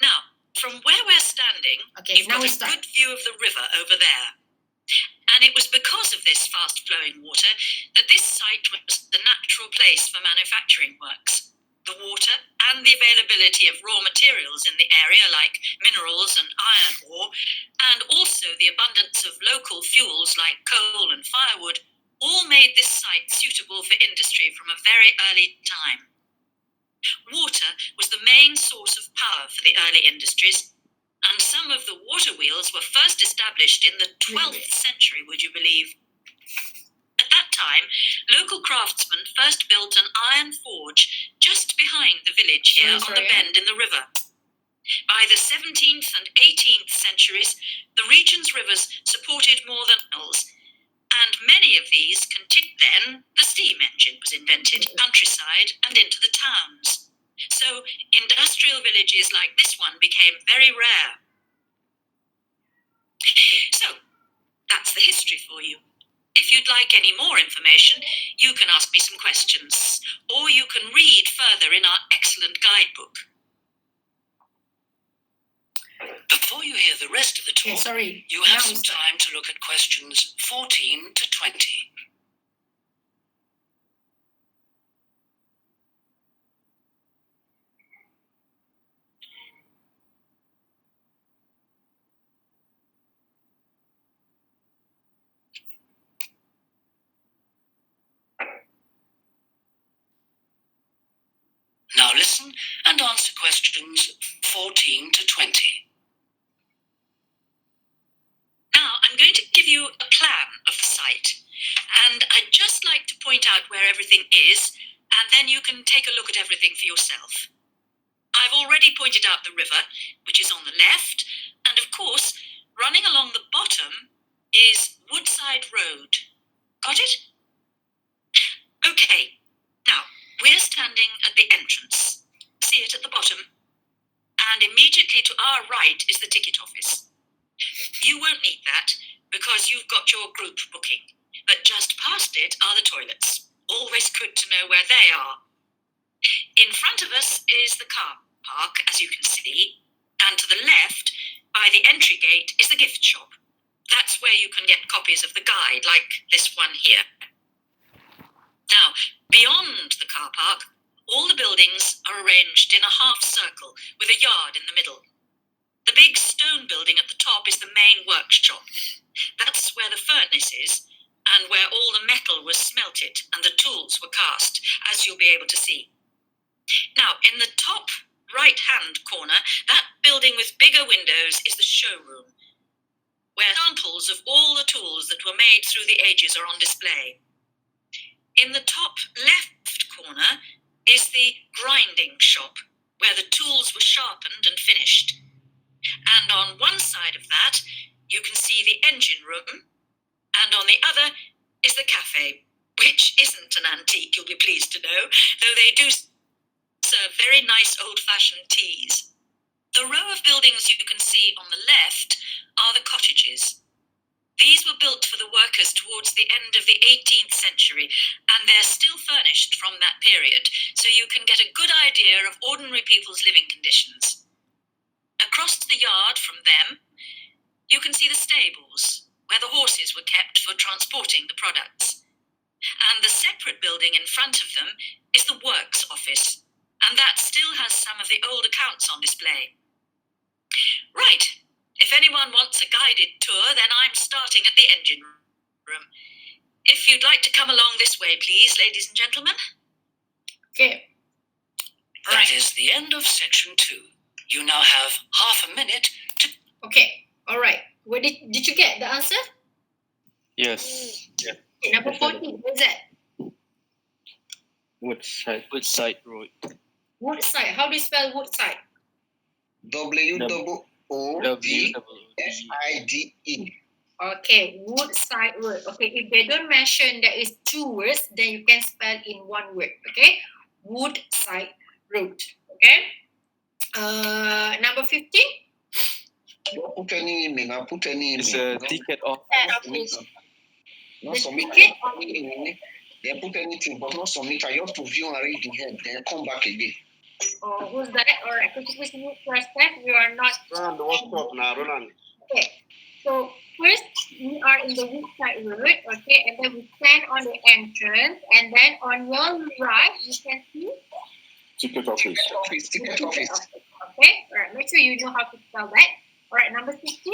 Now, from where we're standing, you've got a good view of the river over there. And it was because of this fast-flowing water that this site was the natural place for manufacturing works. The water and the availability of raw materials in the area like minerals and iron ore, and also the abundance of local fuels like coal and firewood, all made this site suitable for industry from a very early time. Water was the main source of power for the early industries, and some of the water wheels were first established in the 12th century, would you believe? At that time, local craftsmen first built an iron forge just behind the village here on the bend in the river. By the 17th and 18th centuries, the region's rivers supported more than canals, and many of these continued. Then the steam engine was invented countryside and into the towns. So industrial villages like this one became very rare. So that's the history for you. If you'd like any more information, you can ask me some questions, or you can read further in our excellent guidebook. Before you hear the rest of the talk, you have some time to look at questions 14 to 20. Now listen and answer questions 14 to 20. Now I'm going to give you a plan of the site, and I'd just like to point out where everything is, and then you can take a look at everything for yourself. I've already pointed out the river, which is on the left, and of course, running along the bottom is Woodside Road. Got it? Okay, now we're standing at the entrance. See it at the bottom? And immediately to our right is the ticket office. You won't need that because you've got your group booking, but just past it are the toilets. Always good to know where they are. In front of us is the car park, as you can see, and to the left, by the entry gate, is the gift shop. That's where you can get copies of the guide, like this one here. Now, beyond the car park, all the buildings are arranged in a half circle with a yard in the middle. The big stone building at the top is the main workshop. That's where the furnace is, and where all the metal was smelted and the tools were cast, as you'll be able to see. Now, in the top right-hand corner, that building with bigger windows is the showroom, where samples of all the tools that were made through the ages are on display. In the top left corner is the grinding shop, where the tools were sharpened and finished. And on one side of that, you can see the engine room, and on the other is the cafe, which isn't an antique, you'll be pleased to know, though they do serve very nice old-fashioned teas. The row of buildings you can see on the left are the cottages. These were built for the workers towards the end of the 18th century, and they're still furnished from that period, so you can get a good idea of ordinary people's living conditions. Across the yard from them, you can see the stables, where the horses were kept for transporting the products. And the separate building in front of them is the works office, and that still has some of the old accounts on display. Right, if anyone wants a guided tour, then I'm starting at the engine room. If you'd like to come along this way, please, ladies and gentlemen. Okay. That is the end of section 2. You now have half a minute to... Okay, all right. Did you get the answer? Yes. Yeah. Okay, number 14, what is that? Woodside Road. Woodside. How do you spell Woodside? WOODSIDE. Okay, Woodside Road. Okay, if they don't mention there is 2 words, then you can spell in 1 word. Okay, Woodside Road. Okay. Number 15. Don't put any email. Put any It's email. a ticket of Not The submit. ticket Then put anything, but not submit. I have to view and read the head. Then come back again. Oh, who's that? All right, could you please mute yourself? You are not. Ronan, what's up now, Ronan? Okay. So first we are in the website route, okay, and then we stand on the entrance, and then on your right you can see Ticket office. Ticket office. Okay, all right. Make sure you know how to spell that. All right, number 16.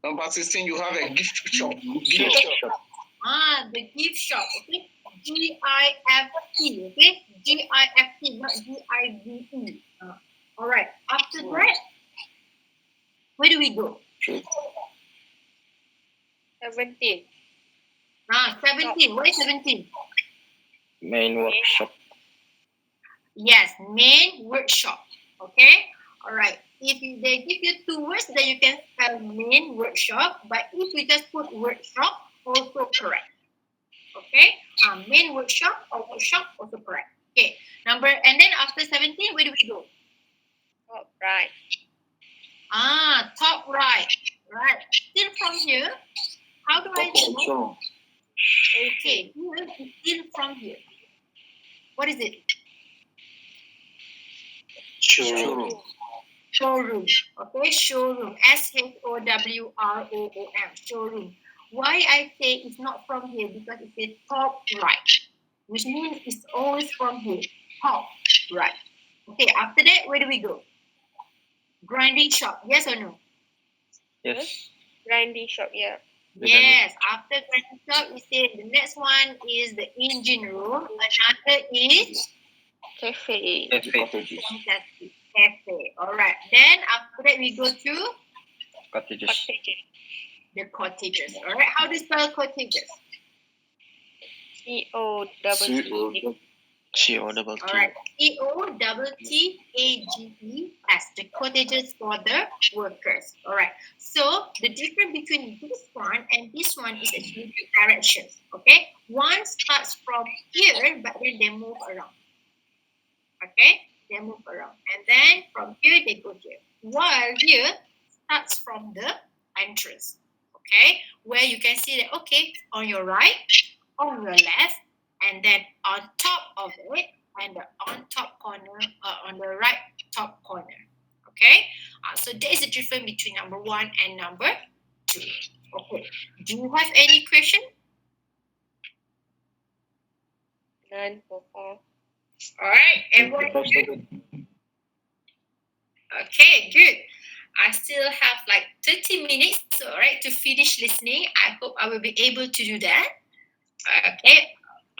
Number 16, you have a gift shop. Gift shop. The gift shop. Okay, GIFT. Okay, GIFT, not GIVE. All right. After that, where do we go? 17. 17. What is 17? Main workshop. Yes, main workshop. Okay. All right. If they give you two words, then you can spell main workshop. But if you just put workshop, also correct. Okay. Main workshop or workshop, also correct. Okay. And then after 17, where do we go? Top right. Top right. Right. Still from here. How do I do? Okay. Still from here. What is it? Showroom. Showroom. Okay, showroom. SHOWROOM. Showroom. Why I say it's not from here? Because it says top right, which means it's always from here. Top right. Okay, after that, where do we go? Grinding shop. Yes or no? yes. Grinding shop, yeah. Yes. After grinding shop, we say the next one is the engine room. Another is Cafe. fantastic. Cafe. All right. Then after that, we go to Cottages. Cottages. the cottages. All right. How do you spell cottages? COTTAGE. COTT. All right. COTTAGES. The cottages for the workers. All right. So the difference between this one and this one is actually the directions. Okay. One starts from here, but then they move around. Okay. They move around, and then from here they go here. While here starts from the entrance. Okay, where you can see that, okay, on your right, on your left, and then on top of it, and on top corner, on the right top corner. Okay, so there is a difference between number 1 and number 2. Okay, do you have any question? None so far. All right, everyone. Okay, good. I still have like 30 minutes, all right, to finish listening. I hope I will be able to do that. Okay.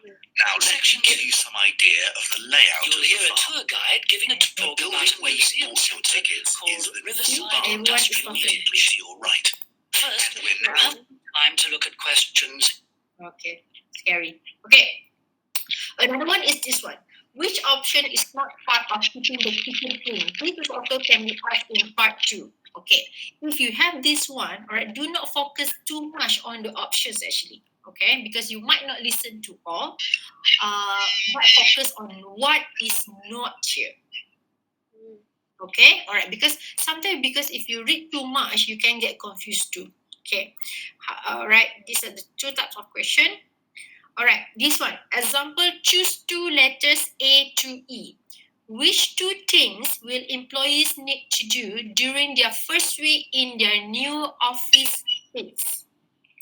Now let me give you some idea of the layout. You'll hear a tour guide giving a talk about a museum some tickets is the Riverside Industrial immediately to your right. First, we have time to look at questions. Okay, scary. Okay. Another one is this one. Which option is not part of keeping the kitchen clean? This is also can be asked in part 2. Okay. If you have this one, all right, do not focus too much on the options actually. Okay, because you might not listen to all, but focus on what is not here. Okay, all right, because sometimes if you read too much, you can get confused too. Okay, all right, these are the 2 types of question. All right, this one. Example, choose 2 letters A to E. Which 2 things will employees need to do during their first week in their new office space?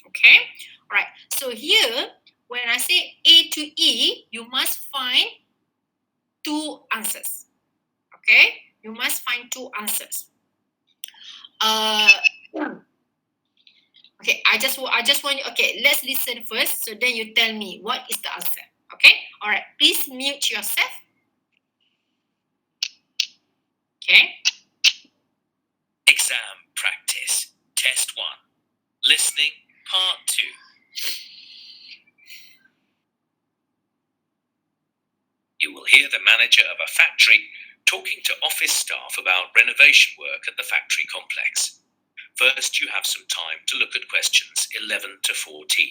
Okay, all right. So here, when I say A to E, you must find 2 answers. Okay, you must find 2 answers. Okay, I just want you, okay, let's listen first, so then you tell me what is the answer. Okay, all right, please mute yourself. Okay. Exam practice. Test 1. Listening, part 2. You will hear the manager of a factory talking to office staff about renovation work at the factory complex. First, you have some time to look at questions 11 to 14.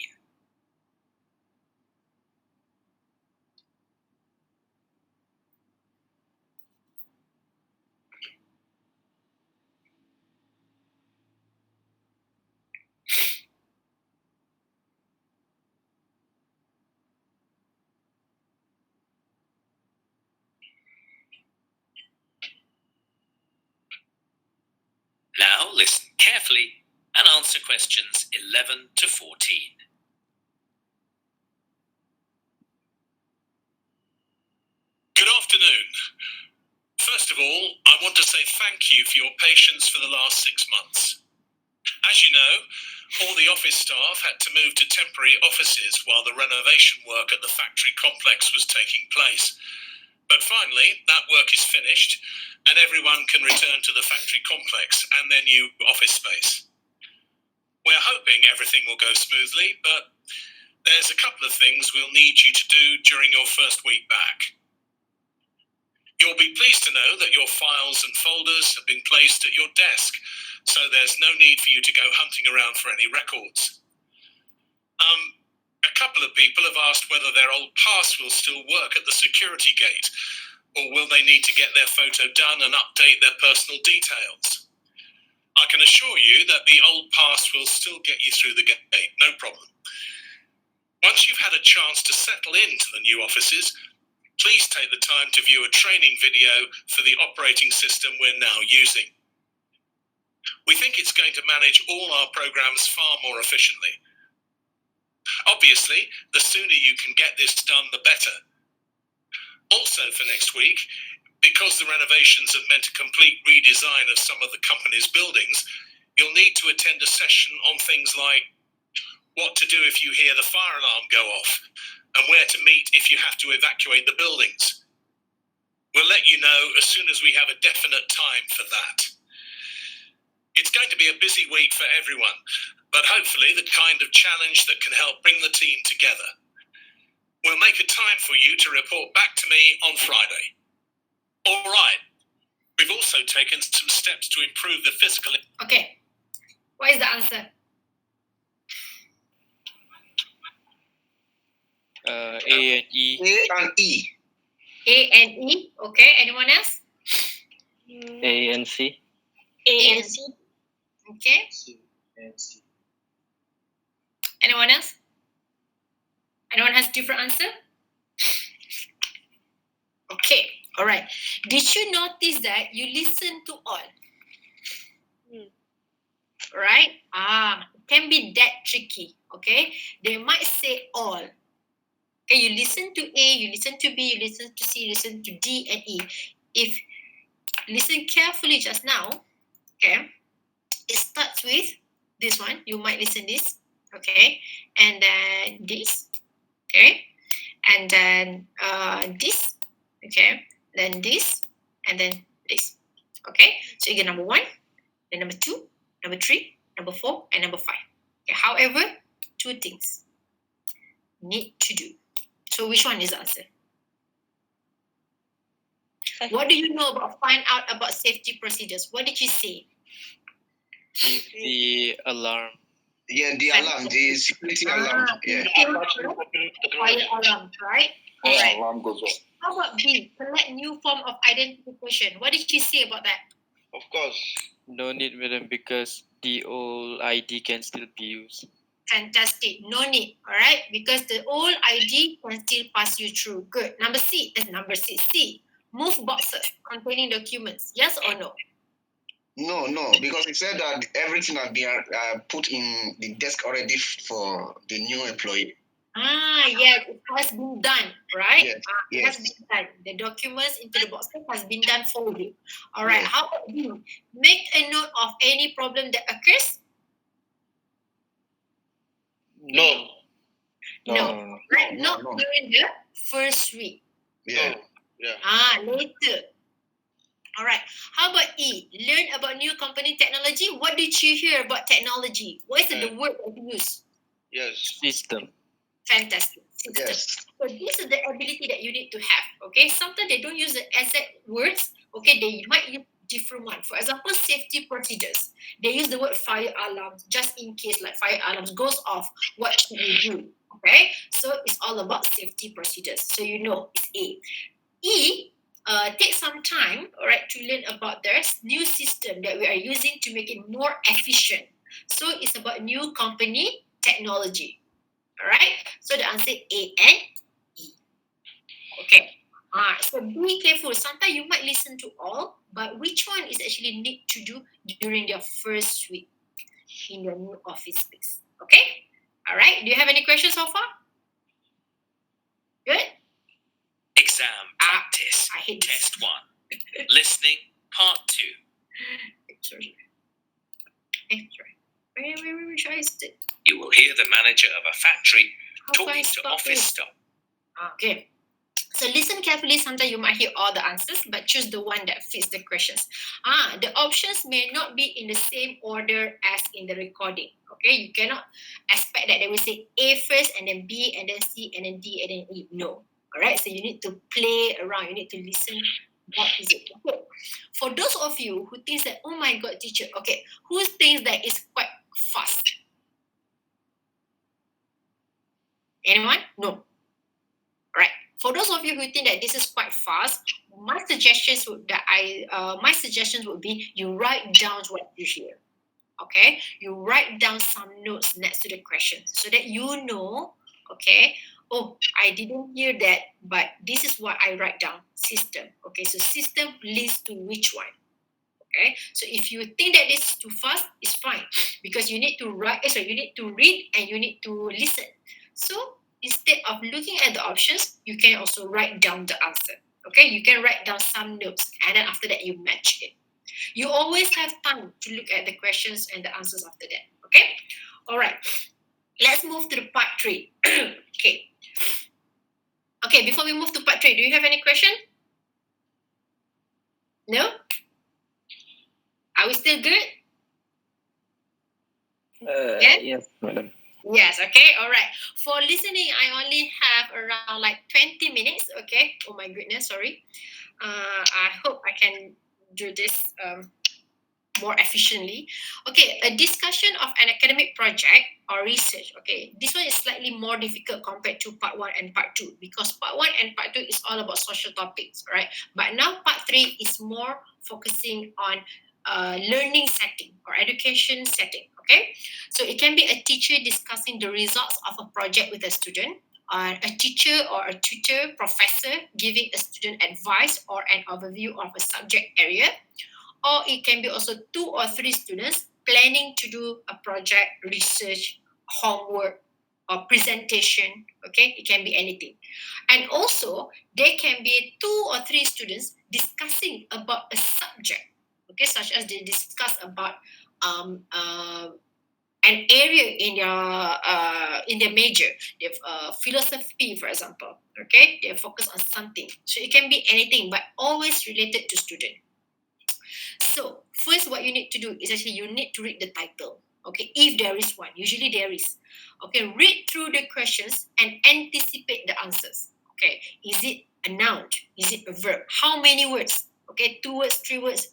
carefully and answer questions 11 to 14. Good afternoon. First of all, I want to say thank you for your patience for the last 6 months. As you know, all the office staff had to move to temporary offices while the renovation work at the factory complex was taking place. But finally, that work is finished and everyone can return to the factory complex and their new office space. We're hoping everything will go smoothly, but there's a couple of things we'll need you to do during your first week back. You'll be pleased to know that your files and folders have been placed at your desk, so there's no need for you to go hunting around for any records. A couple of people have asked whether their old pass will still work at the security gate, or will they need to get their photo done and update their personal details. I can assure you that the old pass will still get you through the gate, no problem. Once you've had a chance to settle into the new offices, please take the time to view a training video for the operating system we're now using. We think it's going to manage all our programs far more efficiently. Obviously, the sooner you can get this done, the better. Also for next week, because the renovations have meant a complete redesign of some of the company's buildings, you'll need to attend a session on things like what to do if you hear the fire alarm go off, and where to meet if you have to evacuate the buildings. We'll let you know as soon as we have a definite time for that. It's going to be a busy week for everyone, but hopefully the kind of challenge that can help bring the team together. We'll make a time for you to report back to me on Friday. All right. We've also taken some steps to improve the physical... Okay. What is the answer? A and E. A and E. A and E. Okay. Anyone else? A and C. A and C. Okay. Anyone else? Anyone has different answer? Okay. All right. Did you notice that you listen to all? Right? It can be that tricky. Okay. They might say all. Okay. You listen to A, you listen to B, you listen to C, you listen to D and E. If listen carefully just now, okay, it starts with this one. You might listen this. Okay. And then this. Okay. And then this. Okay. Then this. And then this. Okay. So you get number 1, then number 2, number 3, number 4, and number 5. Okay. However, 2 things need to do. So which one is the answer? What do you know about find out about safety procedures? What did you say? The alarm. Yeah, the alarm, the security alarm. Yeah. Fire alarm, right? Fire alarm goes off. How about B? Select new form of identification. What did you say about that? Of course. No need, madam, because the old ID can still be used. Fantastic. No need. All right. Because the old ID can still pass you through. Good. Number C. C. Move boxes containing documents. Yes or no? No, because it said that everything has been put in the desk already for the new employee. Yes, it has been done, right? Yes, It has been done. The documents into the boxes has been done for you. All right. Yes. How about you? Make a note of any problem that occurs. No. Right? Not during the first week. Yeah. Later. All right. How about E? Learn about new company technology. What did you hear about technology? What is the word that you use? Yes. System. Fantastic. System. Yes. So this is the ability that you need to have. Okay. Sometimes they don't use the exact words. Okay. They might use different one. For example, safety procedures. They use the word fire alarms just in case like fire alarms goes off. What should you do? Okay. So it's all about safety procedures. So you know it's A. E. Take some time, all right, to learn about this new system that we are using to make it more efficient. So it's about new company technology. All right. So the answer A and E. Okay. So be careful. Sometimes you might listen to all, but which one is actually need to do during their first week? in your new office space. Okay? All right. Do you have any questions so far? Good? Exam practice. I hate Test 1. Listening, part 2. Sorry. Where should I sit? You will hear the manager of a factory How do I talking to stop office this? staff. Okay. So listen carefully. Sometimes you might hear all the answers, but choose the one that fits the questions. The options may not be in the same order as in the recording. Okay, you cannot expect that they will say A first and then B and then C and then D and then E. No. All right. So you need to play around. You need to listen. What is it? Okay. For those of you who thinks that, oh my God, teacher. Okay, who thinks that it's quite fast? Anyone? No. Right. For those of you who think that this is quite fast, my suggestions would be you write down what you hear. Okay, you write down some notes next to the question so that you know. Okay. Oh, I didn't hear that, but this is what I write down. System. Okay, so system leads to which one? Okay, so if you think that this is too fast, it's fine because you need to write. You need to read and you need to listen. So instead of looking at the options, you can also write down the answer. Okay, you can write down some notes and then after that you match it. You always have time to look at the questions and the answers after that. Okay, all right. Let's move to the part 3. Okay. Okay, before we move to part 3, do you have any question? No? Are we still good? Yes, madam. Yes, okay, all right. For listening, I only have around like 20 minutes, okay? Oh my goodness, sorry. I hope I can do this more efficiently. Okay, a discussion of an academic project or research, okay? This one is slightly more difficult compared to part 1 and part 2 because part 1 and part 2 is all about social topics, right? But now part 3 is more focusing on learning setting or education setting, okay? So it can be a teacher discussing the results of a project with a student, a teacher or a tutor, professor giving a student advice or an overview of a subject area, or it can be also 2 or 3 students planning to do a project, research, homework, or presentation, okay? It can be anything. And also, there can be 2 or 3 students discussing about a subject, okay, such as they discuss about an area in their major. They have philosophy, for example, okay? They focus on something. So it can be anything, but always related to student. So first, what you need to do is actually you need to read the title. Okay, if there is one, usually there is. Okay, read through the questions and anticipate the answers. Okay, is it a noun? Is it a verb? How many words? Okay, 2 words, 3 words.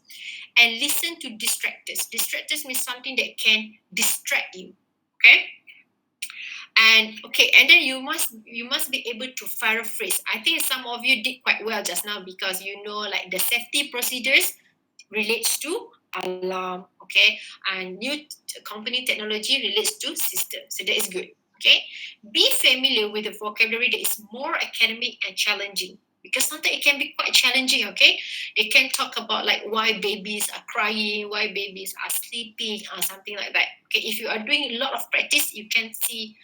And listen to distractors. Distractors means something that can distract you. Okay. And then you must be able to paraphrase. I think some of you did quite well just now because you know like the safety procedures relates to alarm, okay, and new company technology relates to system. So that is good. Okay, be familiar with the vocabulary that is more academic and challenging because sometimes it can be quite challenging. Okay, they can talk about like why babies are crying, why babies are sleeping, or something like that. Okay, if you are doing a lot of practice, you can see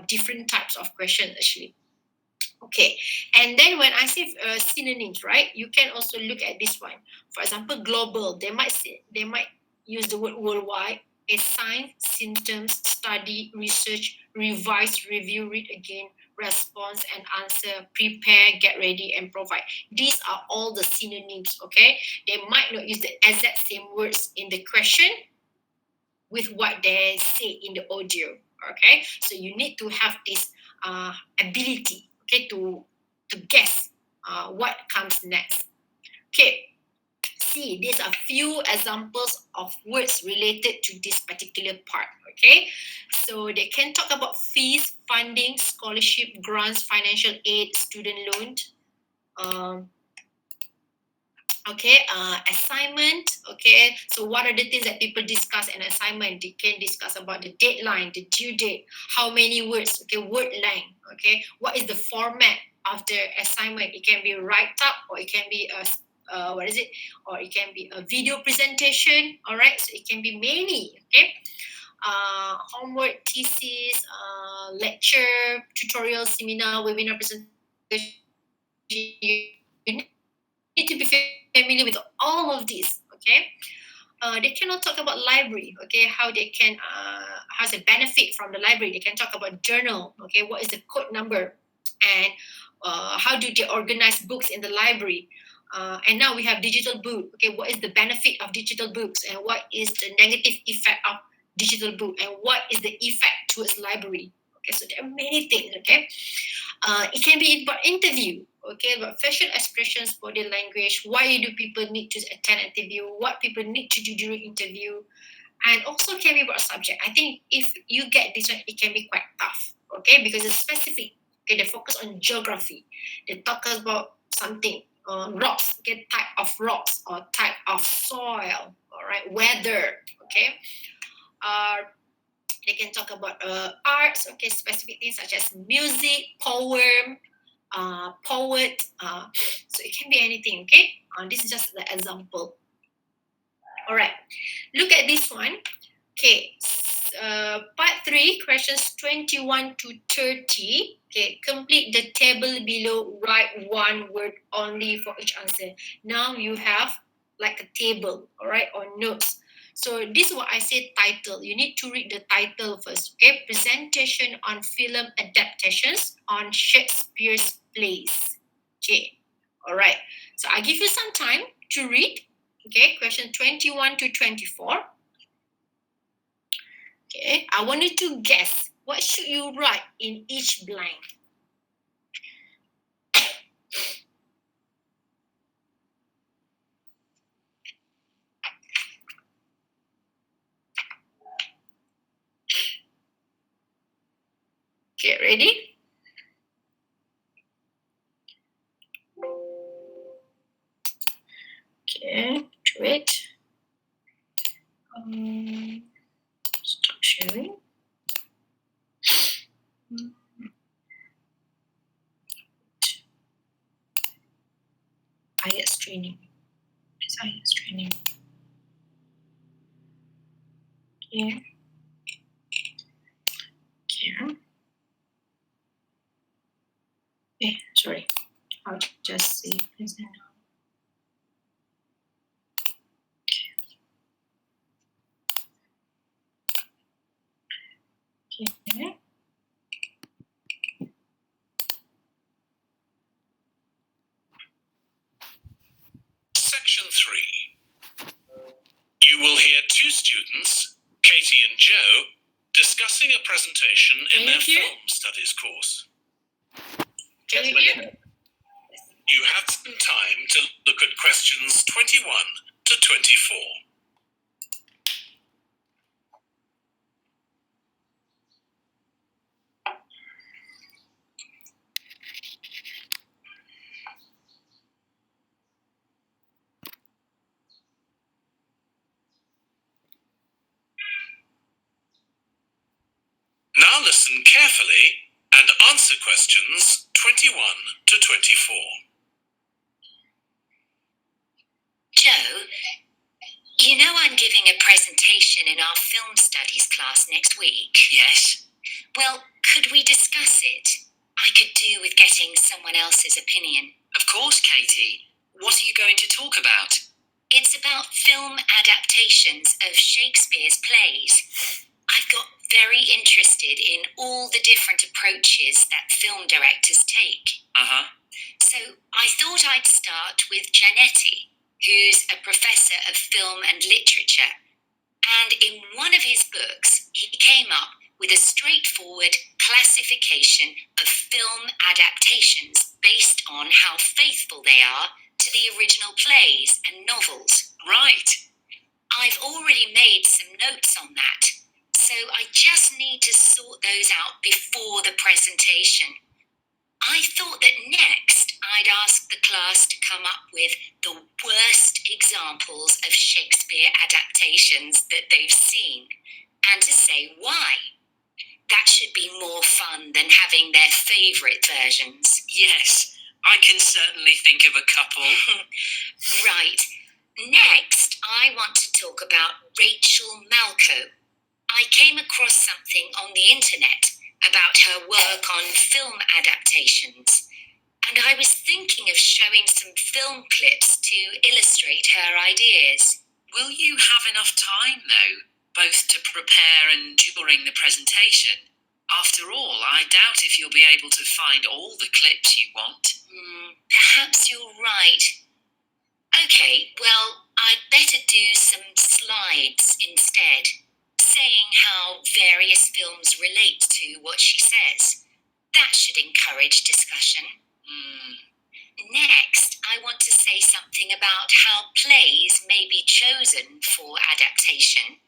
different types of questions actually. Okay, and then when I say synonyms, right, you can also look at this one. For example, global, they might use the word worldwide, a sign, symptoms, study, research, revise, review, read again, response and answer, prepare, get ready, and provide. These are all the synonyms, okay? They might not use the exact same words in the question with what they say in the audio, okay? So you need to have this ability, okay, to guess what comes next. Okay, see, these are few examples of words related to this particular part, okay? So they can talk about fees, funding, scholarship, grants, financial aid, student loan, okay, assignment, okay, so what are the things that people discuss in assignment? They can discuss about the deadline, the due date, how many words, okay, word length, okay, what is the format of the assignment? It can be write-up or it can be or it can be a video presentation, all right, so it can be many, okay. homework, thesis, lecture, tutorial, seminar, webinar, presentation. You need to be familiar with all of these, okay? They cannot talk about library, okay? How they can, how's the benefit from the library? They can talk about journal, okay? What is the code number? And how do they organize books in the library? And now we have digital book, okay? What is the benefit of digital books? And what is the negative effect of digital book? And what is the effect towards library? Okay, so there are many things, okay? It can be about interview, okay, about facial expressions, body language, why do people need to attend interview, what people need to do during interview, and also can be about subject. I think if you get this one, it can be quite tough, okay, because it's specific. Okay, they focus on geography. They talk about something, rocks, okay, type of rocks or type of soil, all right, weather, okay. They can talk about arts, okay, specific things such as music, poem, poet. So it can be anything, okay? This is just the example. All right, look at this one. Okay, part 3, questions 21 to 30. Okay, complete the table below, write one word only for each answer. Now you have like a table, all right, or notes. So this is what I say title. You need to read the title first, okay? Presentation on film adaptations on Shakespeare's plays. Okay, all right. So I give you some time to read, okay? Question 21 to 24. Okay, I want you to guess what should you write in each blank. Okay, ready? Okay, wait. Stop sharing. Ielts training. It's Ielts training. Okay. Okay. Okay, sorry. I'll just see. Okay. Section 3. You will hear two students, Katie and Joe, discussing a presentation in their film studies course. Can you hear? You have some time to look at questions 21 to 24. Now listen carefully and answer questions 21 to 24. Joe, you know I'm giving a presentation in our film studies class next week. Yes. Well, could we discuss it? I could do with getting someone else's opinion. Of course, Katie. What are you going to talk about? It's about film adaptations of Shakespeare's plays. I've got very interested in all the different approaches that film directors take. So I thought I'd start with Giannetti, who's a professor of film and literature. And in one of his books, he came up with a straightforward classification of film adaptations based on how faithful they are to the original plays and novels. Right. I've already made some notes on that, so I just need to sort those out before the presentation. I thought that next I'd ask the class to come up with the worst examples of Shakespeare adaptations that they've seen, and to say why. That should be more fun than having their favourite versions. Yes, I can certainly think of a couple. Right. Next, I want to talk about Rachel Malco. I came across something on the internet about her work on film adaptations, and I was thinking of showing some film clips to illustrate her ideas. Will you have enough time, though, both to prepare and during the presentation? After all, I doubt if you'll be able to find all the clips you want. Perhaps you're right. Okay, well, I'd better do some slides instead, saying how various films relate to what she says. That should encourage discussion. Next, I want to say something about how plays may be chosen for adaptation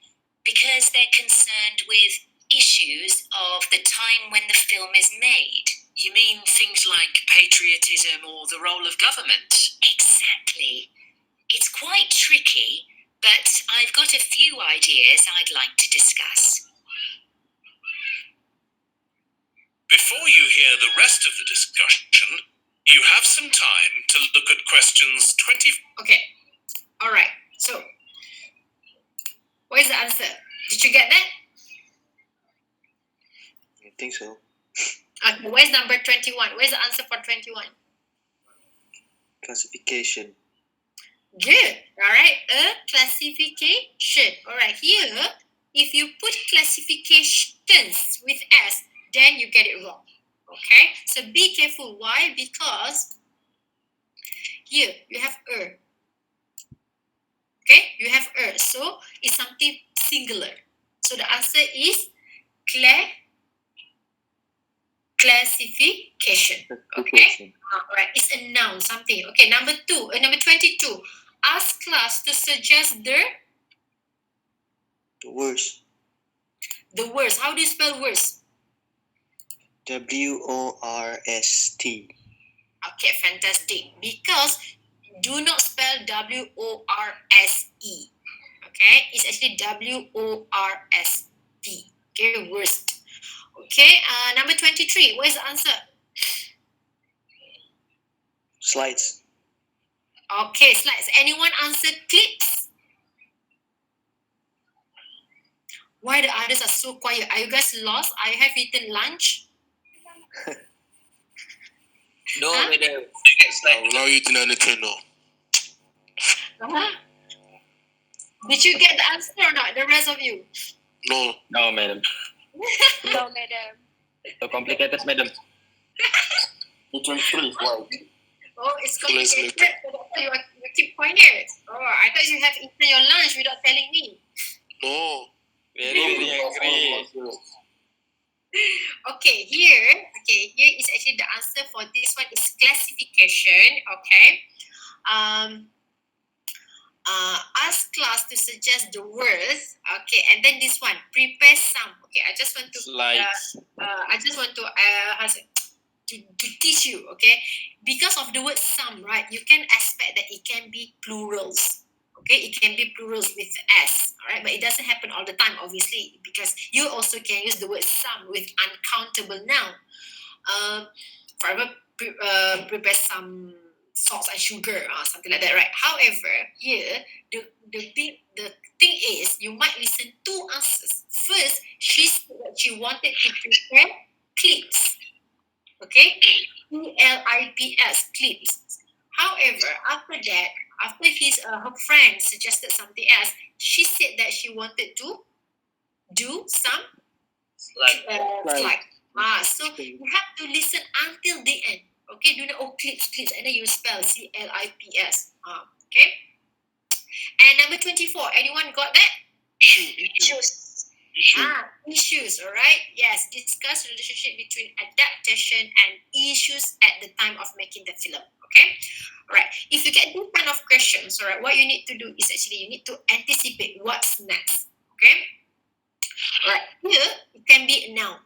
because they're concerned with issues of the time when the film is made. You mean things like patriotism or the role of government? Exactly. It's quite tricky, but I've got a few ideas I'd like to discuss. Before you hear the rest of the discussion, you have some time to look at questions 20. Okay. All right. So, what is the answer? Did you get that? I think so. Okay. Where's number 21? Where's the answer for 21? Classification. Good. All right. A classification. All right. Here, if you put classifications with S, then you get it wrong. Okay. So be careful. Why? Because here you have er. Okay. You have er. So it's something singular. So the answer is classification. Okay. All right. It's a noun. Something. Okay. Number 22. Ask class to suggest the Worst. the worst. How do you spell worst? WORST. Okay, fantastic. Because do not spell WORSE. Okay, it's actually WORST. Okay, worst. Okay, number 23. What is the answer? Slides. Okay, slides. Anyone answer clips? Why the others are so quiet? Are you guys lost? I have eaten lunch. No, Huh? madam. We're not eating anything, no. Did you get the answer or not? The rest of you? No. No, madam. No, madam. So complicated, madam. 23, wow. Oh, it's Let's complicated. look. So you keep quiet. Oh, I thought you have eaten your lunch without telling me. No. Very angry. Okay, here is actually the answer for this one is classification. Okay. Ask class to suggest the words. Okay, and then this one, prepare some. Okay, I just want to Slides. to teach you. Okay, because of the word some, right? You can expect that it can be plurals. Okay, it can be plurals with S. All right, but it doesn't happen all the time, obviously, because you also can use the word some with uncountable noun. For example, prepare some salt and sugar or something like that, right? However, here the thing is you might listen two answers. First, she said that she wanted to prepare clips. Okay, CLIPS, clips. However, after that, after her friend suggested something else, she said that she wanted to do some slide. So you have to listen until the end. Okay, do not clips, and then you spell CLIPS. Okay. And number 24, anyone got that? Issues. Issues, all right? Yes, discuss relationship between adaptation and issues at the time of making the film, okay? All right, if you get this kind of questions, all right, what you need to do is actually you need to anticipate what's next, okay? All right, here it can be a noun,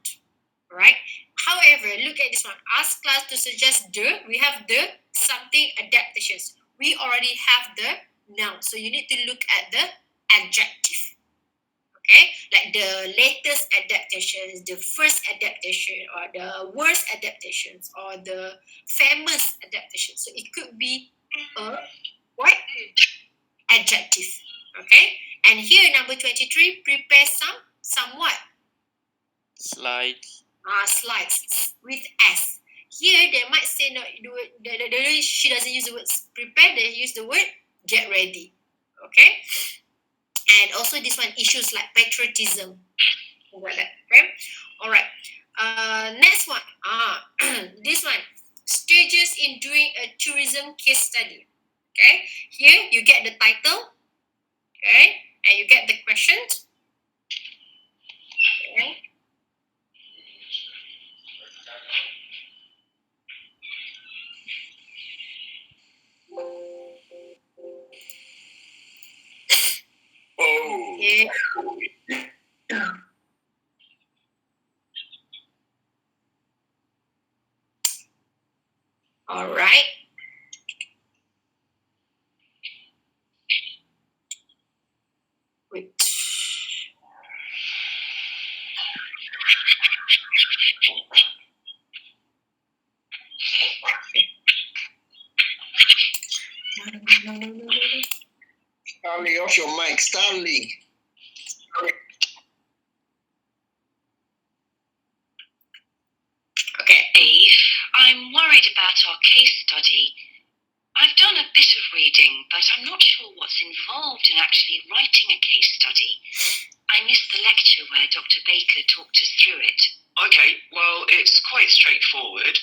all right? However, look at this one. Ask class to suggest we have the something adaptations. We already have the noun, so you need to look at the adjective. Okay, like the latest adaptations, the first adaptation, or the worst adaptations, or the famous adaptation. So it could be a what? Adjective. Okay, and here number 23, prepare some what? Slides. Slides with S. Here they might say no. She doesn't use the word prepare. They use the word get ready. Okay. And also this one, issues like patriotism. Like that. Okay. All right. Next one. This one, stages in doing a tourism case study. Okay. Here you get the title. Okay. And you get the questions. Okay. Okay. All right. Wait. No. Starly, off your mic, Starly. Okay. I'm worried about our case study. I've done a bit of reading, but I'm not sure what's involved in actually writing a case study. I missed the lecture where Dr. Baker talked us through it. Okay, well, it's quite straightforward.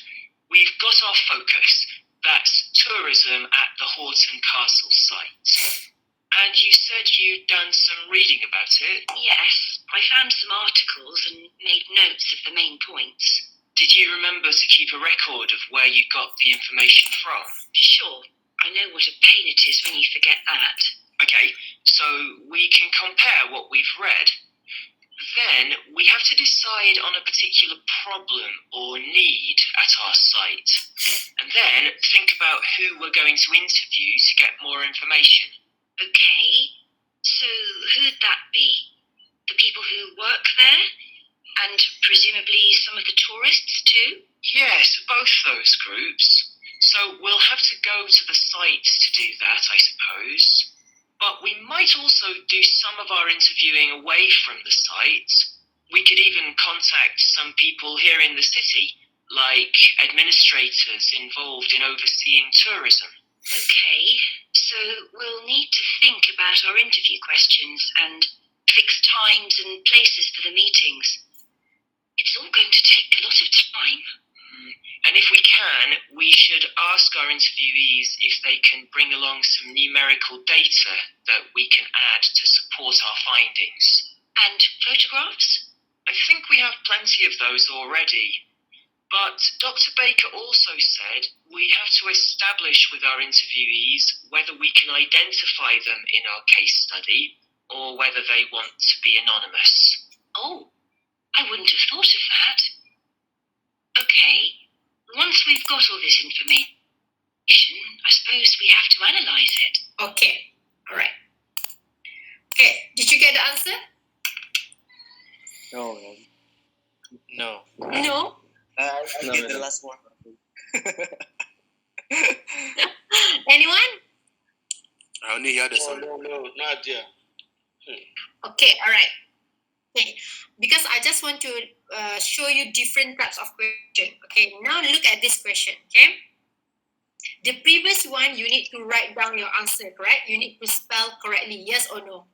We've got our focus. That's tourism at the Horton Castle site. And you said you'd done some reading about it? Yes, I found some articles and made notes of the main points. Did you remember to keep a record of where you got the information from? Sure, I know what a pain it is when you forget that. Okay, so we can compare what we've read. Then we have to decide on a particular problem or need at our site. And then think about who we're going to interview to get more information. Okay, so who'd that be? The people who work there? And presumably some of the tourists too? Yes, both those groups. So we'll have to go to the site to do that, I suppose. But we might also do some of our interviewing away from the site. We could even contact some people here in the city, like administrators involved in overseeing tourism. Okay, so we'll need to think about our interview questions and fix times and places for the meetings. It's all going to take a lot of time. And if we can, we should ask our interviewees if they can bring along some numerical data that we can add to support our findings. And photographs? I think we have plenty of those already. But Dr. Baker also said we have to establish with our interviewees whether we can identify them in our case study or whether they want to be anonymous. Oh, I wouldn't have thought of that. Okay, once we've got all this information, I suppose we have to analyse it. Okay, all right. Okay, did you get the answer? No. No? No, The last one. Anyone? I only hear the sound. No, Nadia. Okay, all right. Okay, because I just want to show you different types of question. Okay, now look at this question. Okay, the previous one you need to write down your answer, correct? You need to spell correctly, yes or no.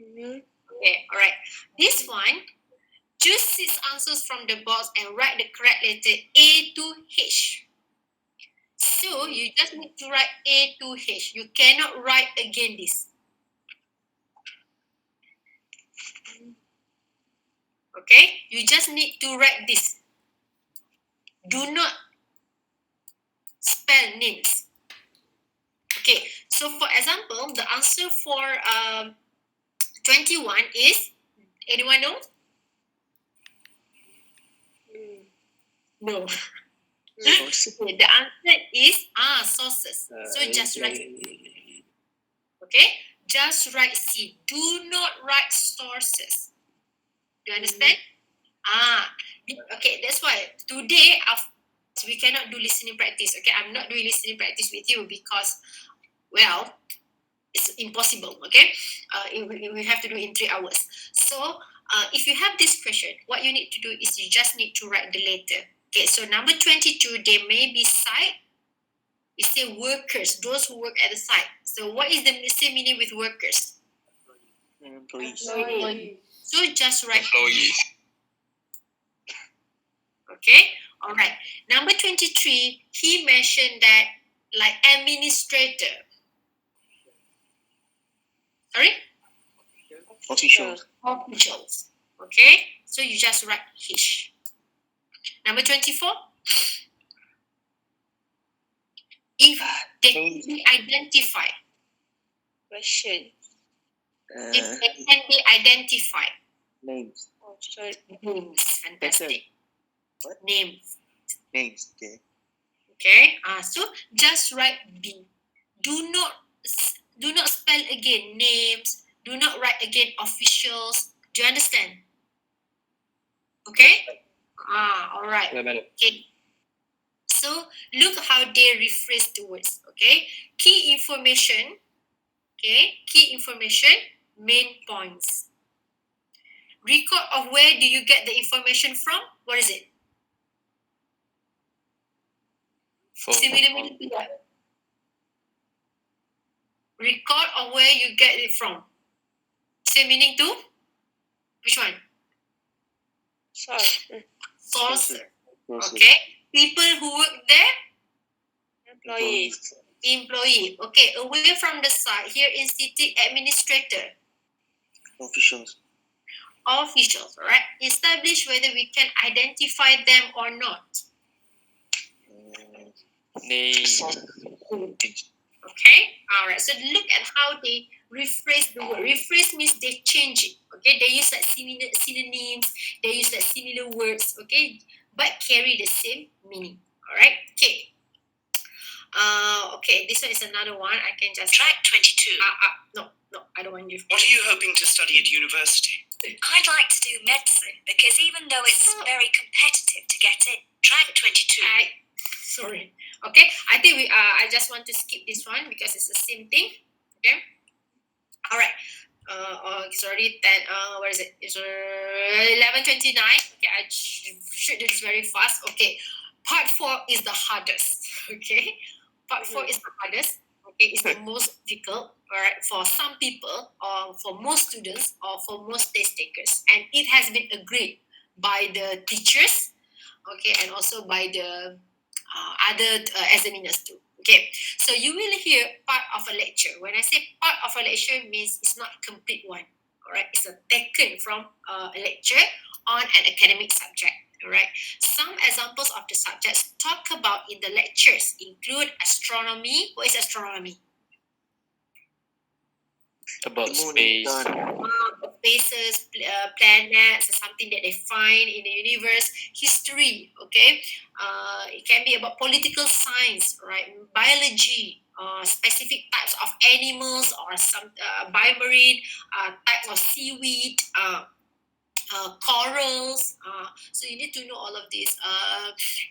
Okay, all right. This one, choose 6 answers from the box and write the correct letter A to H. So you just need to write A to H. You cannot write again this. Okay, you just need to write this. Do not spell names. Okay, so for example, the answer for 21 is, anyone know? No. Okay, the answer is sources. So just write. Okay, just write C. Do not write sources. Do you understand? Okay, that's why today we cannot do listening practice. Okay, I'm not doing listening practice with you because, well, it's impossible. Okay, we have to do it in 3 hours. So If you have this question, what you need to do is you just need to write the letter. Okay, so number 22, there may be site. It say workers, those who work at the site. So what is the same meaning with workers? Employees. So just write Employees. Okay, all right. Number 23, he mentioned that like administrator. Sorry? Officials. Officials. Okay, so you just write hish. Number 24, if they can be identified. Question. If they can be identified. Names. Oh, sorry. Names. Fantastic. What? Names. Names. Okay. Okay. So just write B. Do not spell again names. Do not write again officials. Do you understand? Okay. All right. Okay. So look how they rephrase the words. Okay. Key information. Okay. Key information. Main points. Record of where do you get the information from? What is it? Record of where you get it from. Same meaning to? Which one? Source. Source. Okay. People who work there? Employees. Employee. Okay. Away from the site. Here in city, administrator. Officials. Officials. Alright. Establish whether we can identify them or not. Names. Okay. Alright. So look at how they rephrase the word. Rephrase means they change it. Okay. They use like synonyms. They use like similar words. Okay. But carry the same meaning. Alright. Okay. Okay. This one is another one. I can just Track 22. No. I don't want you. What are you hoping to study at university? I'd like to do medicine because even though it's very competitive to get in. Track 22. Sorry. Okay. I think I just want to skip this one because it's the same thing. Okay. All right. It's already 10. Where is it? It's 11:29. Okay. I should do this very fast. Okay. Part 4 is the hardest. Okay. Part 4 is the hardest. Okay. It's the most difficult. All right. For some people, or for most students, or for most test takers, and it has been agreed by the teachers. Okay, and also by the other examiners too. Okay, so you will hear part of a lecture. When I say part of a lecture, means it's not complete one. All right, it's taken from a lecture on an academic subject. All right, some examples of the subjects talked about in the lectures include astronomy. What is astronomy? About space. Spaces, planets, something that they find in the universe. History, okay. It can be about political science, right? Biology, specific types of animals or some biomarine types of seaweed, corals. So you need to know all of this.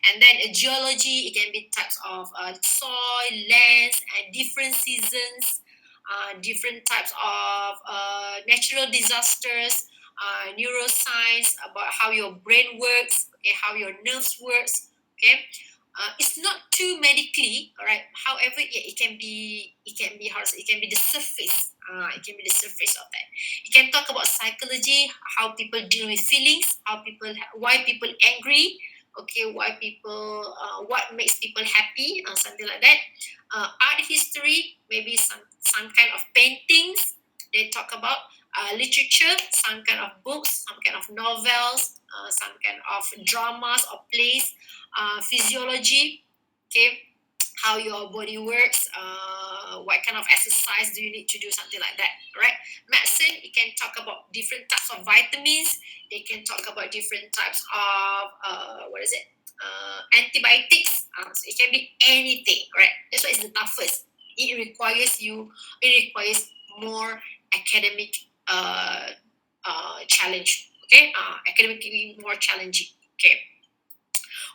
And then geology, it can be types of soil, lands, and different seasons. Different types of natural disasters, neuroscience, about how your brain works, okay, how your nerves works, okay. It's not too medically, all right. However, it can be how to say, it can be the surface. It can be the surface of that. It can talk about psychology, how people deal with feelings, why people angry, okay, why people, what makes people happy, something like that. Art history, maybe some kind of paintings they talk about, literature, some kind of books, some kind of novels, some kind of dramas or plays, physiology, okay, how your body works, what kind of exercise do you need to do, something like that, right? Medicine, it can talk about different types of vitamins, they can talk about different types of, antibiotics, so it can be anything, right? That's why it's the toughest. It requires more academic challenge, okay? Academically more challenging, okay?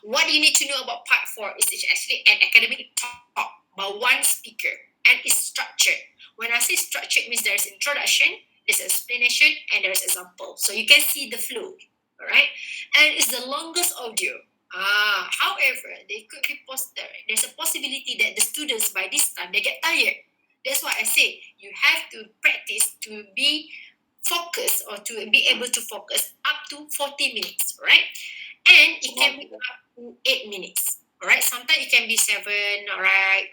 What you need to know about part 4 is it's actually an academic talk by one speaker and it's structured. When I say structured, it means there's introduction, there's explanation, and there's example. So you can see the flow, all right? And it's the longest audio. However, they could be there's a possibility that the students by this time they get tired. That's why I say you have to practice to be focused or to be able to focus up to 40 minutes, right? And it can be up to 8 minutes. All right, sometimes it can be 7. All right,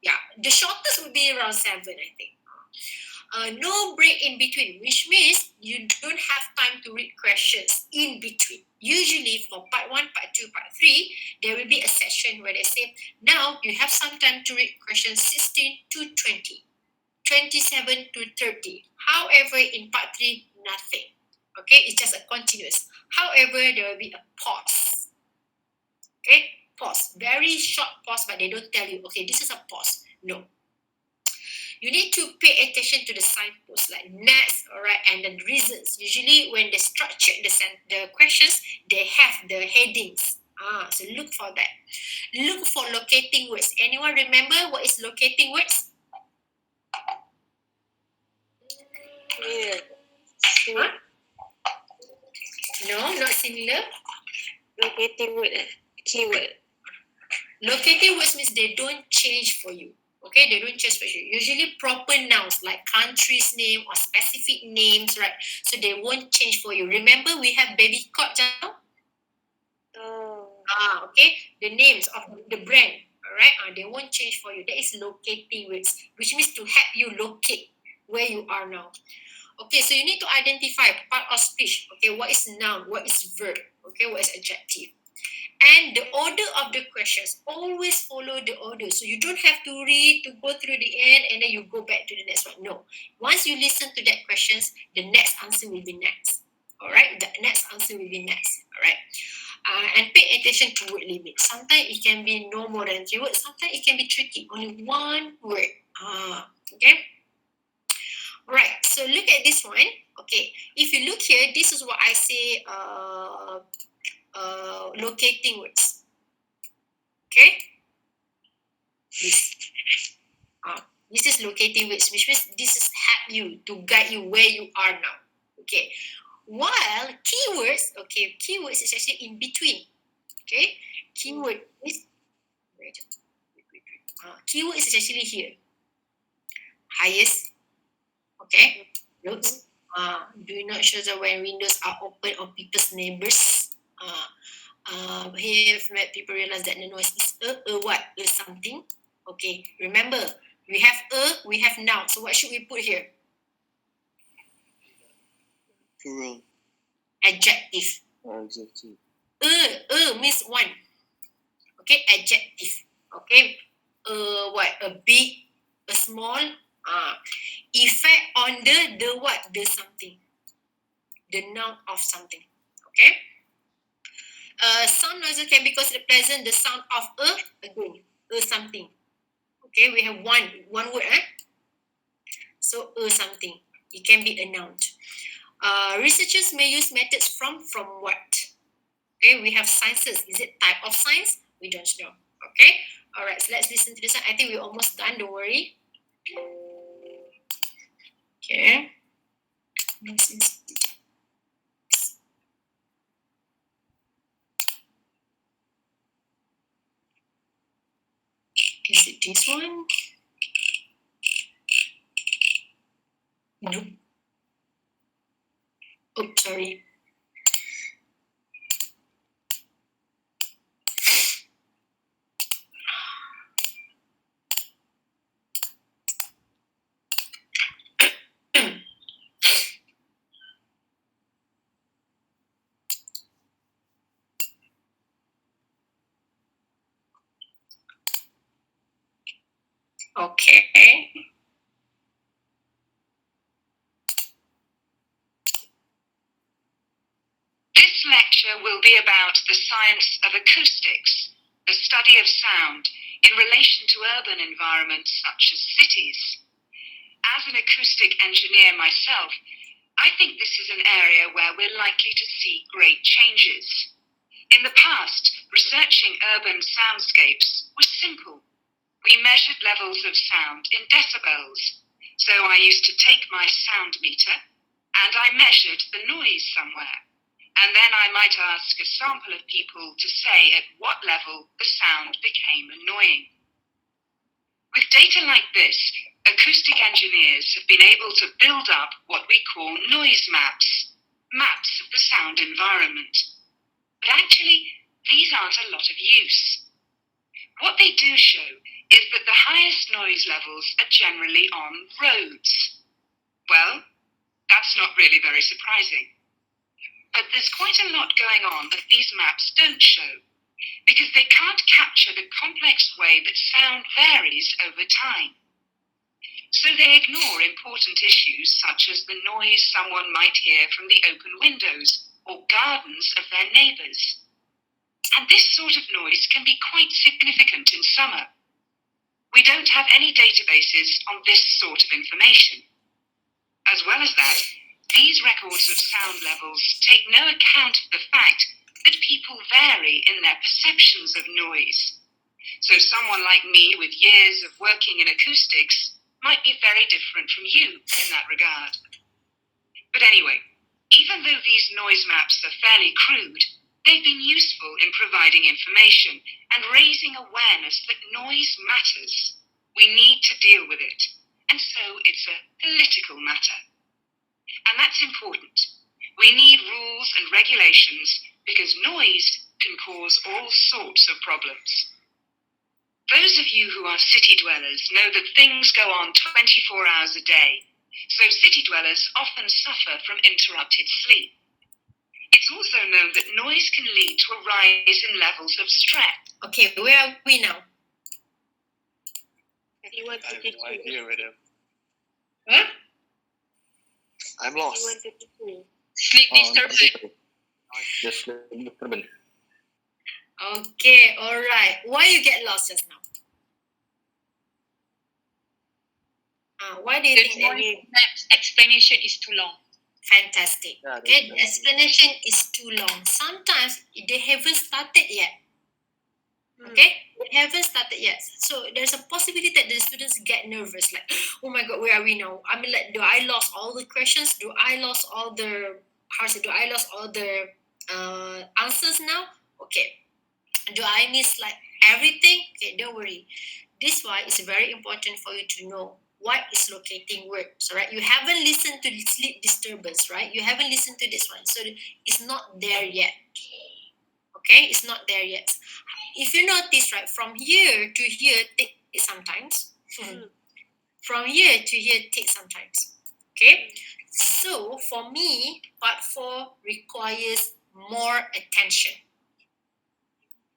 yeah, the shortest would be around 7, I think. No break in between, which means you don't have time to read questions in between. Usually for part 1, part 2, part 3, there will be a session where they say, now you have some time to read questions 16 to 20, 27 to 30. However, in part 3, nothing. Okay, it's just a continuous. However, there will be a pause. Okay, pause. Very short pause, but they don't tell you, okay, this is a pause. No. You need to pay attention to the signposts like next, all right, and the reasons. Usually when they structure the questions, they have the headings. So look for that. Look for locating words. Anyone remember what is locating words? Yeah. Huh? No, not similar. Locating word, keyword. Locating words means they don't change for you. Okay, they don't change for you. Usually proper nouns like country's name or specific names, right? So they won't change for you. Remember we have baby cot now? Okay. The names of the brand, all right? They won't change for you. That is locating words, which means to help you locate where you are now. Okay, so you need to identify part of speech. Okay, what is noun? What is verb? Okay, what is adjective? And the order of the questions, always follow the order. So you don't have to read, to go through the end, and then you go back to the next one. No. Once you listen to that questions, the next answer will be next. All right? The next answer will be next. All right? And pay attention to word limit. Sometimes it can be no more than 3 words. Sometimes it can be tricky. Only 1 word. Okay? Right. So look at this one. Okay. If you look here, this is what I say locating words. Okay? This is locating words, which means this is help you to guide you where you are now. Okay. While keywords, okay, keywords is actually in between. Okay. Keyword is keyword is actually here. Highest. Okay. Notes. Do not show that when windows are open on people's neighbors. Here people realize that the noise is what? Something. Okay. Remember, we have we have noun. So what should we put here? Plural. Adjective. Adjective. Means 1. Okay, adjective. Okay. What? A big, a small. Effect on the what? The something. The noun of something. Okay. Some noises can be considered pleasant. The sound of again, something. Okay, we have one word. So something. It can be a noun. Researchers may use methods from what? Okay, we have sciences. Is it type of science? We don't know. Okay. All right. So let's listen to this one. I think we're almost done. Don't worry. Okay. Is it this one? Nope. Oh, sorry. Okay. This lecture will be about the science of acoustics, the study of sound in relation to urban environments such as cities. As an acoustic engineer myself, I think this is an area where we're likely to see great changes. In the past, researching urban soundscapes was simple. We measured levels of sound in decibels. So I used to take my sound meter and I measured the noise somewhere. And then I might ask a sample of people to say at what level the sound became annoying. With data like this, acoustic engineers have been able to build up what we call noise maps, maps of the sound environment. But actually, these aren't a lot of use. What they do show is that the highest noise levels are generally on roads. Well, that's not really very surprising. But there's quite a lot going on that these maps don't show, because they can't capture the complex way that sound varies over time. So they ignore important issues such as the noise someone might hear from the open windows or gardens of their neighbours. And this sort of noise can be quite significant in summer. We don't have any databases on this sort of information. As well as that, these records of sound levels take no account of the fact that people vary in their perceptions of noise. So someone like me with years of working in acoustics might be very different from you in that regard. But anyway, even though these noise maps are fairly crude, they've been useful in providing information and raising awareness that noise matters. We need to deal with it, and so it's a political matter. And that's important. We need rules and regulations because noise can cause all sorts of problems. Those of you who are city dwellers know that things go on 24 hours a day, so city dwellers often suffer from interrupted sleep. It's also known that noise can lead to a rise in levels of stress. Okay, where are we now? I have no idea whether. Huh? I'm lost. Sleep disturbance. Just disturbance. Okay, all right. Why you get lost just now? Why do you think that Maps explanation is too long. fantastic? Yeah, Okay, the that's- explanation is too long. Sometimes they haven't started yet. Okay, they haven't started yet. So there's a possibility that the students get nervous, like, oh my god, where are we now? I mean, like, do I lost all the questions? Do I lost all the answers now? Okay. Do I miss like everything? Okay, don't worry. This why it's very important for you to know what is locating words, right? You haven't listened to sleep disturbance, right? You haven't listened to this one, so it's not there yet. Okay, it's not there yet. If you notice, right, from here to here take sometimes. From here to here take sometimes. Okay, so for me, part 4 requires more attention.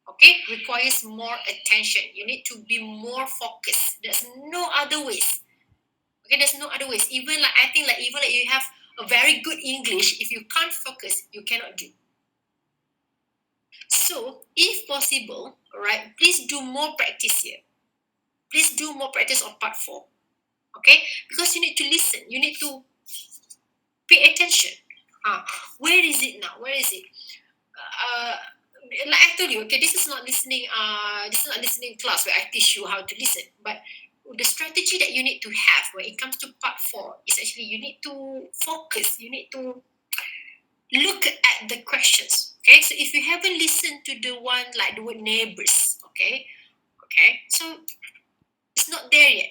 Okay, requires more attention. You need to be more focused. There's no other ways. Okay, there's no other ways. Even like I think like even like you have a very good English, if you can't focus, you cannot do. So, if possible, right, please do more practice here. Please do more practice on part 4. Okay, because you need to listen. You need to pay attention. Where is it now? Where is it? Like I told you, okay, this is not listening. This is not listening class where I teach you how to listen. But the strategy that you need to have when it comes to part 4 is actually you need to focus. You need to look at the questions. Okay, so if you haven't listened to the one like the word neighbors, okay, so it's not there yet.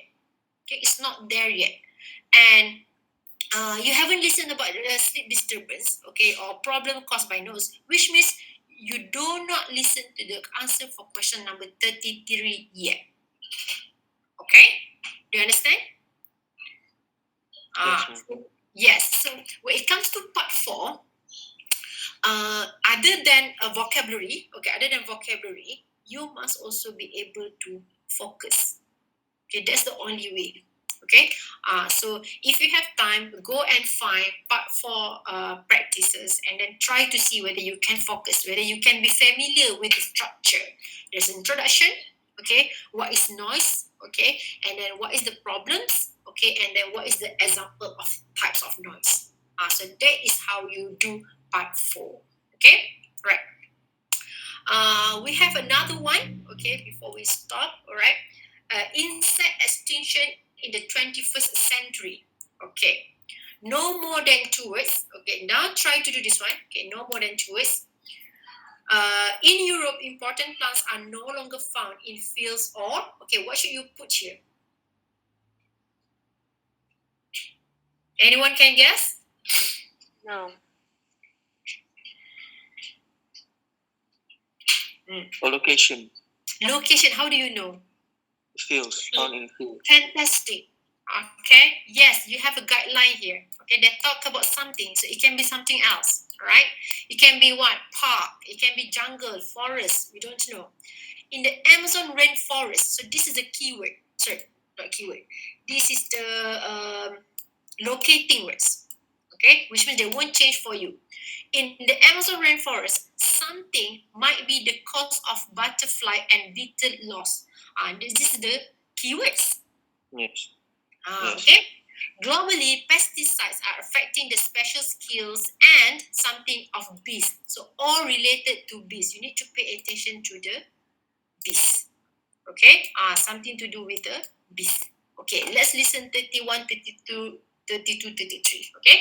Okay, it's not there yet, and you haven't listened about sleep disturbance, okay, or problem caused by noise, which means you do not listen to the answer for question number 33 yet. Okay, do you understand? Yes. So when it comes to part 4, other than vocabulary, you must also be able to focus. Okay, that's the only way. Okay, so if you have time, go and find part 4 practices and then try to see whether you can focus, whether you can be familiar with the structure. There's introduction, okay, what is noise, okay, and then what is the problems, okay, and then what is the example of types of noise. So that is how you do part 4. Okay, right. We have another one, okay, before we stop, all right. Insect extinction in the 21st century. Okay, no more than 2 words. Okay, now try to do this one. Okay, no more than 2 words. In Europe, important plants are no longer found in fields or, okay, what should you put here? Anyone can guess? No. Location. Location, how do you know? Fields. Found in fields. Fantastic. Okay, yes, you have a guideline here. Okay, they talk about something, so it can be something else, right? It can be what? Park, it can be jungle, forest, we don't know. In the Amazon rainforest, so this is a keyword. Sorry, not keyword. This is the locating words, okay? Which means they won't change for you. In the Amazon rainforest, something might be the cause of butterfly and beetle loss. This is the keywords. Yes. Yes. Yes. Okay. Globally, pesticides are affecting the special skills and something of bees. So all related to bees. You need to pay attention to the bees. Okay. Something to do with the bees. Okay. Let's listen 31, 32, 32, 33. Okay.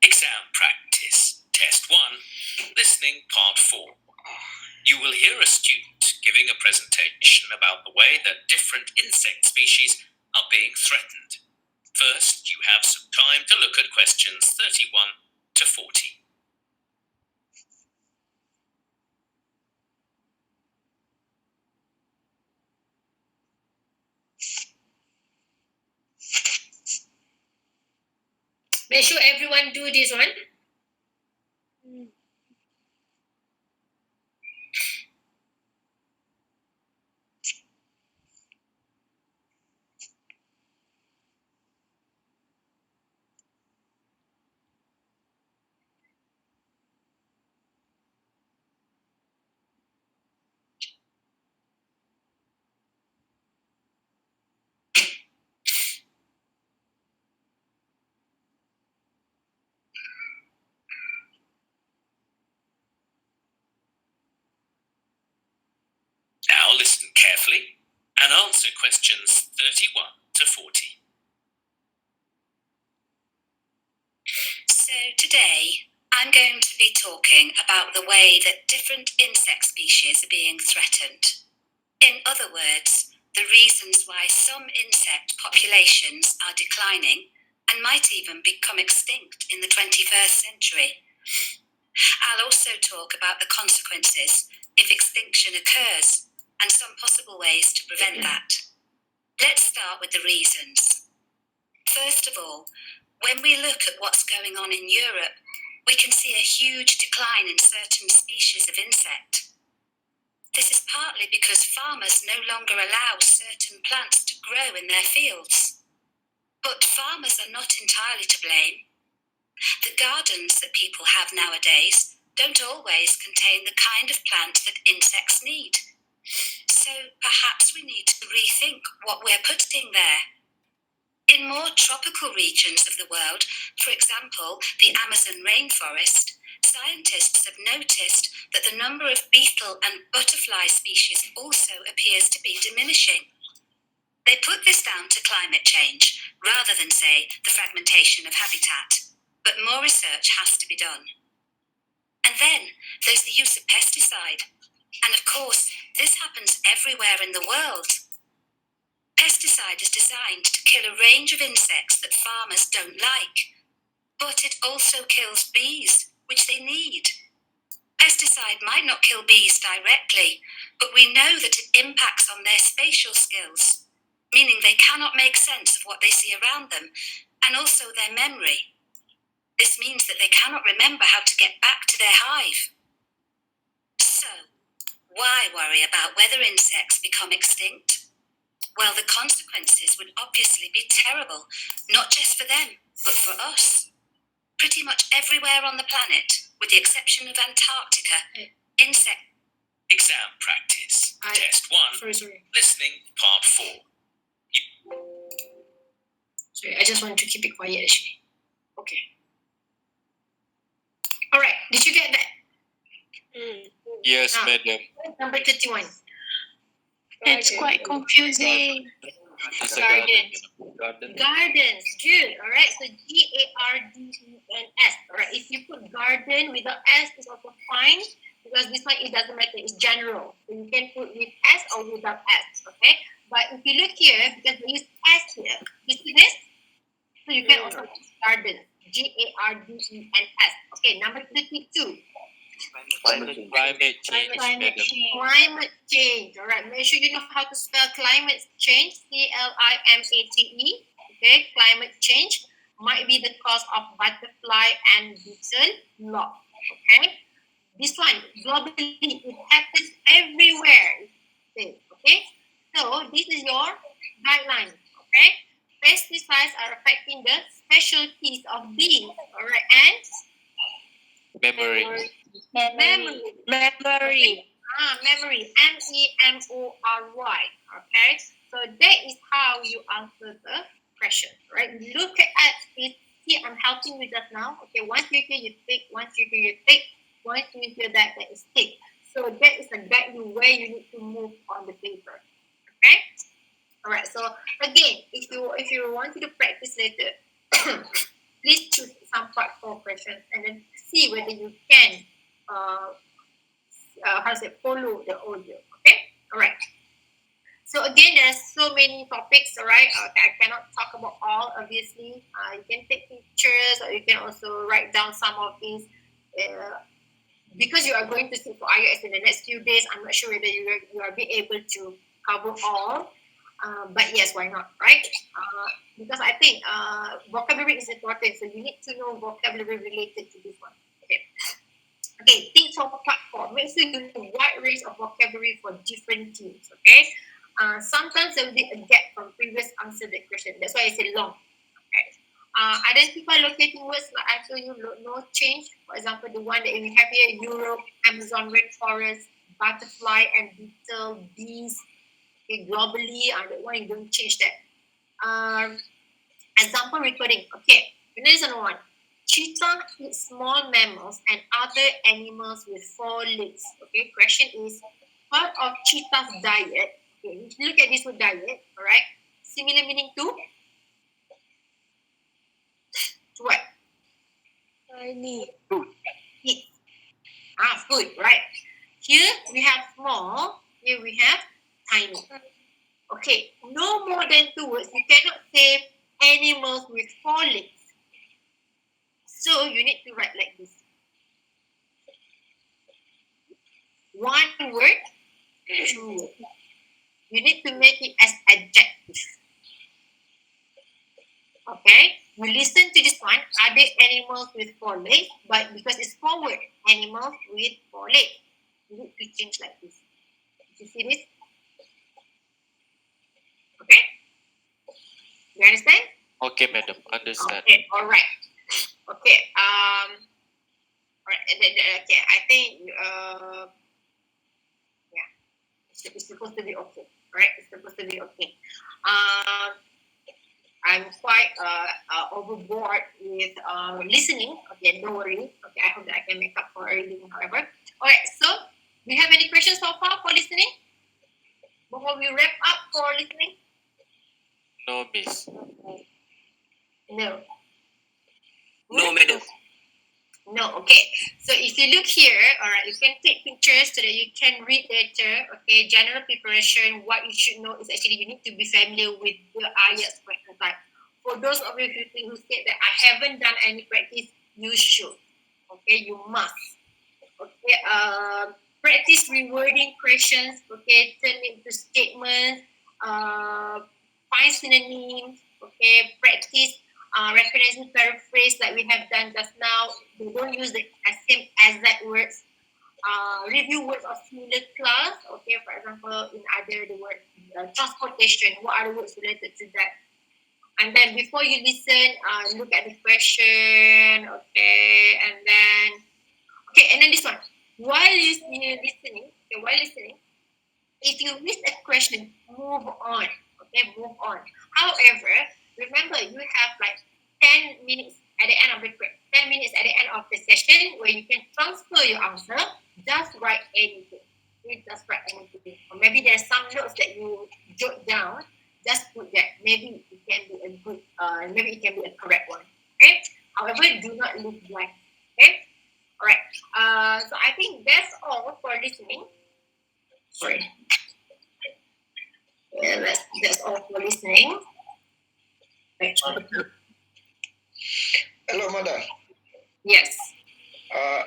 Exam practice. Test 1. Listening part 4. You will hear a student giving a presentation about the way that different insect species are being threatened. First, you have some time to look at questions 31 to 40. Make sure everyone do this one. Now listen carefully and answer questions 31 to 40. So today, I'm going to be talking about the way that different insect species are being threatened. In other words, the reasons why some insect populations are declining and might even become extinct in the 21st century. I'll also talk about the consequences if extinction occurs and some possible ways to prevent that. Let's start with the reasons. First of all, when we look at what's going on in Europe, we can see a huge decline in certain species of insect. This is partly because farmers no longer allow certain plants to grow in their fields. But farmers are not entirely to blame. The gardens that people have nowadays don't always contain the kind of plant that insects need. So perhaps we need to rethink what we're putting there. In more tropical regions of the world, for example, the Amazon rainforest, scientists have noticed that the number of beetle and butterfly species also appears to be diminishing. They put this down to climate change, rather than, say, the fragmentation of habitat. But more research has to be done. And then there's the use of pesticide. And of course, this happens everywhere in the world. Pesticide is designed to kill a range of insects that farmers don't like. But it also kills bees, which they need. Pesticide might not kill bees directly, but we know that it impacts on their spatial skills, meaning they cannot make sense of what they see around them, and also their memory. This means that they cannot remember how to get back to their hive. So, why worry about whether insects become extinct? Well, the consequences would obviously be terrible, not just for them, but for us. Pretty much everywhere on the planet, with the exception of Antarctica, insect... Exam practice. Test 1. Listening part 4. Sorry, I just want to keep it quiet actually. Okay. Alright, did you get that? Yes, Ah. madam. Number 31. It's quite confusing. It's a Garden. garden. Gardens, good. All right, so GARDENS. All right, if you put garden without S, it's also fine because this one it doesn't matter. It's general, so you can put with S or without S. Okay, but if you look here, because we use S here, you see this? So you can also put garden, GARDENS. Okay, number 32. Climate change. Climate change. Climate change. All right. Make sure you know how to spell climate change. CLIMATE. Okay. Climate change might be the cause of butterfly and beetle loss. Okay. This one globally it happens everywhere. Okay. So this is your guideline. Okay. Pesticides are affecting the specialties of bees. All right. And Memory. memory. Memory. Memory. MEMORY. Okay. So that is how you answer the question. Right. Look at it. See, I'm helping you just now. Okay. Once you hear, you tick. Once you hear, you tick. Once you hear that is tick. So that is a guide you where you need to move on the paper. Okay. All right. So again, if you want to practice later, please choose some part 4 questions and then see whether you can follow the audio. Okay. All right. So again, there's so many topics. All right. I cannot talk about all. Obviously, you can take pictures or you can also write down some of these. Because you are going to sit for IELTS in the next few days, I'm not sure whether you are be able to cover all. But yes, why not, right? Because I think vocabulary is important, so you need to know vocabulary related to this one. Okay, think for part 4. Make sure you know wide range of vocabulary for different teams. Okay. Sometimes there will be a gap from previous answer the question. That's why I say long. Okay. Identify locating words like I told you, no change. For example, the one that we have here: Europe, Amazon rainforest, butterfly and beetle, bees. Okay, globally, that one you don't change that. Example recording. Okay, this is one. Cheetah eats small mammals and other animals with 4 legs. Okay, question is part of cheetah's diet. Okay, look at this word diet. All right, similar meaning to what? Tiny. Eat. Food. Right. Here we have small. Here we have tiny. Okay, no more than 2 words. You cannot say animals with 4 legs. So you need to write like this. 1 word, 2 words. You need to make it as adjective. Okay, you listen to this one. Are there animals with 4 legs? But because it's 4 words, animals with 4 legs. You need to change like this. You see this? Okay? You understand? Okay, madam. Understand. Okay, all right. Okay, right. Okay, I think yeah, it's supposed to be okay. Right? It's supposed to be okay. I'm quite overboard with listening. Okay, don't worry. Okay, I hope that I can make up for reading. However, all right. So, do you have any questions so far for listening? Before we wrap up for listening? No, miss. No. No, madam. No, okay. So if you look here, all right, you can take pictures so that you can read later. Okay, general preparation. What you should know is actually you need to be familiar with the IELTS question type. For those of you who said that I haven't done any practice, you should. Okay, you must. Okay, practice rewording questions. Okay, turn it into statements. Find synonyms. Okay, practice recognizing paraphrase like we have done just now. They don't use the same exact words. Review words of similar class. Okay, for example, in other the word transportation. What are the words related to that? And then before you listen, look at the question. Okay, and then this one. While listening, if you miss a question, move on. Okay, move on. However, remember you have like 10 minutes at the end of the 10 minutes at the end of the session where you can transfer your answer. just write anything. Okay, just write anything. Or maybe there's some notes that you jot down. Just put that. Maybe it can be a good. Maybe it can be a correct one. Okay. However, do not leave blank. Okay. All right. So I think that's all for listening. Sorry. Yeah, that's all for listening. Right. Hello, madam. Yes.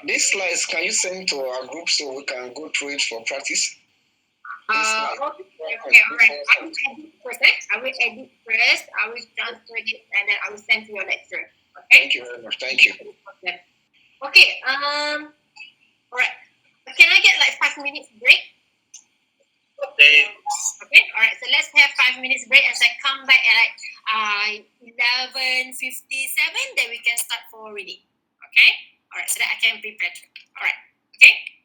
These slides, can you send to our group so we can go through it for practice? Okay, all right. I will edit first. I will edit first. I will transfer it and then I will send to your lecturer. Okay. Thank you very much. Thank you. Okay. All right. Can I get like 5 minutes break? Okay. Okay. All right. So let's have 5 minutes break and then come back at like 11:57. Then we can start for reading. Okay. All right. So that I can prepare. All right. Okay.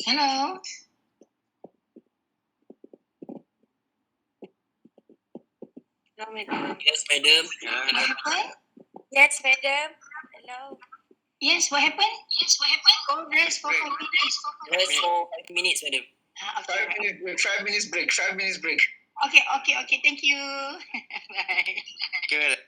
Hello. Hello, madam. Yes, madam. What happened? Yes, madam. Hello. Yes, what happened? Oh, rest for 5 minutes. Rest for 5 minutes, madam. Okay. 5 minutes break. 5 minutes break. 5 minutes break. Okay. Thank you. Bye. Okay, madam.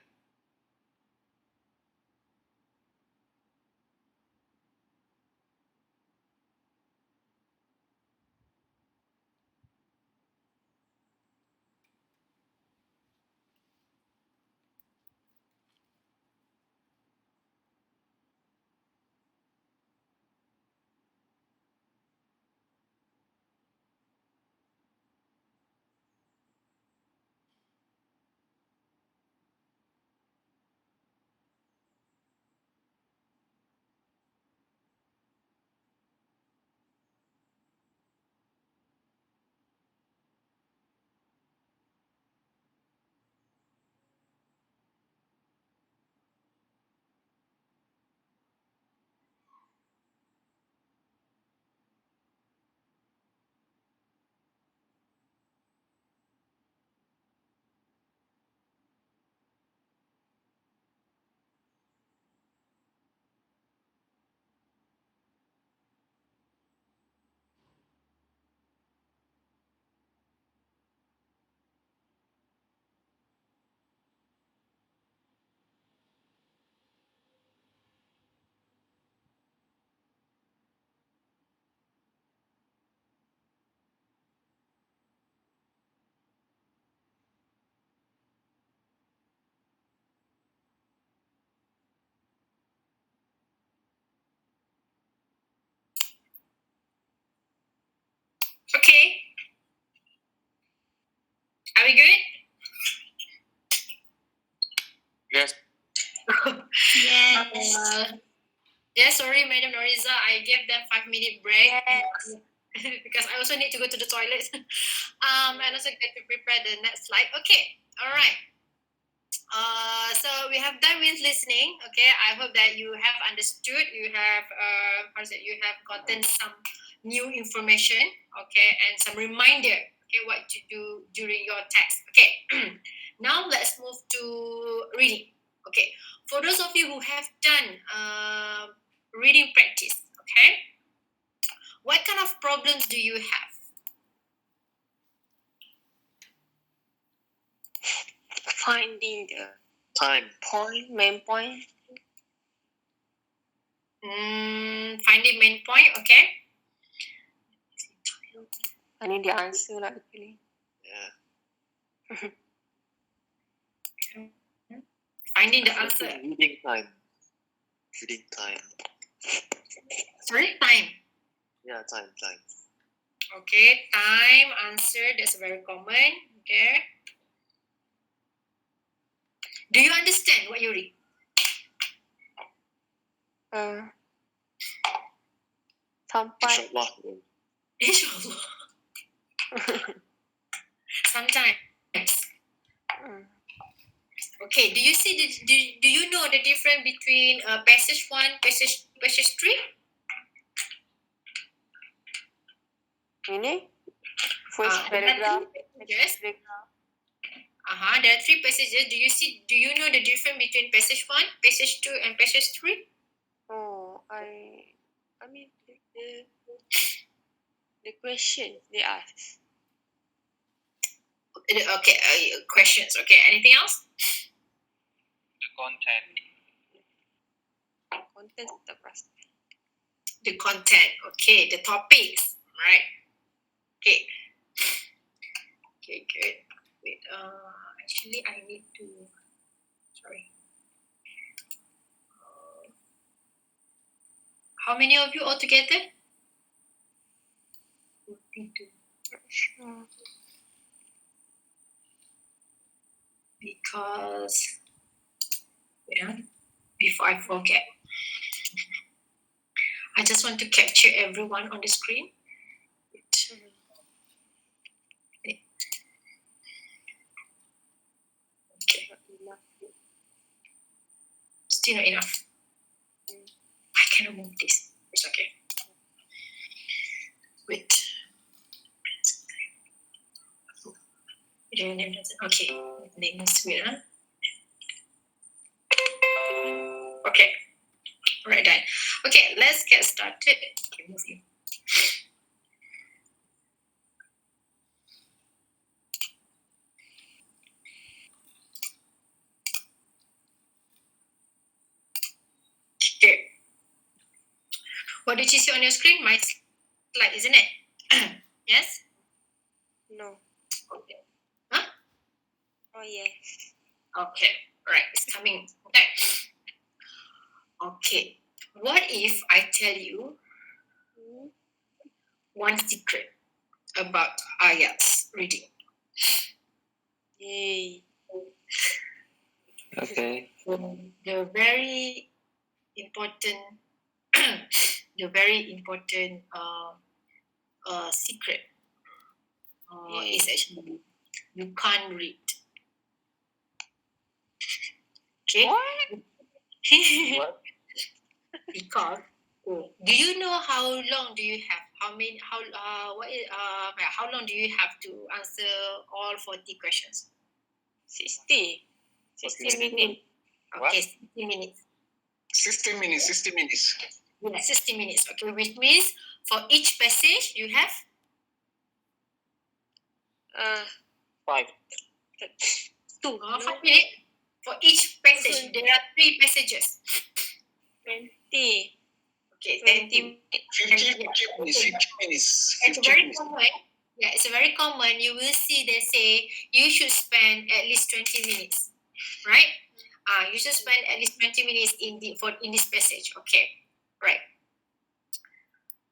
Are we good? Yes. Yes. Yeah, sorry, Madam Noriza. I gave them 5-minute break. Yes. Because I also need to go to the toilet. And also get to prepare the next slide. Okay, all right. So we have done with listening. Okay, I hope that you have understood. You have you have gotten some new information. Okay, and some reminder. Okay, what to do during your test. Okay, now let's move to reading. Okay, for those of you who have done reading practice. Okay, what kind of problems do you have? Finding the main point. Finding main point, okay? I need the answer lah actually. Yeah. Finding the answer. Reading time. Sorry, time. Yeah, time. Okay, time, answer, that's very common. Okay. Do you understand what you read? Sampai. Inshallah. Sometimes. Okay, do you see do you know the difference between passage 1, passage 2, passage 3? Ini first paragraph. Yes. There are 3 passages. Do you know the difference between passage 1, passage 2, and passage 3? Oh, I mean the question they ask. Okay, questions. Okay, anything else? The content. Content tak pasti. The content. Okay, the topics. Right. Okay. Okay, good. Wait. Actually, I need to. Sorry. How many of you altogether? 42. Because, before I forget, I just want to capture everyone on the screen. Okay. Still not enough. I cannot move this. It's okay. Wait. Your name doesn't. Okay. Name is weird. Huh? Okay. Right then. Okay, let's get started. Okay, move you. Okay. What did you see on your screen? My slide, isn't it? Yes? No. Okay. Huh? Oh yes. Okay. Right. It's coming. Okay. Okay. What if I tell you one secret about Ielts reading? Yay. Okay. The very important, secret is actually you can't read. Okay. What? What? Because do you know how long do you have? How long do you have to answer all 40 questions? 60 minutes. Okay, 60 minutes. 60 minutes. 60 minutes. Yeah, 60 minutes. Okay, which means for each passage you have 5. 2. 5 minutes. For each passage, there are 3 passages. 20. Okay, 20 minutes. 50 minutes. It's very common. Yeah, it's very common. You will see they say you should spend at least 20 minutes, right? You should spend at least 20 minutes in this passage. Okay, right.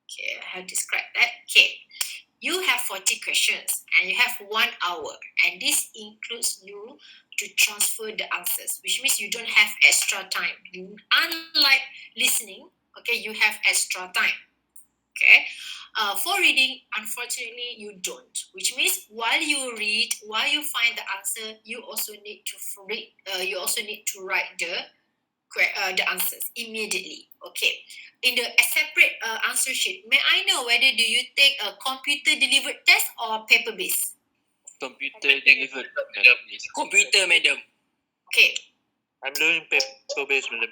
Okay, I have described that. Okay, you have 40 questions and you have 1 hour, and this includes you to transfer the answers, which means you don't have extra time. Unlike listening, okay, you have extra time. Okay, for reading, unfortunately, you don't. Which means while you read, while you find the answer, you also need to read. You also need to write the answers immediately. Okay, in the a separate answer sheet, may I know whether do you take a computer delivered test or paper based? Computer delivered. Computer, madam. Okay. I'm doing paper based, madam.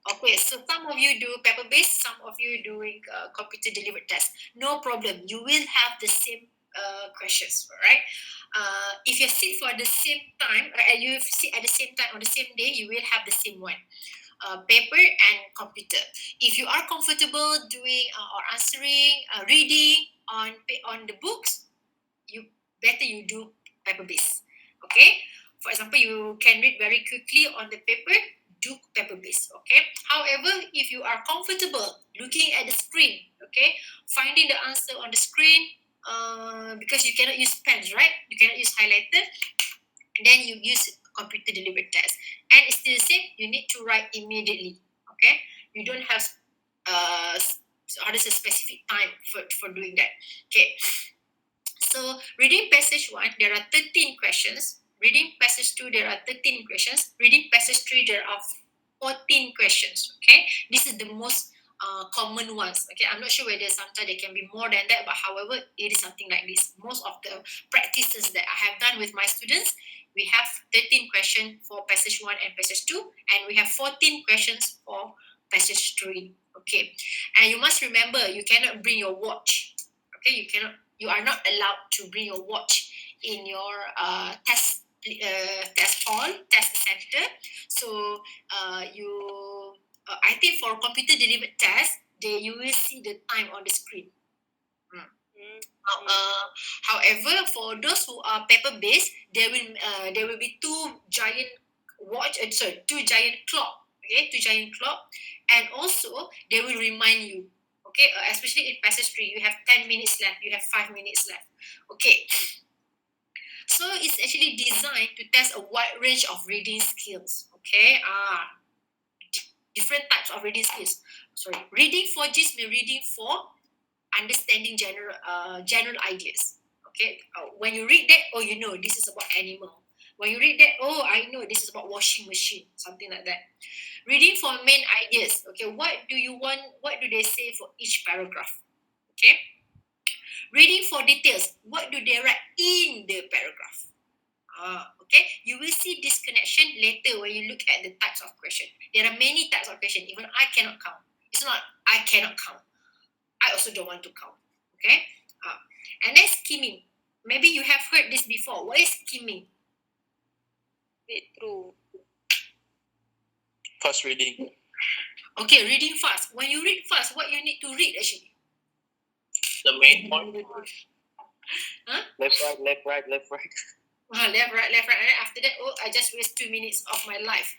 Okay, so some of you do paper based, some of you doing computer delivered test. No problem, you will have the same questions, right? If you sit for the same time, you sit at the same time on the same day, you will have the same one. Paper and computer. If you are comfortable doing or answering, reading on the books, you do paper based. Okay. For example, you can read very quickly on the paper. Do paper based. Okay. However, if you are comfortable looking at the screen, okay, finding the answer on the screen, because you cannot use pens, right? You cannot use highlighter. Then you use computer delivered test, and it's still the same. You need to write immediately. Okay. You don't have specific time for doing that. Okay. So reading passage 1, there are 13 questions. Reading passage 2, there are 13 questions. Reading passage 3, there are 14 questions. Okay, this is the most common ones. Okay, I'm not sure whether sometimes there can be more than that, but however, it is something like this. Most of the practices that I have done with my students, we have 13 questions for passage 1 and passage 2, and we have 14 questions for passage 3. Okay, and you must remember, you cannot bring your watch. Okay, you are not allowed to bring your watch in your test hall, test center. So I think for computer delivered test, you will see the time on the screen. However, for those who are paper based, there will be two giant clock. Okay, 2 giant clock, and also they will remind you. Okay, especially in passage 3, you have 10 minutes left, you have 5 minutes left. Okay, so it's actually designed to test a wide range of reading skills. Okay, different types of reading skills. Sorry, reading for gist means reading for understanding general ideas. Okay, when you read that, oh, you know this is about animal. When you read that, oh, I know this is about washing machine, something like that. Reading for main ideas. Okay, what do you want? What do they say for each paragraph? Okay. Reading for details. What do they write in the paragraph? Okay, you will see this connection later when you look at the types of question. There are many types of question. Even I cannot count. It's not I cannot count. I also don't want to count. Okay. And then skimming. Maybe you have heard this before. What is skimming? Read through. Fast reading. Okay, reading fast. When you read fast, what you need to read actually? The main point. Huh? Left, right, left, right, left, right. Left, right, left, right. And then after that, oh, I just waste 2 minutes of my life.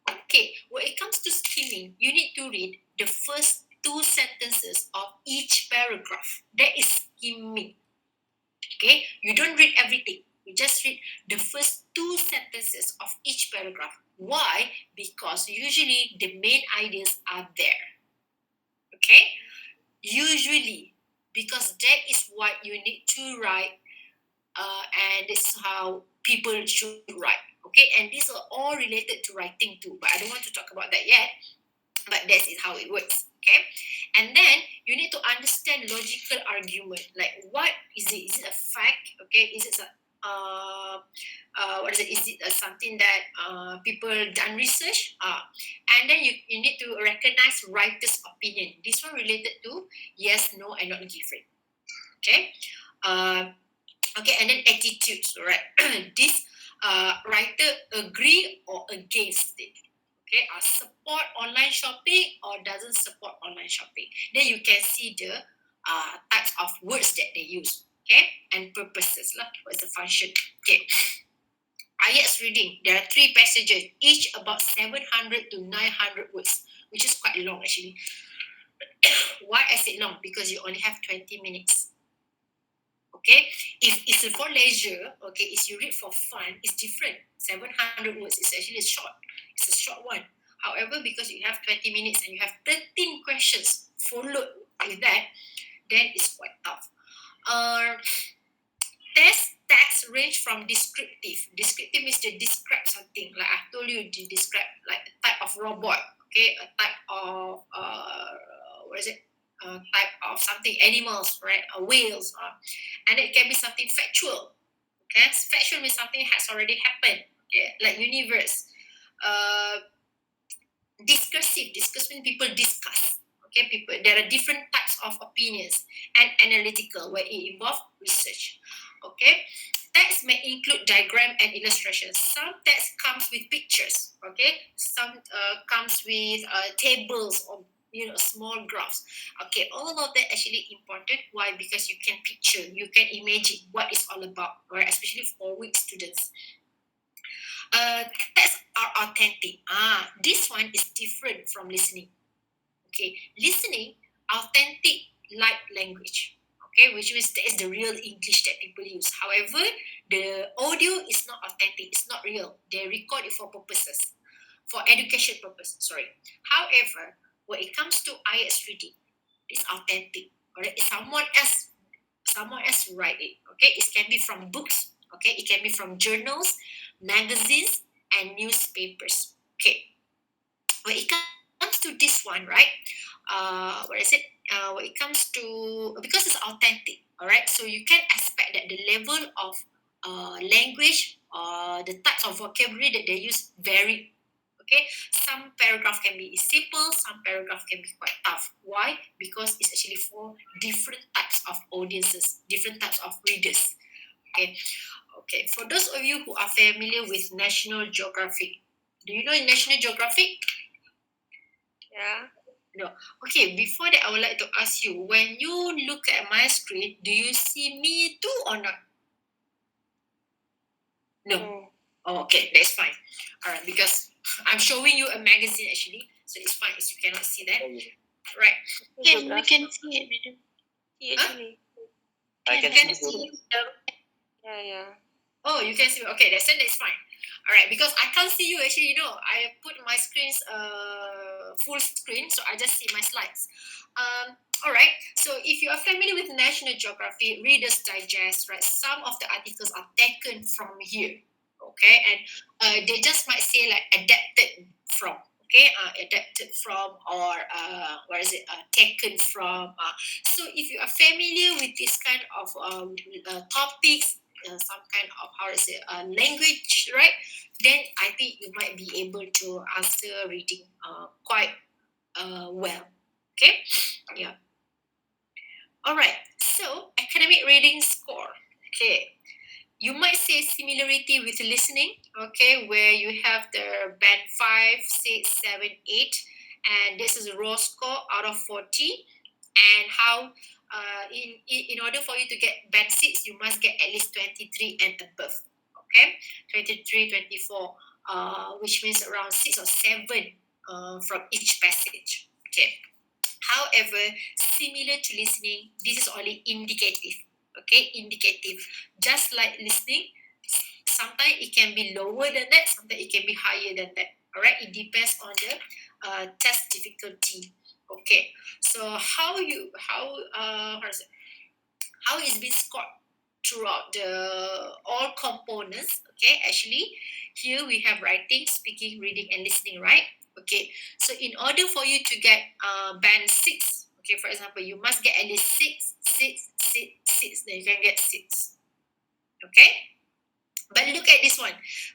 Okay, when it comes to skimming, you need to read the first 2 sentences of each paragraph. That is skimming. Okay, you don't read everything. You just read the first 2 sentences of each paragraph. Why? Because usually the main ideas are there. Okay, usually, because that is what you need to write, and this is how people should write. Okay, and these are all related to writing too, but I don't want to talk about that yet. But that is how it works. Okay, and then you need to understand logical argument. Like, what is it? Is it a fact? Okay, is it a what is it? Is it something that people done research? And then you need to recognize writer's opinion. This one related to yes, no, and not given. Okay. Okay, and then attitudes. Right. This writer agree or against it. Okay, support online shopping or doesn't support online shopping. Then you can see the types of words that they use. Okay, and purposes lah. What is the function? Okay. Ielts reading. There are 3 passages, each about 700 to 900 words, which is quite long actually. Why I say long? Because you only have 20 minutes. Okay, if it's for leisure, okay, if you read for fun, it's different. 700 words is actually short. It's a short one. However, because you have 20 minutes and you have 13 questions followed with that, then it's quite tough. Text range from descriptive. Descriptive means to describe something. Like I told you, to describe like a type of robot, okay, a type of type of something, animals, right, whales, and it can be something factual. Okay, factual means something has already happened. Okay, like universe. Discursive means people discuss. Okay, people, there are different types of opinions. And analytical, where it involves research. Okay, text may include diagram and illustrations. Some text comes with pictures. Okay, some comes with tables or small graphs. Okay, all of that actually important. Why? Because you can picture, you can imagine what it's all about, right? Especially for weak students. Texts are authentic. This one is different from listening. Okay, listening, authentic like language. Okay, which means that is the real English that people use. However, the audio is not authentic. It's not real. They record it for purposes, for education purposes. Sorry. However, when it comes to IELTS reading, it's authentic. Alright, someone else write it. Okay, it can be from books. Okay, it can be from journals, magazines, and newspapers. Okay, when it comes to this one, right? What is it? When it comes to, because it's authentic, all right. So you can expect that the level of language, the types of vocabulary that they use vary. Okay, some paragraph can be simple, some paragraph can be quite tough. Why? Because it's actually for different types of audiences, different types of readers. Okay. For those of you who are familiar with National Geographic, do you know National Geographic? Yeah. No. Okay, before that, I would like to ask you, when you look at my screen, do you see me too or not? No. Oh, okay, that's fine. All right, because I'm showing you a magazine actually, so it's fine if you cannot see that. Right. Yeah, we can see it, madam. See actually. I can see it. Yeah. Oh, you can see me. Okay, that's fine. All right, because I can't see you actually. I put my screens full screen, so I just see my slides. All right. So if you are familiar with National Geography, Reader's Digest, right? Some of the articles are taken from here. Okay, and they just might say like adapted from. Okay, adapted from, or taken from. So if you are familiar with this kind of topics, some kind of language, right? Then I think you might be able to answer reading quite well. Okay, yeah. All right. So academic reading score. Okay. You might say similarity with listening, okay, where you have the band 5, 6, 7, 8, and this is a raw score out of 40. And how, in order for you to get band 6, you must get at least 23 and above, okay, 23, 24, which means around 6 or 7 from each passage, okay. However, similar to listening, this is only indicative. Okay, indicative. Just like listening, sometimes it can be lower than that, sometimes it can be higher than that. All right, it depends on the test difficulty. Okay, so how is being scored throughout the all components? Okay, actually, here we have writing, speaking, reading, and listening, right? Okay, so in order for you to get band 6, okay, for example, you must get at least 6, then you can get 6. Okay, but look at this one.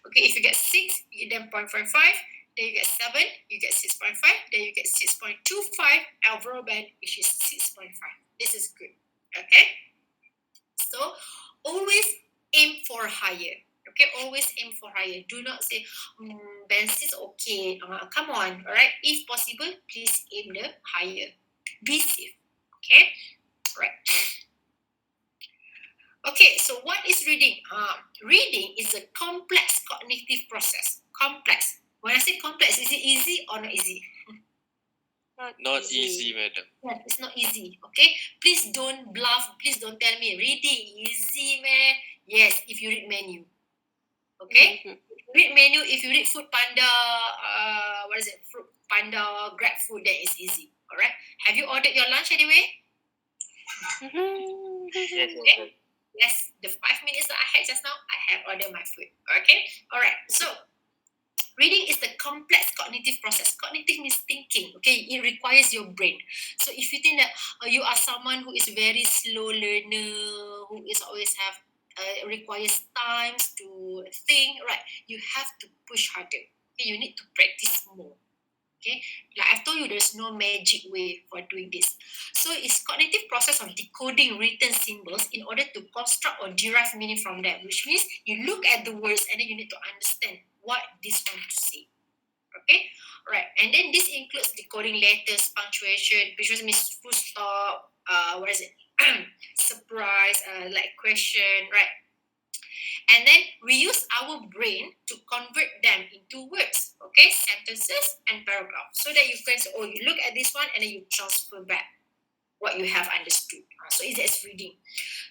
Okay, if you get 6, you get 0.55, then you get 7, you get 6.5, then you get 6.25 overall band, which is 6.5. This is good. Okay, so always aim for higher. Okay, always aim for higher. Do not say, band 6 okay. Come on, all right. If possible, please aim the higher. Be safe. Okay, right. Okay, so what is reading? Reading is a complex cognitive process. Complex. When I say complex, is it easy or not easy? Not easy, madam. Yeah, it's not easy. Okay, please don't bluff. Please don't tell me reading easy, man. Yes, if you read menu. Okay, read menu. If you read Food Panda, what is it? Food Panda, Grab Food, that is easy. All right. Have you ordered your lunch anyway? Okay. Yes, the 5 minutes that I had just now, I have ordered my food. Okay. All right. So reading is the complex cognitive process. Cognitive means thinking. Okay, it requires your brain. So if you think that you are someone who is very slow learner, who is always have requires times to think, right? You have to push harder. Okay, you need to practice more. Okay, like I've told you, there's no magic way for doing this. So it's cognitive process of decoding written symbols in order to construct or derive meaning from them, which means you look at the words and then you need to understand what this want to say. Okay, right, and then this includes decoding letters, punctuation, which means full stop, what is it? Surprise, like question, right? And then we use our brain to convert them into words, okay, sentences and paragraphs, so that you can say, oh, you look at this one and then you transfer back what you have understood. So it's reading.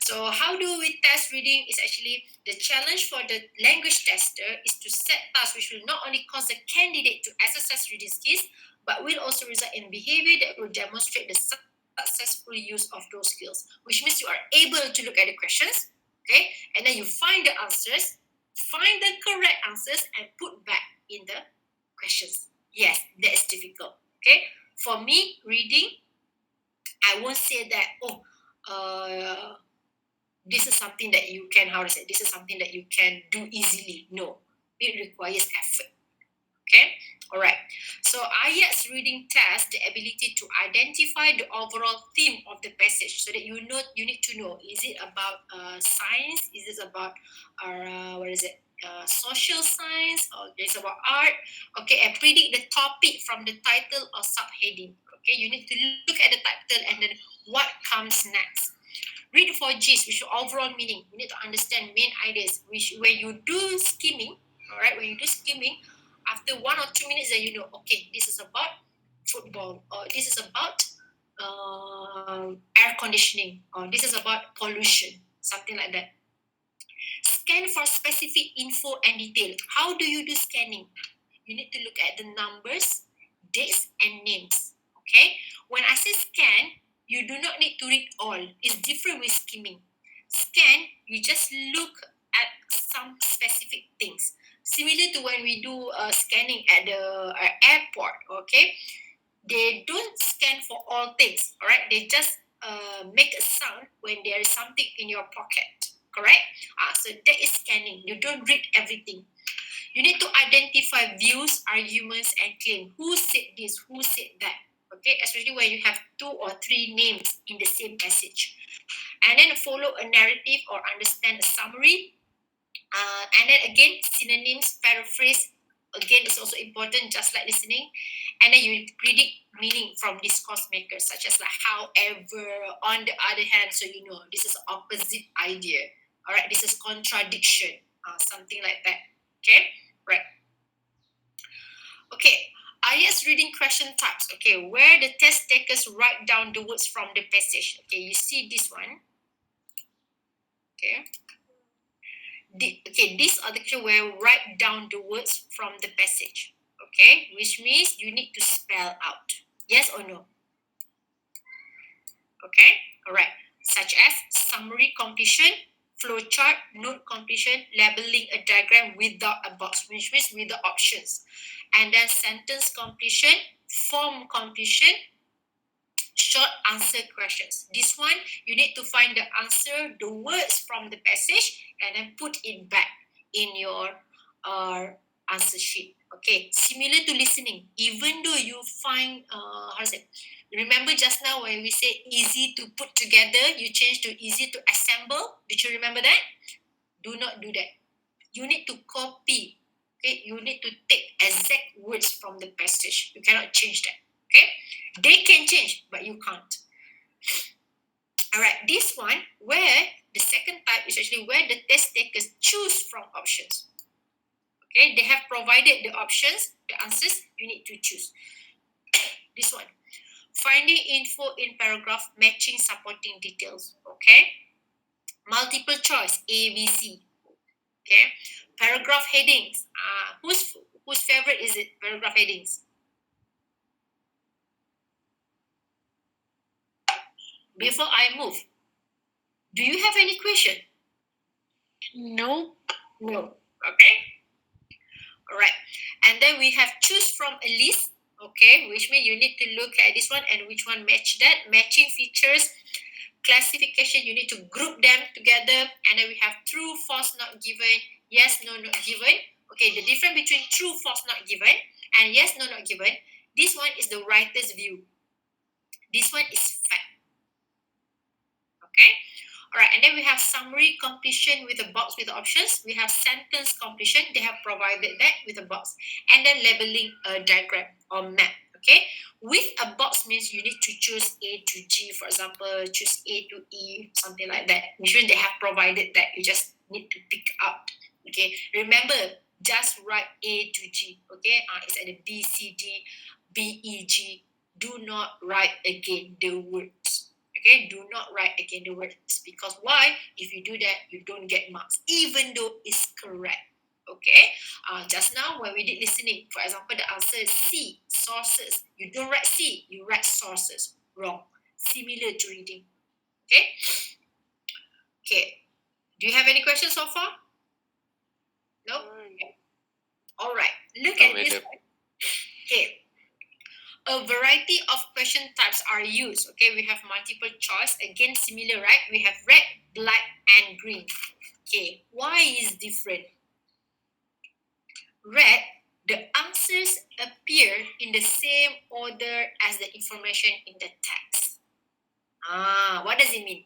So how do we test reading? Is actually the challenge for the language tester is to set tasks which will not only cause the candidate to exercise reading skills, but will also result in behavior that will demonstrate the successful use of those skills, which means you are able to look at the questions, okay, and then you find the answers, find the correct answers, and put back in the questions. Yes, that is difficult. Okay, for me, reading, I won't say that, this is something that you can, this is something that you can do easily. No, it requires effort. Okay, all right. So Ielts reading test the ability to identify the overall theme of the passage, so that you need to know, is it about science? Is it about social science, or is it about art? Okay, and predict the topic from the title or subheading. Okay, you need to look at the title and then what comes next. Read for gist, which is overall meaning. You need to understand main ideas. Which when you do skimming, all right, when you do skimming, after 1 or 2 minutes, then you know, okay, this is about football, or this is about air conditioning, or this is about pollution, something like that. Scan for specific info and detail. How do you do scanning? You need to look at the numbers, dates, and names. Okay? When I say scan, you do not need to read all. It's different with skimming. Scan, you just look at some specific things. Similar to when we do scanning at the airport, okay? They don't scan for all things, all right? They just make a sound when there is something in your pocket, correct? So that is scanning. You don't read everything. You need to identify views, arguments, and claim. Who said this? Who said that? Okay, especially when you have 2 or 3 names in the same passage. And then follow a narrative or understand a summary. And then again, synonyms, paraphrase. Again, it's also important, just like listening. And then you predict meaning from discourse makers, such as like however, on the other hand, so you know this is opposite idea. All right, this is contradiction, something like that. Okay, right. Okay, Ielts reading question types. Okay, where the test takers write down the words from the passage. Okay, you see this one. Okay. These are the questions where you write down the words from the passage. Okay, which means you need to spell out. Yes or no? Okay, all right. Such as summary completion, flowchart, note completion, labeling a diagram without a box, which means with the options. And then sentence completion, form completion, short answer questions. This one, you need to find the answer, the words from the passage, and then put it back in your answer sheet. Okay, similar to listening. Even though you find, remember just now when we say easy to put together, you change to easy to assemble. Did you remember that? Do not do that. You need to copy. Okay, you need to take exact words from the passage. You cannot change that. Okay, they can change, but you can't. All right, this one where the second type is actually where the test takers choose from options. Okay, they have provided the options, the answers, you need to choose. This one, Finding info in paragraph, matching supporting details. Okay. Multiple choice, A, B, C. Okay. Paragraph headings. Whose favorite is it? Paragraph headings. Before I move, do you have any question? No. No. Okay. All right. And then we have choose from a list. Okay, which means you need to look at this one and which one match that. Matching features, classification, you need to group them together. And then we have true, false, not given, yes, no, not given. Okay, the difference between true, false, not given and yes, no, not given. This one is the writer's view. This one is fact. Okay. All right, and then we have summary completion with a box with options. We have sentence completion. They have provided that with a box. And then labeling a diagram or map. Okay, with a box means you need to choose A to G, for example, choose A to E, something like that. Which means they have provided that. You just need to pick up. Okay, remember, just write A to G. Okay, it's at the B, C, D, B, E, G. Do not write again the words. Okay, do not write again the words, because why? If you do that, you don't get marks, even though it's correct. Okay, just now when we did listening, for example, the answer is C, sources. You don't write C, you write sources. Wrong. Similar to reading. Okay. Okay. Do you have any questions so far? No. Okay. All right. Look at this. Okay. A variety of question types are used. Okay, we have multiple choice. Again, similar, right? We have red, black, and green. Okay, why is different? Red, the answers appear in the same order as the information in the text. What does it mean?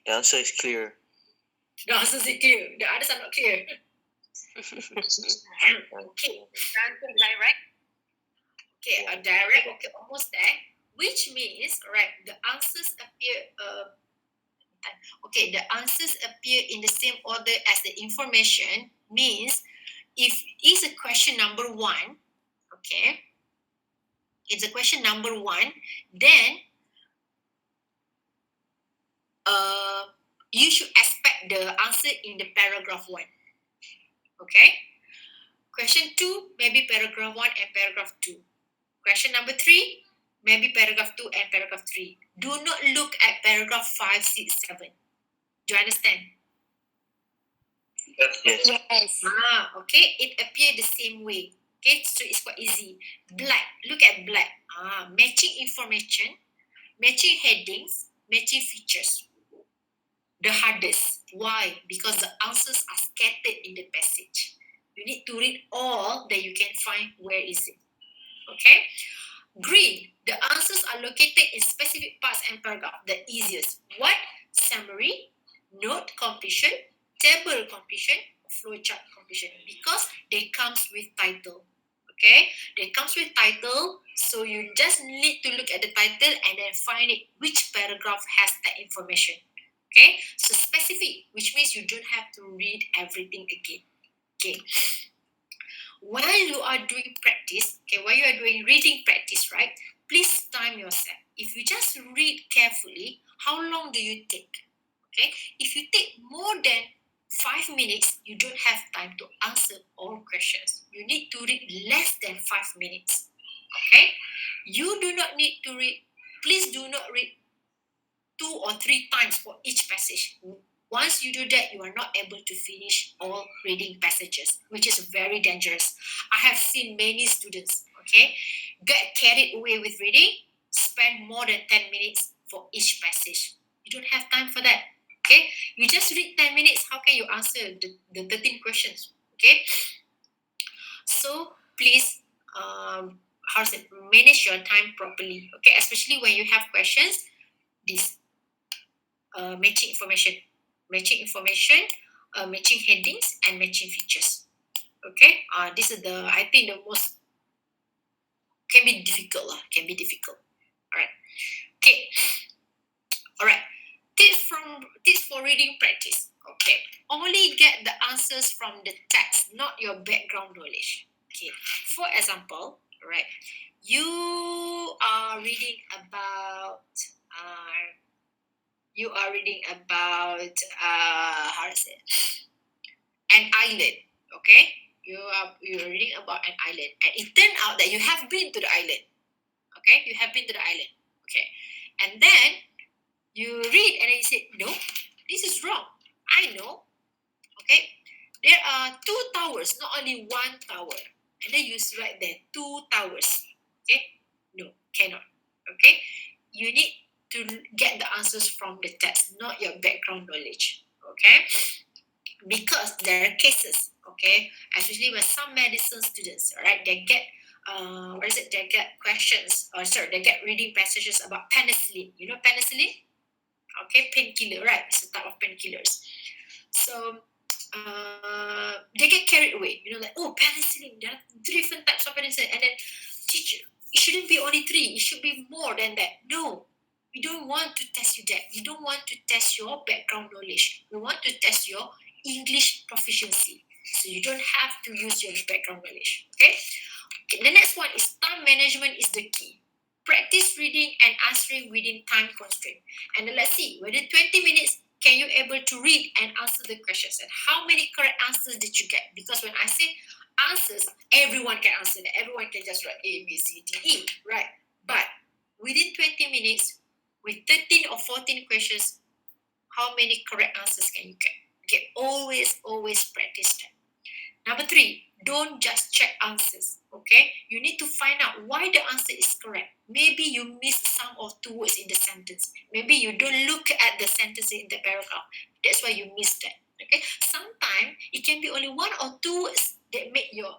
The answer is clear. The answers are clear. The others are not clear. Okay. Direct. Okay, a direct. Okay, almost there. Which means, right, the answers appear. Okay, the answers appear in the same order as the information. Means, if it's a question number 1, okay, it's a question number 1, then you should expect the answer in the paragraph 1. Okay. Question 2, maybe paragraph 1 and paragraph 2. Question number 3, maybe paragraph 2 and paragraph 3. Do not look at paragraph 5, 6, 7. Do you understand? Yes. Okay. It appears the same way. Okay, so it's quite easy. Black. Look at black. Matching information, matching headings, matching features. The hardest. Why? Because the answers are scattered in the passage. You need to read all that you can find. Where is it? Okay. Green. The answers are located in specific parts and paragraph. The easiest. What? Summary, note completion, table completion, flowchart completion. Because they comes with title. Okay. They comes with title. So you just need to look at the title and then find it which paragraph has that information. Okay. So specific, which means you don't have to read everything again. Okay. While you are doing practice, okay, while you are doing reading practice, right, please time yourself. If you just read carefully, how long do you take? Okay, if you take more than 5 minutes, you don't have time to answer all questions. You need to read less than 5 minutes. Okay, you do not need to read, please do not read 2 or 3 times for each passage. Once you do that, you are not able to finish all reading passages, which is very dangerous. I have seen many students, okay, get carried away with reading, spend more than 10 minutes for each passage. You don't have time for that, okay? You just read 10 minutes, how can you answer the 13 questions, okay? So please, manage your time properly, okay? Especially when you have questions, this matching information, matching headings, and matching features. Okay, this is I think the most can be difficult. All right. Okay. All right. Tips for reading practice. Okay. Only get the answers from the text, not your background knowledge. Okay. For example, right, you are reading about how to say it? An island. Okay, you're reading about an island, and it turned out that you have been to the island. Okay, you have been to the island. Okay, and then you read and then you say, no, this is wrong. I know. Okay, there are 2 towers, not only 1 tower. And then you write there 2 towers. Okay, no, cannot. Okay, you need to get the answers from the text, not your background knowledge. Okay, because there are cases. Okay, especially when some medicine students, right, they get they get questions, or sorry, they get reading passages about penicillin. You know penicillin? Okay, painkiller, right? It's a type of painkillers. So they get carried away. You know, like, oh, penicillin. There are 3 different types of penicillin, and then teacher, it shouldn't be only 3. It should be more than that. No, we don't want to test you that. We don't want to test your background knowledge. We want to test your English proficiency. So you don't have to use your background knowledge. Okay. The next one is time management is the key. Practice reading and answering within time constraint. And then let's see, whether 20 minutes can you able to read and answer the questions, and how many correct answers did you get? Because when I say answers, everyone can answer that. Everyone can just write A, B, C, D, E, right? But within 20 minutes, with 13 or 14 questions, how many correct answers can you get? Okay, always practice that. Number 3, don't just check answers. Okay, you need to find out why the answer is correct. Maybe you missed some or 2 words in the sentence. Maybe you don't look at the sentence in the paragraph. That's why you missed that. Okay, sometimes it can be only 1 or 2 words that make your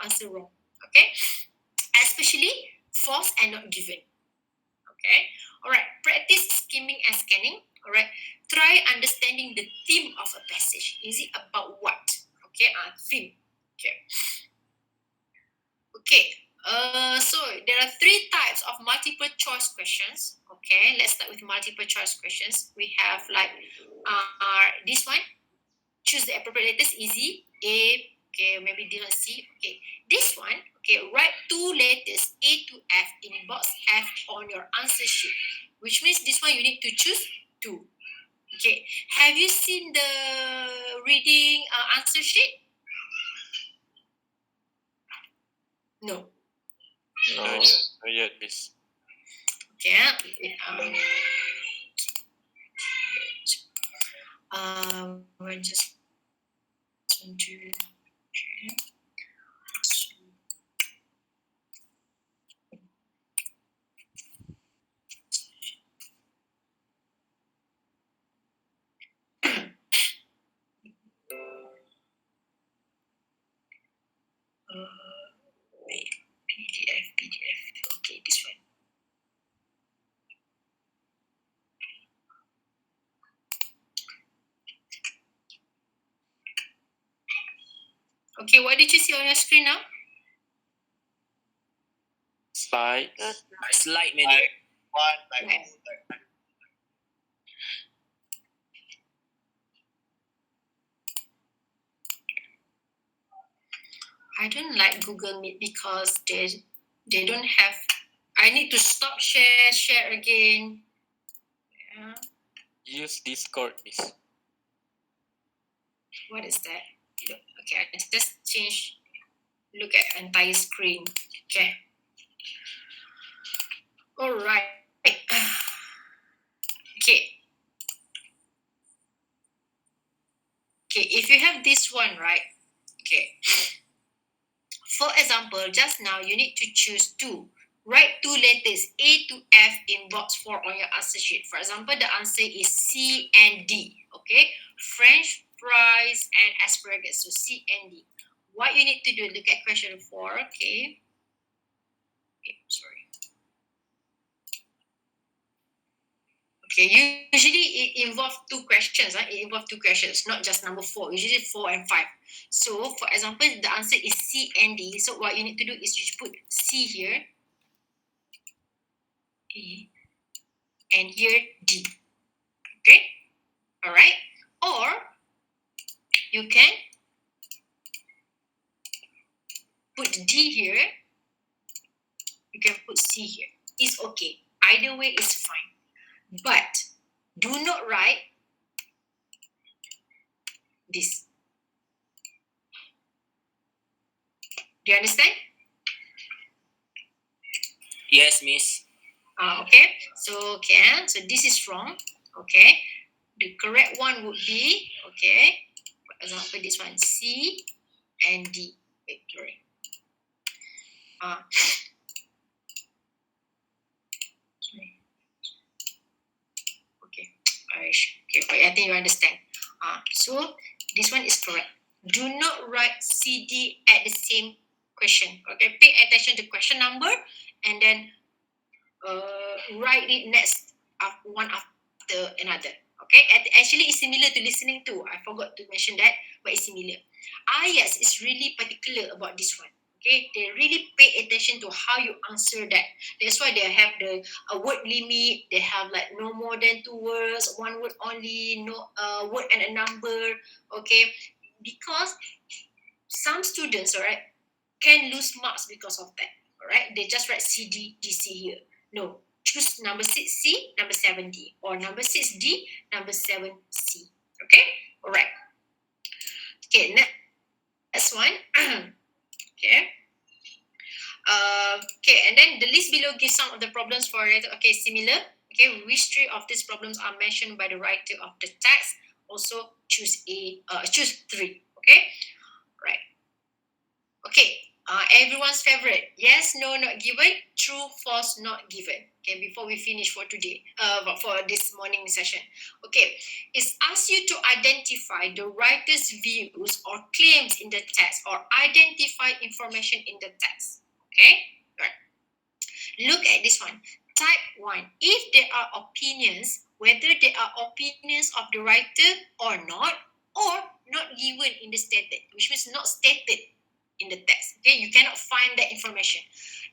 answer wrong. Okay, especially false and not given. Okay, all right. Practice skimming and scanning. All right, try understanding the theme of a passage. Is it about what? Okay, theme. Okay. So there are 3 types of multiple choice questions. Okay, let's start with multiple choice questions. We have like this one. Choose the appropriate letters. Easy. A. Okay, maybe this one C. Okay, this one. Okay, write 2 letters A to F in box F on your answer sheet. Which means this one you need to choose 2. Okay, have you seen the reading answer sheet? No. Not yet, miss. Okay. We're just going to. Wait, PDF. Okay, this one. Okay, what did you see on your screen now? Slide. Slide, madam. Yes. I don't like Google Meet because they don't have. I need to stop share again. Yeah. Use Discord, miss. What is that? Okay, I just change. Look at entire screen. Okay. All right. Okay. Okay, if you have this one, right? Okay. For example, just now you need to choose 2. Write 2 letters A to F in box 4 on your answer sheet. For example, the answer is C and D. Okay, French fries and asparagus. So C and D. What you need to do? Look at question 4. Okay. Sorry. Okay, usually it involves 2 questions. It involves 2 questions, not just number 4. Usually 4 and 5. So, for example, the answer is C and D. So, what you need to do is you put C here, E, and here D. Okay, all right. Or you can put D here, you can put C here. It's okay. Either way is fine. But do not write this. Do you understand? Yes, Miss. Okay. So this is wrong. Okay. The correct one would be, okay, for example, this one, C and D. Wait, sorry. Okay. Okay, I think you understand. So this one is correct. Do not write CD at the same question. Okay, pay attention to question number and then write it next one after another. Okay, actually it's similar to listening to. I forgot to mention that, but it's similar. IELTS is really particular about this one. Okay, they really pay attention to how you answer that. That's why they have the word limit. They have like no more than 2 words, 1 word only, no word and a number. Okay, because some students, all right, can lose marks because of that. All right, they just write C, D, D, C here. No, choose number 6C, number 7D, or number 6D, number 7C. Okay, all right. Okay, next one. Okay. Okay, and then the list below gives some of the problems for it. Okay, similar. Okay, which 3 of these problems are mentioned by the writer of the text? Also choose choose 3. Okay, right. Okay, everyone's favorite. Yes, no, not given. True, false, not given. Okay, before we finish for today, for this morning session. Okay, it's asked you to identify the writer's views or claims in the text, or identify information in the text. Okay, right. Look at this one. Type 1. If there are opinions, whether they are opinions of the writer or not given in the stated, which means not stated in the text. Okay, you cannot find that information.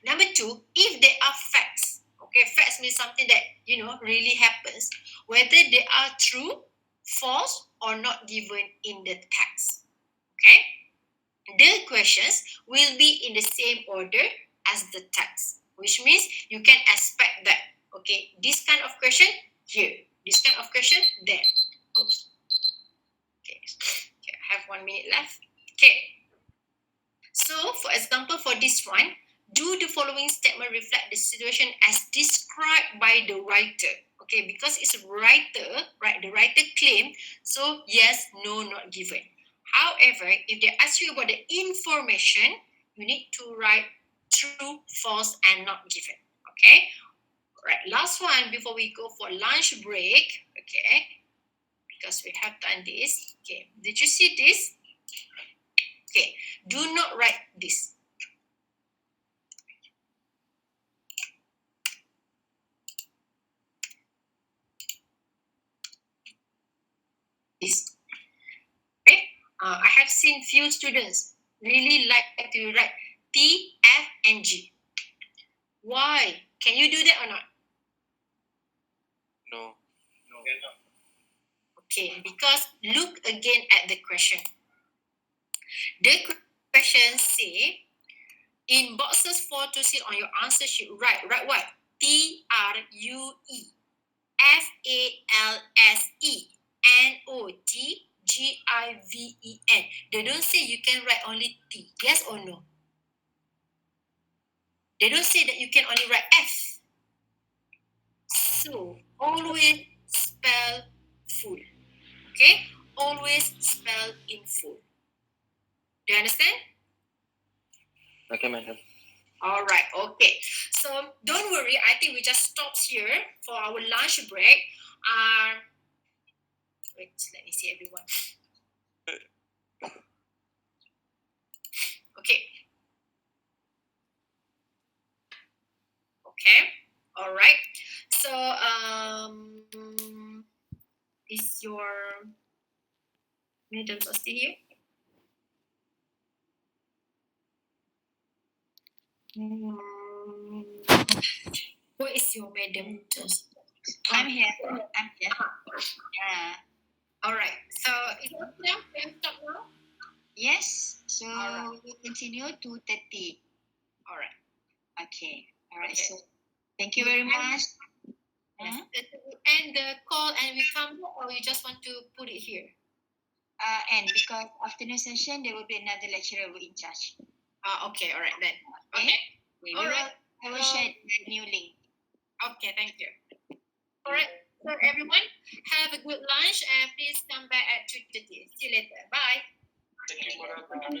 Number 2, if there are facts. Okay, facts means something that really happens, whether they are true, false, or not given in the text. Okay, the questions will be in the same order as the text, which means you can expect that. Okay, this kind of question here, this kind of question there. Oops. Okay, I have 1 minute left. Okay. So, for example, for this one, do the following statement reflect the situation as described by the writer? Okay, because it's a writer, right? The writer claim. So, yes, no, not given. However, if they ask you about the information, you need to write true, false, and not given. Okay? Right. Last one before we go for lunch break. Okay. Because we have done this. Okay. Did you see this? Okay. Do not write this. This. Okay. I have seen few students really like to write T, F, and G. Why? Can you do that or not? No. Okay, because look again at the question. The question say, in boxes 4 to 6 on your answer sheet, write what? TRUE, FALSE, NOTGIVEN. They don't say you can write only T. Yes or no? They don't say that you can only write F. So always spell full. Okay? Always spell in full. Do you understand? Okay, madam. All right. Okay. So don't worry. I think we just stopped here for our lunch break. Wait. Let me see everyone. Okay. Okay. All right. So is your madam still here? Where is your madam? I'm here. I'm here. Yeah. All right. So is it okay now? Can you stop now? Yes. So Alright. we will continue 2:30. All right. Okay. All right. Okay. So thank you very much. Yes. And the call, and we come back, or you just want to put it here? And because afternoon session, there will be another lecturer who in charge. Okay. All right then. Okay. Okay. We All will, right. I will share the new link. Okay. Thank you. All right. So everyone, have a good lunch, and please come back at 2:30. See you later. Bye. Thank you for that.